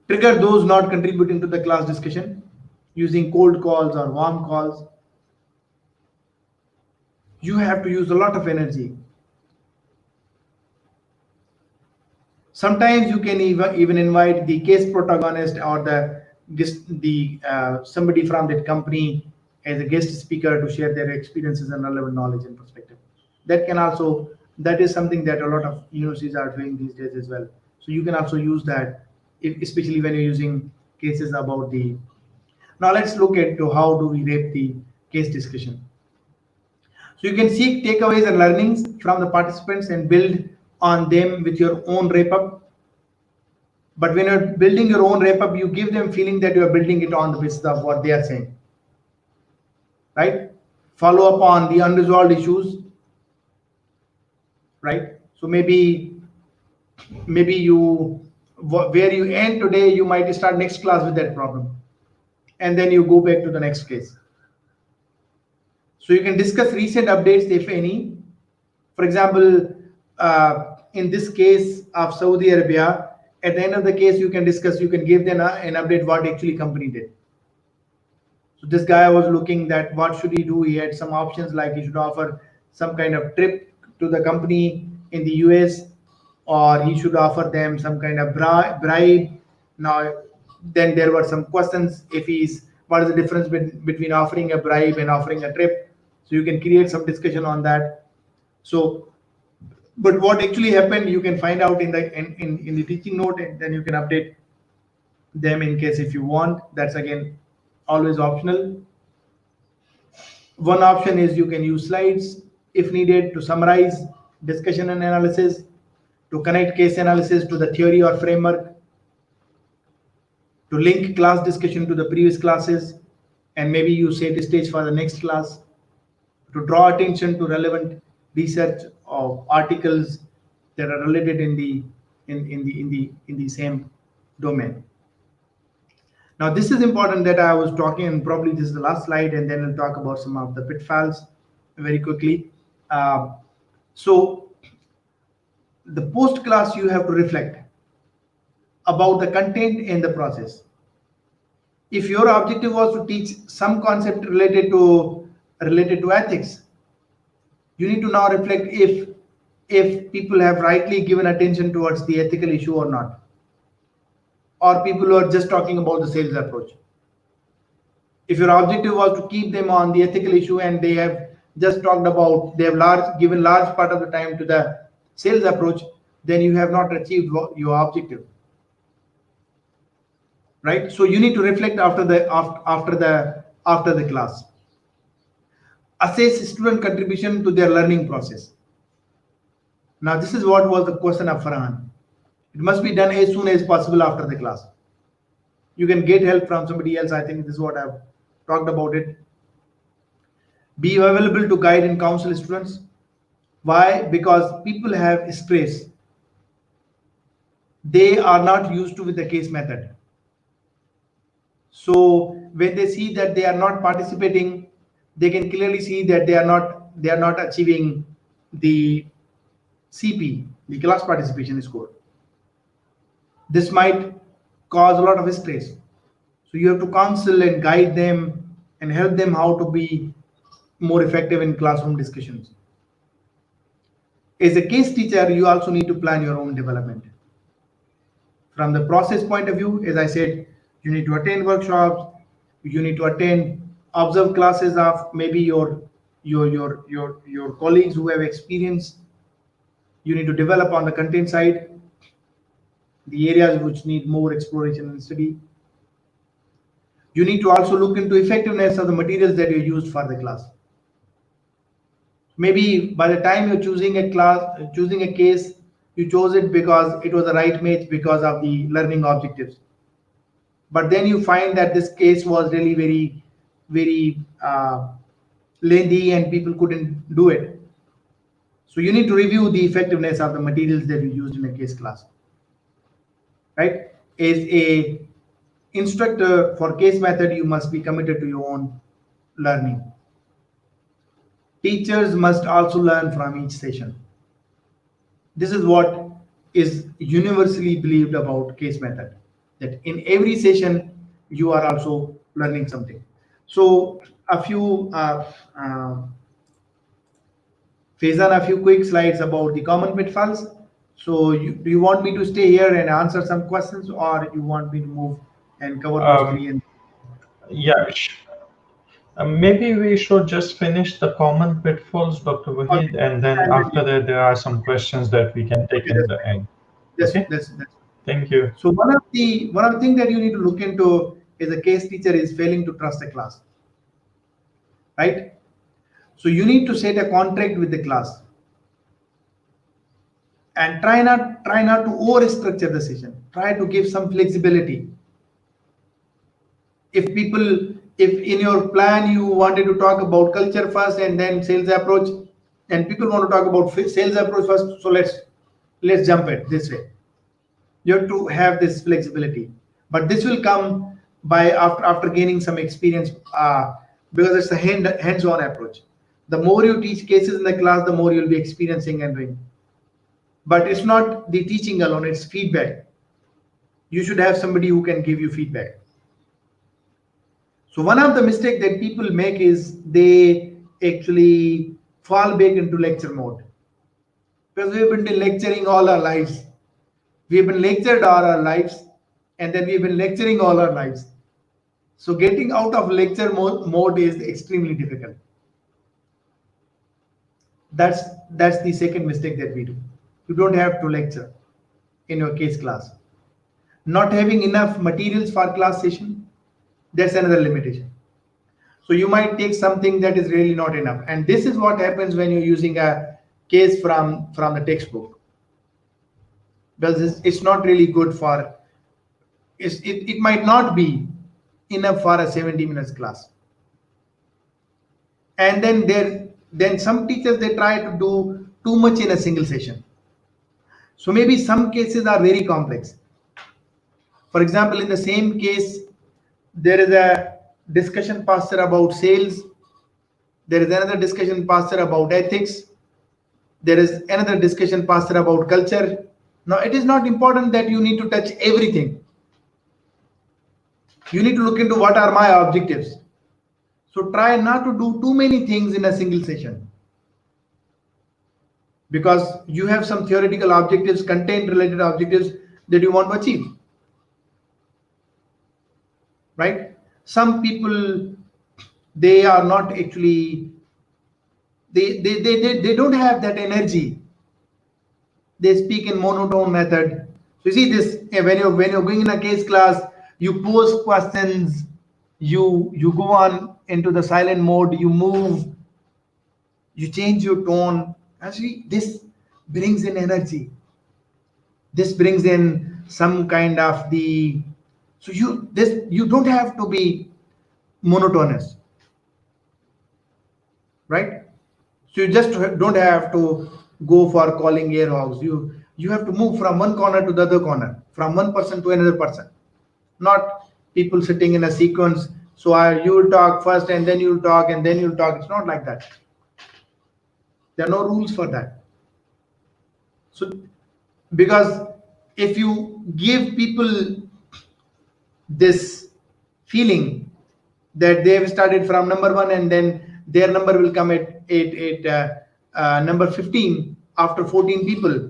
Trigger those not contributing to the class discussion using cold calls or warm calls. You have to use a lot of energy. Sometimes you can even invite the case protagonist or the somebody from that company as a guest speaker to share their experiences and relevant knowledge and perspective. That is something that a lot of universities are doing these days as well. So you can also use that, especially when you're using cases about the. Now let's look at to how do we rate the case discussion. So you can seek takeaways and learnings from the participants and build on them with your own wrap up. But when you're building your own wrap up, you give them feeling that you are building it on the basis of what they are saying. Right? Follow up on the unresolved issues. Right? So maybe you where you end today, you might start next class with that problem. And then you go back to the next case. So you can discuss recent updates, if any. For example, in this case of Saudi Arabia, at the end of the case, you can discuss, you can give them an update what actually company did. So this guy was looking that what should he do? He had some options like he should offer some kind of trip to the company in the US, or he should offer them some kind of bribe. Now, then there were some questions if he's what is the difference between offering a bribe and offering a trip. So you can create some discussion on that. So, but what actually happened, you can find out in the teaching note, and then you can update them in case if you want. That's again always optional. One option is you can use slides if needed to summarize discussion and analysis, to connect case analysis to the theory or framework, to link class discussion to the previous classes, and maybe you set the stage for the next class, to draw attention to relevant research of articles that are related in the same domain. Now this is important that I was talking, and probably this is the last slide, and then we'll talk about some of the pitfalls very quickly. So the post class, you have to reflect about the content and the process. If your objective was to teach some concept related to ethics, you need to now reflect if people have rightly given attention towards the ethical issue or not, or people who are just talking about the sales approach. If your objective was to keep them on the ethical issue and they have just talked about, they have given large part of the time to the sales approach, then you have not achieved your objective. Right? So you need to reflect after the class. Assess student contribution to their learning process. Now this is what was the question of Farhan. It must be done as soon as possible after the class. You can get help from somebody else. I think this is what I've talked about it. Be available to guide and counsel students. Why? Because people have stress. They are not used to with the case method. So when they see that they are not participating, they can clearly see that they are not achieving the CP, the class participation score. This might cause a lot of stress. So you have to counsel and guide them and help them how to be more effective in classroom discussions. As a case teacher, you also need to plan your own development. From the process point of view, as I said, you need to attend workshops, you need to attend observe classes of maybe your colleagues who have experience. You need to develop on the content side, the areas which need more exploration and study. You need to also look into effectiveness of the materials that you used for the class. Maybe by the time you're choosing a case, You chose it because it was the right match because of the learning objectives. But then you find that this case was really very lengthy and people couldn't do it. So you need to review the effectiveness of the materials that you used in a case class, right? As a instructor for case method, you must be committed to your own learning. Teachers must also learn from each session. This is what is universally believed about case method, that in every session you are also learning something. So a few Faizan, a few quick slides about the common pitfalls. So do you want me to stay here and answer some questions, or you want me to move and cover those Um, three? And yeah, maybe we should just finish the common pitfalls, Dr. okay, Wahid, and then I will after do. that, there are some questions that we can take Okay, in that's the fine. end. That's Okay, that's thank you. so one of the things that you need to look into is a case teacher is failing to trust a class, right? So you need to set a contract with the class and try not to over structure the session. Try to give some flexibility. If people, if in your plan you wanted to talk about culture first and then sales approach, and people want to talk about sales approach first, so let's jump it this way. You have to have this flexibility, but this will come by after gaining some experience, because it's a hands-on approach. The more you teach cases in the class, the more you'll be experiencing and doing. But it's not the teaching alone, it's feedback. You should have somebody who can give you feedback. So one of the mistakes that people make is they actually fall back into lecture mode, because we've been lecturing all our lives. We've been lectured all our lives, and then we've been lecturing all our lives. So getting out of lecture mode is extremely difficult. That's that's the second mistake that we do. You don't have to lecture in your case class. Not having enough materials for class session, that's another limitation. So you might take something that is really not enough, and this is what happens when you're using a case from the textbook, because it's not really good for, it might not be enough for a 70 minutes class. And then some teachers, they try to do too much in a single session. So maybe some cases are very complex. For example, in the same case, there is a discussion pastor about sales, there is another discussion pastor about ethics, there is another discussion pastor about culture. Now it is not important that you need to touch everything. You need to look into what are my objectives. So try not to do too many things in a single session, because you have some theoretical objectives, content related objectives that you want to achieve, right? Some people, they are not actually, they don't have that energy. They speak in monotone method. So you see this, when you're going in a case class, you pose questions, you go on into the silent mode, you move, you change your tone. Actually, this brings in energy. This brings in some kind of the, so you don't have to be monotonous, right? So you just don't have to go for calling air hogs. You have to move from one corner to the other corner, from one person to another person, not people sitting in a sequence. So you will talk first and then you'll talk and then you'll talk. It's not like that. There are no rules for that. So because if you give people this feeling that they have started from number one and then their number will come at number 15 after 14 people,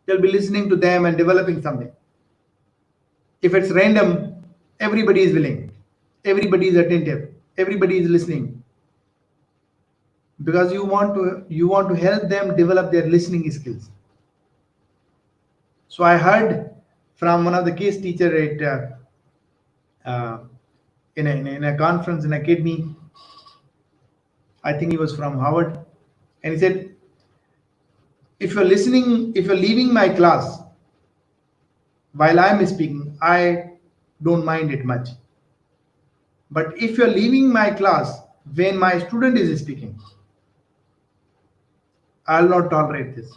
they'll be listening to them and developing something. If it's random, everybody is willing, everybody is attentive, everybody is listening, because you want to help them develop their listening skills. So I heard from one of the case teacher uh, in a conference in academy. I think he was from Harvard, and he said If you're listening, if you're leaving my class while I'm speaking, I don't mind it much. But if you're leaving my class when my student is speaking, I'll not tolerate this,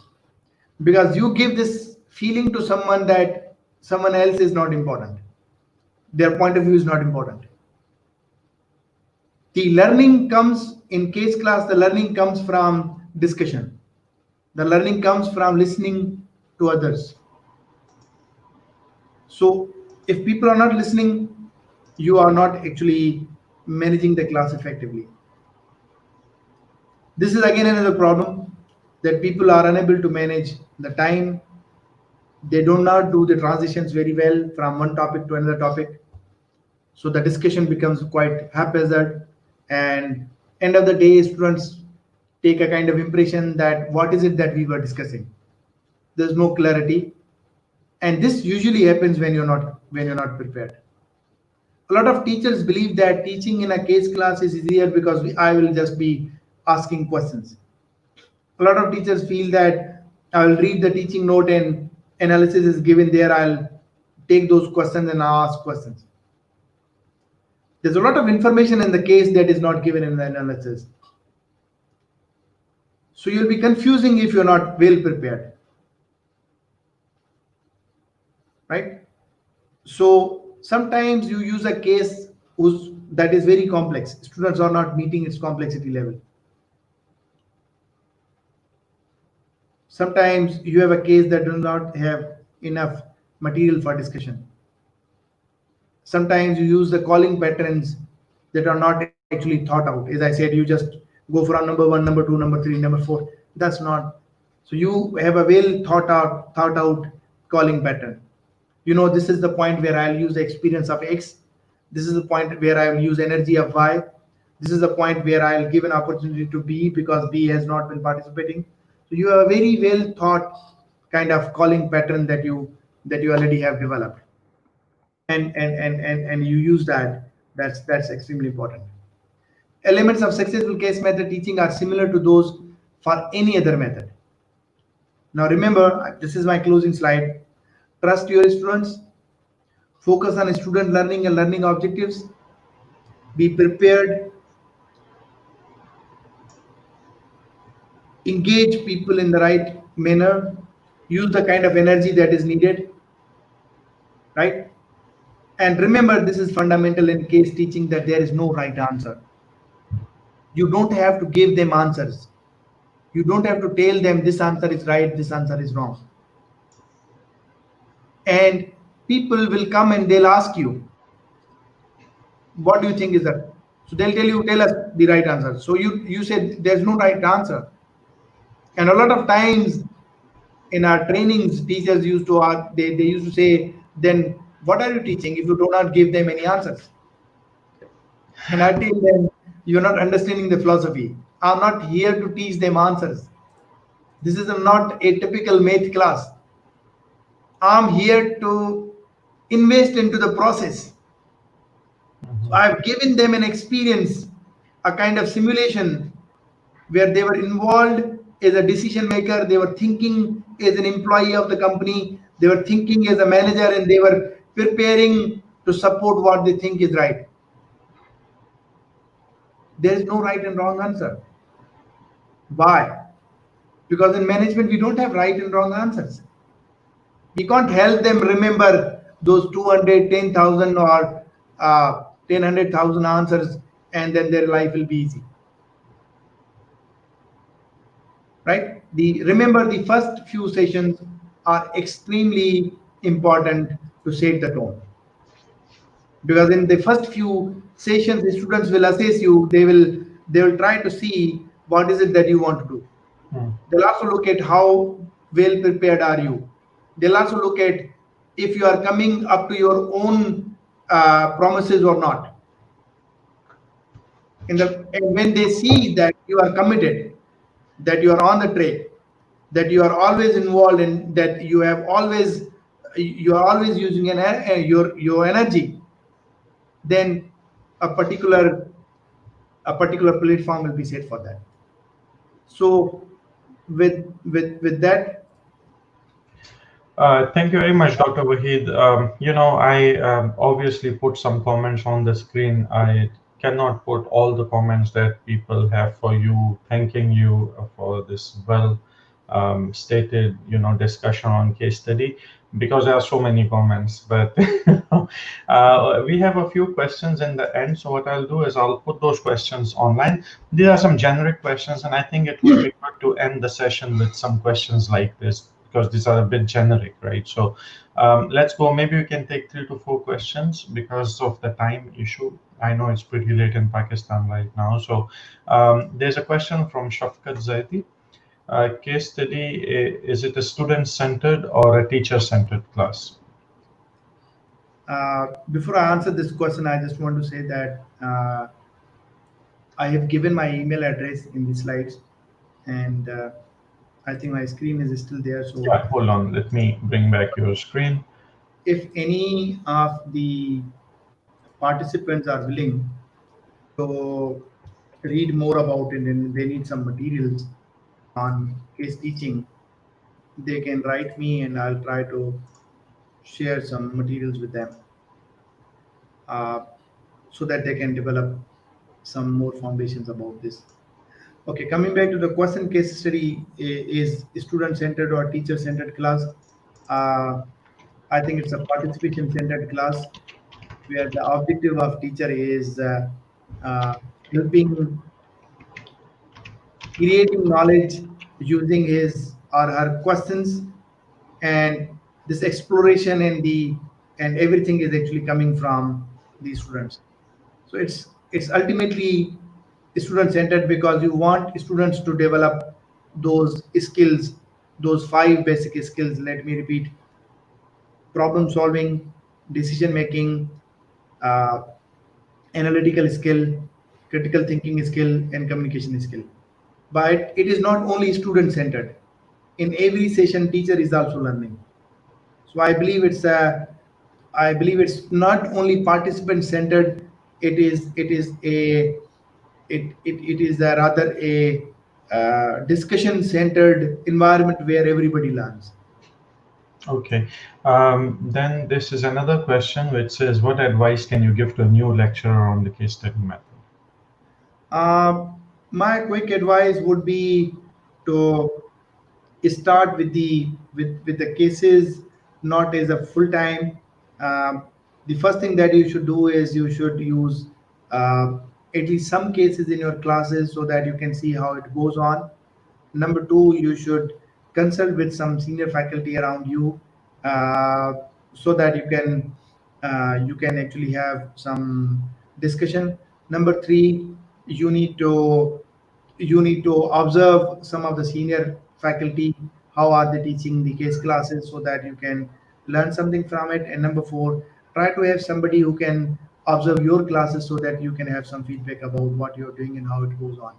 because you give this feeling to someone that someone else is not important. Their point of view is not important. The learning comes in case class, the learning comes from discussion. The learning comes from listening to others. So if people are not listening, you are not actually managing the class effectively. This is again another problem, that people are unable to manage the time. They do not do the transitions very well from one topic to another topic. So the discussion becomes quite haphazard, and end of the day, students take a kind of impression that what is it that we were discussing. There's no clarity, and this usually happens when you're not prepared. A lot of teachers believe that teaching in a case class is easier because I will just be asking questions. A lot of teachers feel that I will read the teaching note and analysis is given there. I'll take those questions and ask questions. There's a lot of information in the case that is not given in the analysis. So you'll be confusing if you're not well prepared, right? So sometimes you use a case that is very complex. Students are not meeting its complexity level. Sometimes you have a case that does not have enough material for discussion. Sometimes you use the calling patterns that are not actually thought out. As I said, you just go from number one, number two, number three, number four. That's not. So you have a well thought out calling pattern. You know, this is the point where I'll use the experience of X. This is the point where I will use energy of Y. This is the point where I'll give an opportunity to B because B has not been participating. So you have a very well thought kind of calling pattern that you already have developed, and you use that. That's extremely important. Elements of successful case method teaching are similar to those for any other method. Now remember, this is my closing slide. Trust your students, focus on student learning and learning objectives, be prepared, engage people in the right manner, use the kind of energy that is needed, right? And remember, this is fundamental in case teaching, that there is no right answer. You don't have to give them answers. You don't have to tell them this answer is right, this answer is wrong. And people will come and they'll ask you, what do you think is that? So they'll tell you, tell us the right answer. So you said there's no right answer. And a lot of times in our trainings, teachers used to ask, they used to say, then what are you teaching if you do not give them any answers? And I tell them, you're not understanding the philosophy. I'm not here to teach them answers. This is not a typical math class. I'm here to invest into the process. So Mhm. I've given them an experience, a kind of simulation where they were involved as a decision maker, they were thinking as an employee of the company, they were thinking as a manager, and they were preparing to support what they think is right. There is no right and wrong answer. Why? Because in management, we don't have right and wrong answers. We can't help them remember those 210,000 or 10,000 answers, and then their life will be easy. Right? Remember, the first few sessions are extremely important to set the tone, because in the first few sessions the students will assess you. They will try to see what is it that you want to do. Mm. They'll also look at how well prepared are you. They'll also look at if you are coming up to your own promises or not. And when they see that you are committed, that you are on the track, that you are always involved, and that you are always using your energy, then a particular a particular platform will be set for that. So With that, Thank you very much, Dr. Wahid. I obviously put some comments on the screen. I cannot put all the comments that people have for you, thanking you for this well stated, discussion on case study, because there are so many comments. But we have a few questions in the end. So what I'll do is I'll put those questions online. These are some generic questions, and I think it would be good to end the session with some questions like this because these are a bit generic, right? So let's go. Maybe we can take 3 to 4 questions because of the time issue. I know it's pretty late in Pakistan right now. So there's a question from Shafkat Zaidi. Case study, is it a student-centered or a teacher-centered class? before I answer this question, I just want to say that I have given my email address in the slides, and I think my screen is still there. So Yeah, hold on. Let me bring back your screen. if any of the participants are willing to read more about it and they need some materials on case teaching, they can write me and I'll try to share some materials with them uh, so that they can develop some more foundations about this. Okay, coming back to the question, case study is student centered or teacher centered class. Uh, I think it's a participation centered class where the objective of teacher is uh, helping creating knowledge using his or her questions, and this exploration and everything is actually coming from the students. So it's ultimately student centered because you want students to develop those skills, those five basic skills. Let me repeat: problem solving, decision making, uh, analytical skill, critical thinking skill, and communication skill. But it is not only student centered. In every session, teacher is also learning. So I believe it's not only participant centered. It is a rather a discussion centered environment where everybody learns. Okay. Then this is another question which says, what advice can you give to a new lecturer on the case study method? My quick advice would be to start with the cases not as a full time. The first thing that you should do is you should use at least some cases in your classes so that you can see how it goes on. Number two, you should consult with some senior faculty around you so that you can actually have some discussion. Number three, you need to you need to observe some of the senior faculty, how are they teaching the case classes so that you can learn something from it. And number four, try to have somebody who can observe your classes so that you can have some feedback about what you're doing and how it goes on.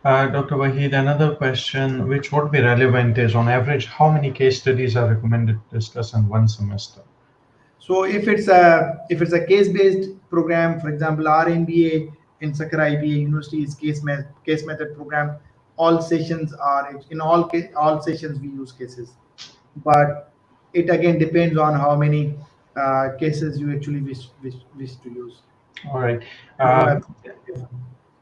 Dr. Wahid, another question which would be relevant is on average, how many case studies are recommended to discuss in one semester? So if it's a case based program, for example, our MBA in Sakra IBA University is case method program. All sessions are in all sessions we use cases, but it again depends on how many cases you actually wish to use All right. and who have.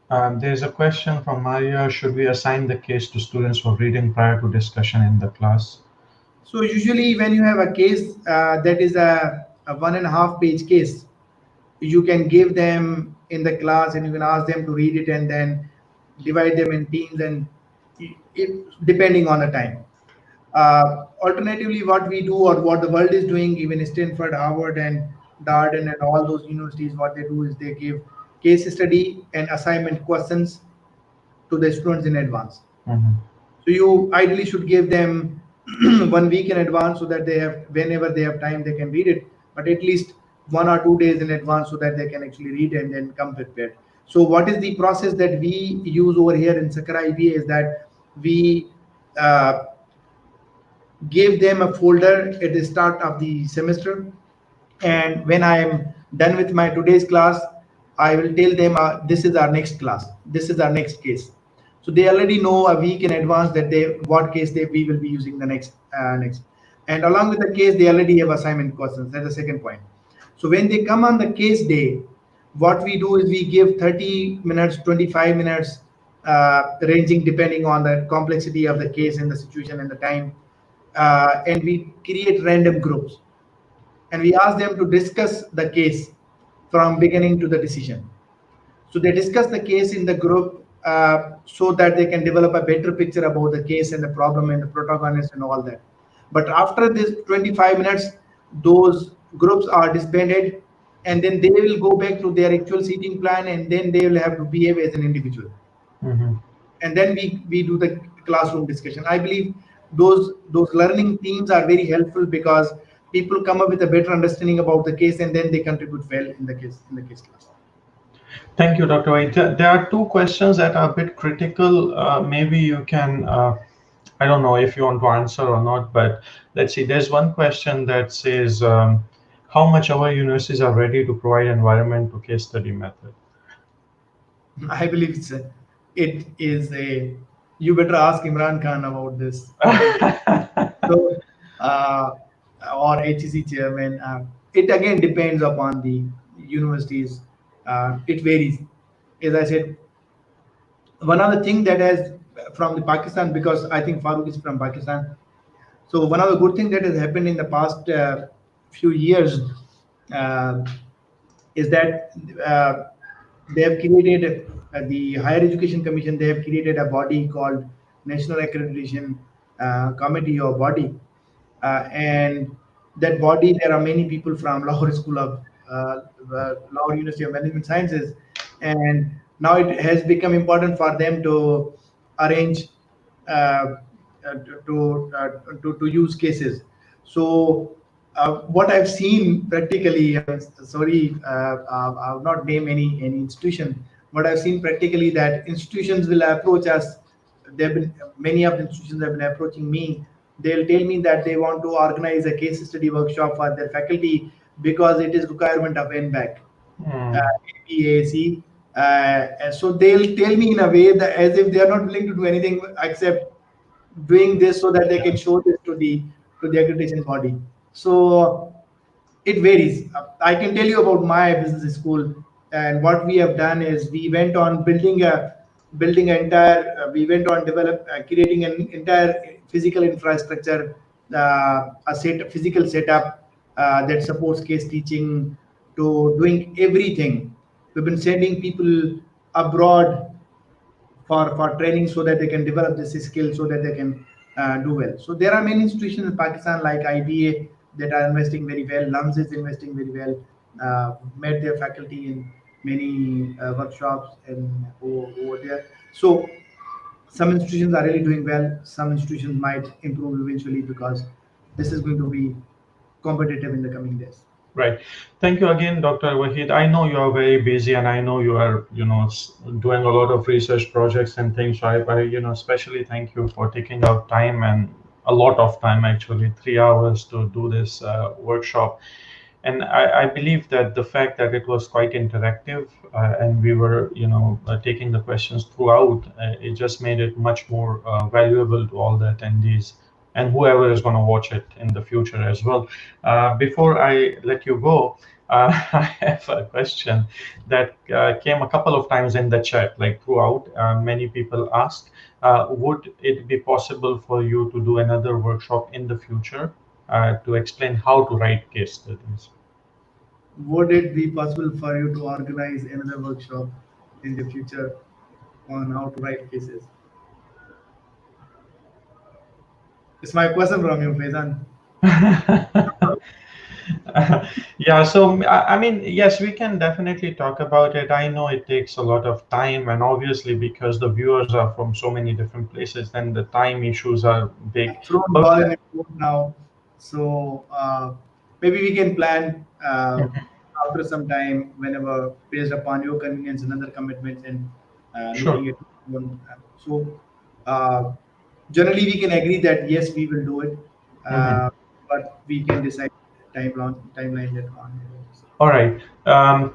Um, there's a question from Maria. Should we assign the case to students for reading prior to discussion in the class? So usually when you have a case that is a 1.5 page case, you can give them in the class and you can ask them to read it and then divide them in teams and if, depending on the time. Alternatively, what we do or what the world is doing, even Stanford, Harvard, and Darden and all those universities, what they do is they give case study and assignment questions to the students in advance. Mhm. So you ideally should give them 1 week in advance so that they have whenever they have time they can read it, but at least 1 or 2 days in advance so that they can actually read and then come prepared. So what is the process that we use over here in Sakara IBA is that we uh, give them a folder at the start of the semester, and when I am done with my today's class, I will tell them this is our next class, this is our next case. So they already know a week in advance that they what case they we will be using the next. And along with the case, they already have assignment questions. That's the second point. So when they come on the case day, what we do is we give 30 minutes, 25 minutes, ranging depending on the complexity of the case and the situation and the time. And we create random groups and we ask them to discuss the case from beginning to the decision. So they discuss the case in the group so that they can develop a better picture about the case and the problem and the protagonist and all that. But after this 25 minutes, those groups are disbanded and then they will go back to their actual seating plan and then they will have to behave as an individual. Hmm. And then we do the classroom discussion. I believe those learning themes are very helpful because people come up with a better understanding about the case and then they contribute well in the case class. Thank you, Dr. White. There are two questions that are a bit critical. Maybe you can, I don't know if you want to answer or not, but let's see. There's one question that says, how much our universities are ready to provide environment to case study method? I believe it is a. You better ask Imran Khan about this. So, uh, or HEC chairman. It again depends upon the universities. It varies. As I said, one of the thing that has from the Pakistan, because I think Farooq is from Pakistan. So one of the good things that has happened in the past few years uh, is that they have created the Higher Education Commission. They have created a body called National Accreditation Committee or body, and that body there are many people from Lahore School of Lahore University of Management Sciences, and now it has become important for them to arrange uh, to use cases. So what I've seen practically, sorry, I'll not name any institution. What I've seen practically that institutions will approach us. There have been many of the institutions have been approaching me. They'll tell me that they want to organize a case study workshop for their faculty because it is requirement of NBAC, Mm, PAC. And so they'll tell me in a way that as if they are not willing to do anything except doing this so that they can show this to the accreditation body. So it varies. I can tell you about my business school, and what we have done is we went on building an entire. We went on creating an entire physical infrastructure, a physical setup that supports case teaching to doing everything. We've been sending people abroad for training so that they can develop this skill so that they can do well. So there are many institutions in Pakistan like IBA that are investing very well. LUMS is investing very well. Met their faculty in many workshops and over there. So some institutions are really doing well. Some institutions might improve eventually because this is going to be competitive in the coming days. right. Thank you again, Dr. Wahid. I know you are very busy, and I know you are, doing a lot of research projects and things. So especially thank you for taking out time and a lot of time, actually, 3 hours to do this workshop. And I believe that the fact that it was quite interactive and we were, taking the questions throughout, it just made it much more valuable to all the attendees and whoever is going to watch it in the future as well. Before I let you go, I have a question that came a couple of times in the chat, like throughout. Many people asked, would it be possible for you to do another workshop in the future to explain how to write case studies? Would it be possible for you to organize another workshop in the future on how to write cases? It's my question from you, Faizan. Yeah, so I mean, yes, we can definitely talk about it. I know it takes a lot of time, and obviously, because the viewers are from so many different places, then the time issues are big. I've thrown But ball in the court now, so maybe we can plan after some time, whenever based upon your convenience and other commitments, and sure. looking at one. So generally, we can agree that yes, we will do it, Hmm. but we can decide timeline later on. All right.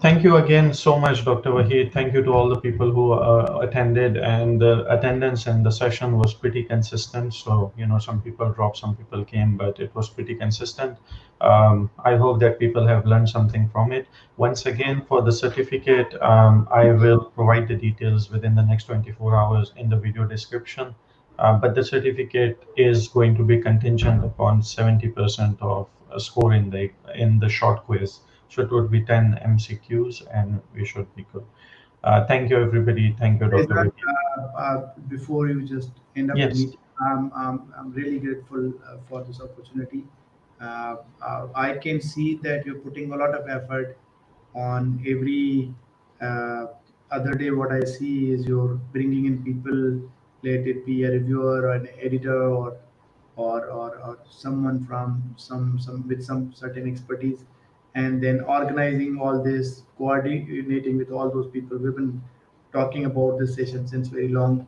Thank you again so much, Dr. Wahid. Thank you to all the people who attended, and the attendance and the session was pretty consistent. So, some people dropped, some people came, but it was pretty consistent. I hope that people have learned something from it. Once again, for the certificate, I will provide the details within the next 24 hours in the video description. But the certificate is going to be contingent upon 70% of score in the short quiz. So it would be 10 MCQs and we should be good. Thank you, everybody. Thank you, Dr. Faizan, Wahid. before you just end up the Yes, meeting, I'm really grateful for this opportunity. I can see that you're putting a lot of effort on every uh, other day. What I see is you're bringing in people, let it be a reviewer or an editor or someone from some with some certain expertise, and then organizing all this, coordinating with all those people. We've been talking about this session since very long,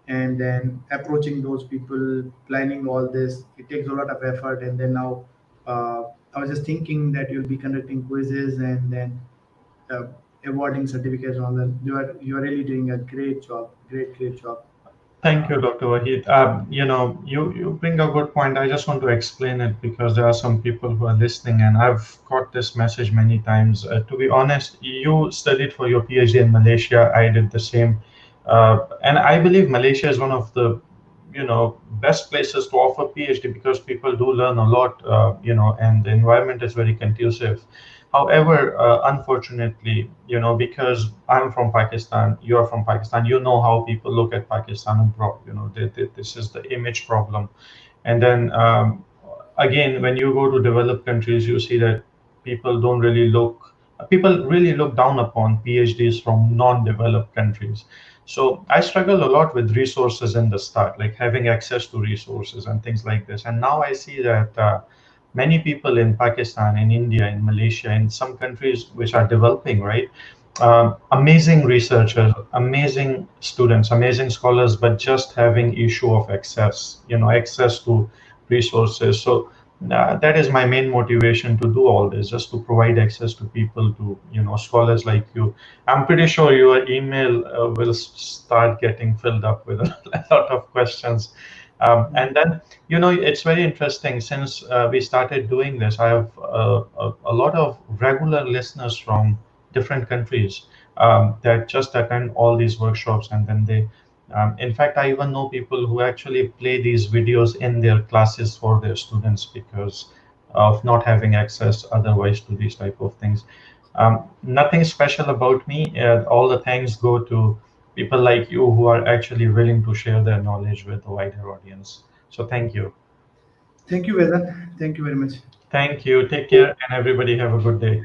and then approaching those people, planning all this. It takes a lot of effort, and then now uh, I was just thinking that you'll be conducting quizzes and then uh, awarding certificates on them. You are really doing a great job, great job. thank Uh, you, Dr. Wahid. You bring a good point. I just want to explain it because there are some people who are listening, and I've got this message many times. To be honest, you studied for your PhD in Malaysia. I did the same, and I believe Malaysia is one of the best places to offer PhD because people do learn a lot. And the environment is very conducive. However, unfortunately, because I'm from Pakistan, you're from Pakistan, you know how people look at Pakistan abroad. This is the image problem. And then again, when you go to developed countries, you see that people really look down upon PhDs from non-developed countries. So I struggled a lot with resources in the start, like having access to resources and things like this. And now I see that many people in Pakistan, in India, in Malaysia, in some countries which are developing, right? Amazing researchers, amazing students, amazing scholars, but just having issue of access, access to resources. So that is my main motivation to do all this, just to provide access to people, to scholars like you. I'm pretty sure your email will start getting filled up with a lot of questions. And then it's very interesting since we started doing this. I have a lot of regular listeners from different countries that just attend all these workshops, and then in fact, I even know people who actually play these videos in their classes for their students because of not having access otherwise to these type of things. Nothing special about me. All the thanks go to people like you who are actually willing to share their knowledge with a wider audience. So thank you. Thank you, Vedant. Thank you very much. Thank you. Take care, and everybody have a good day.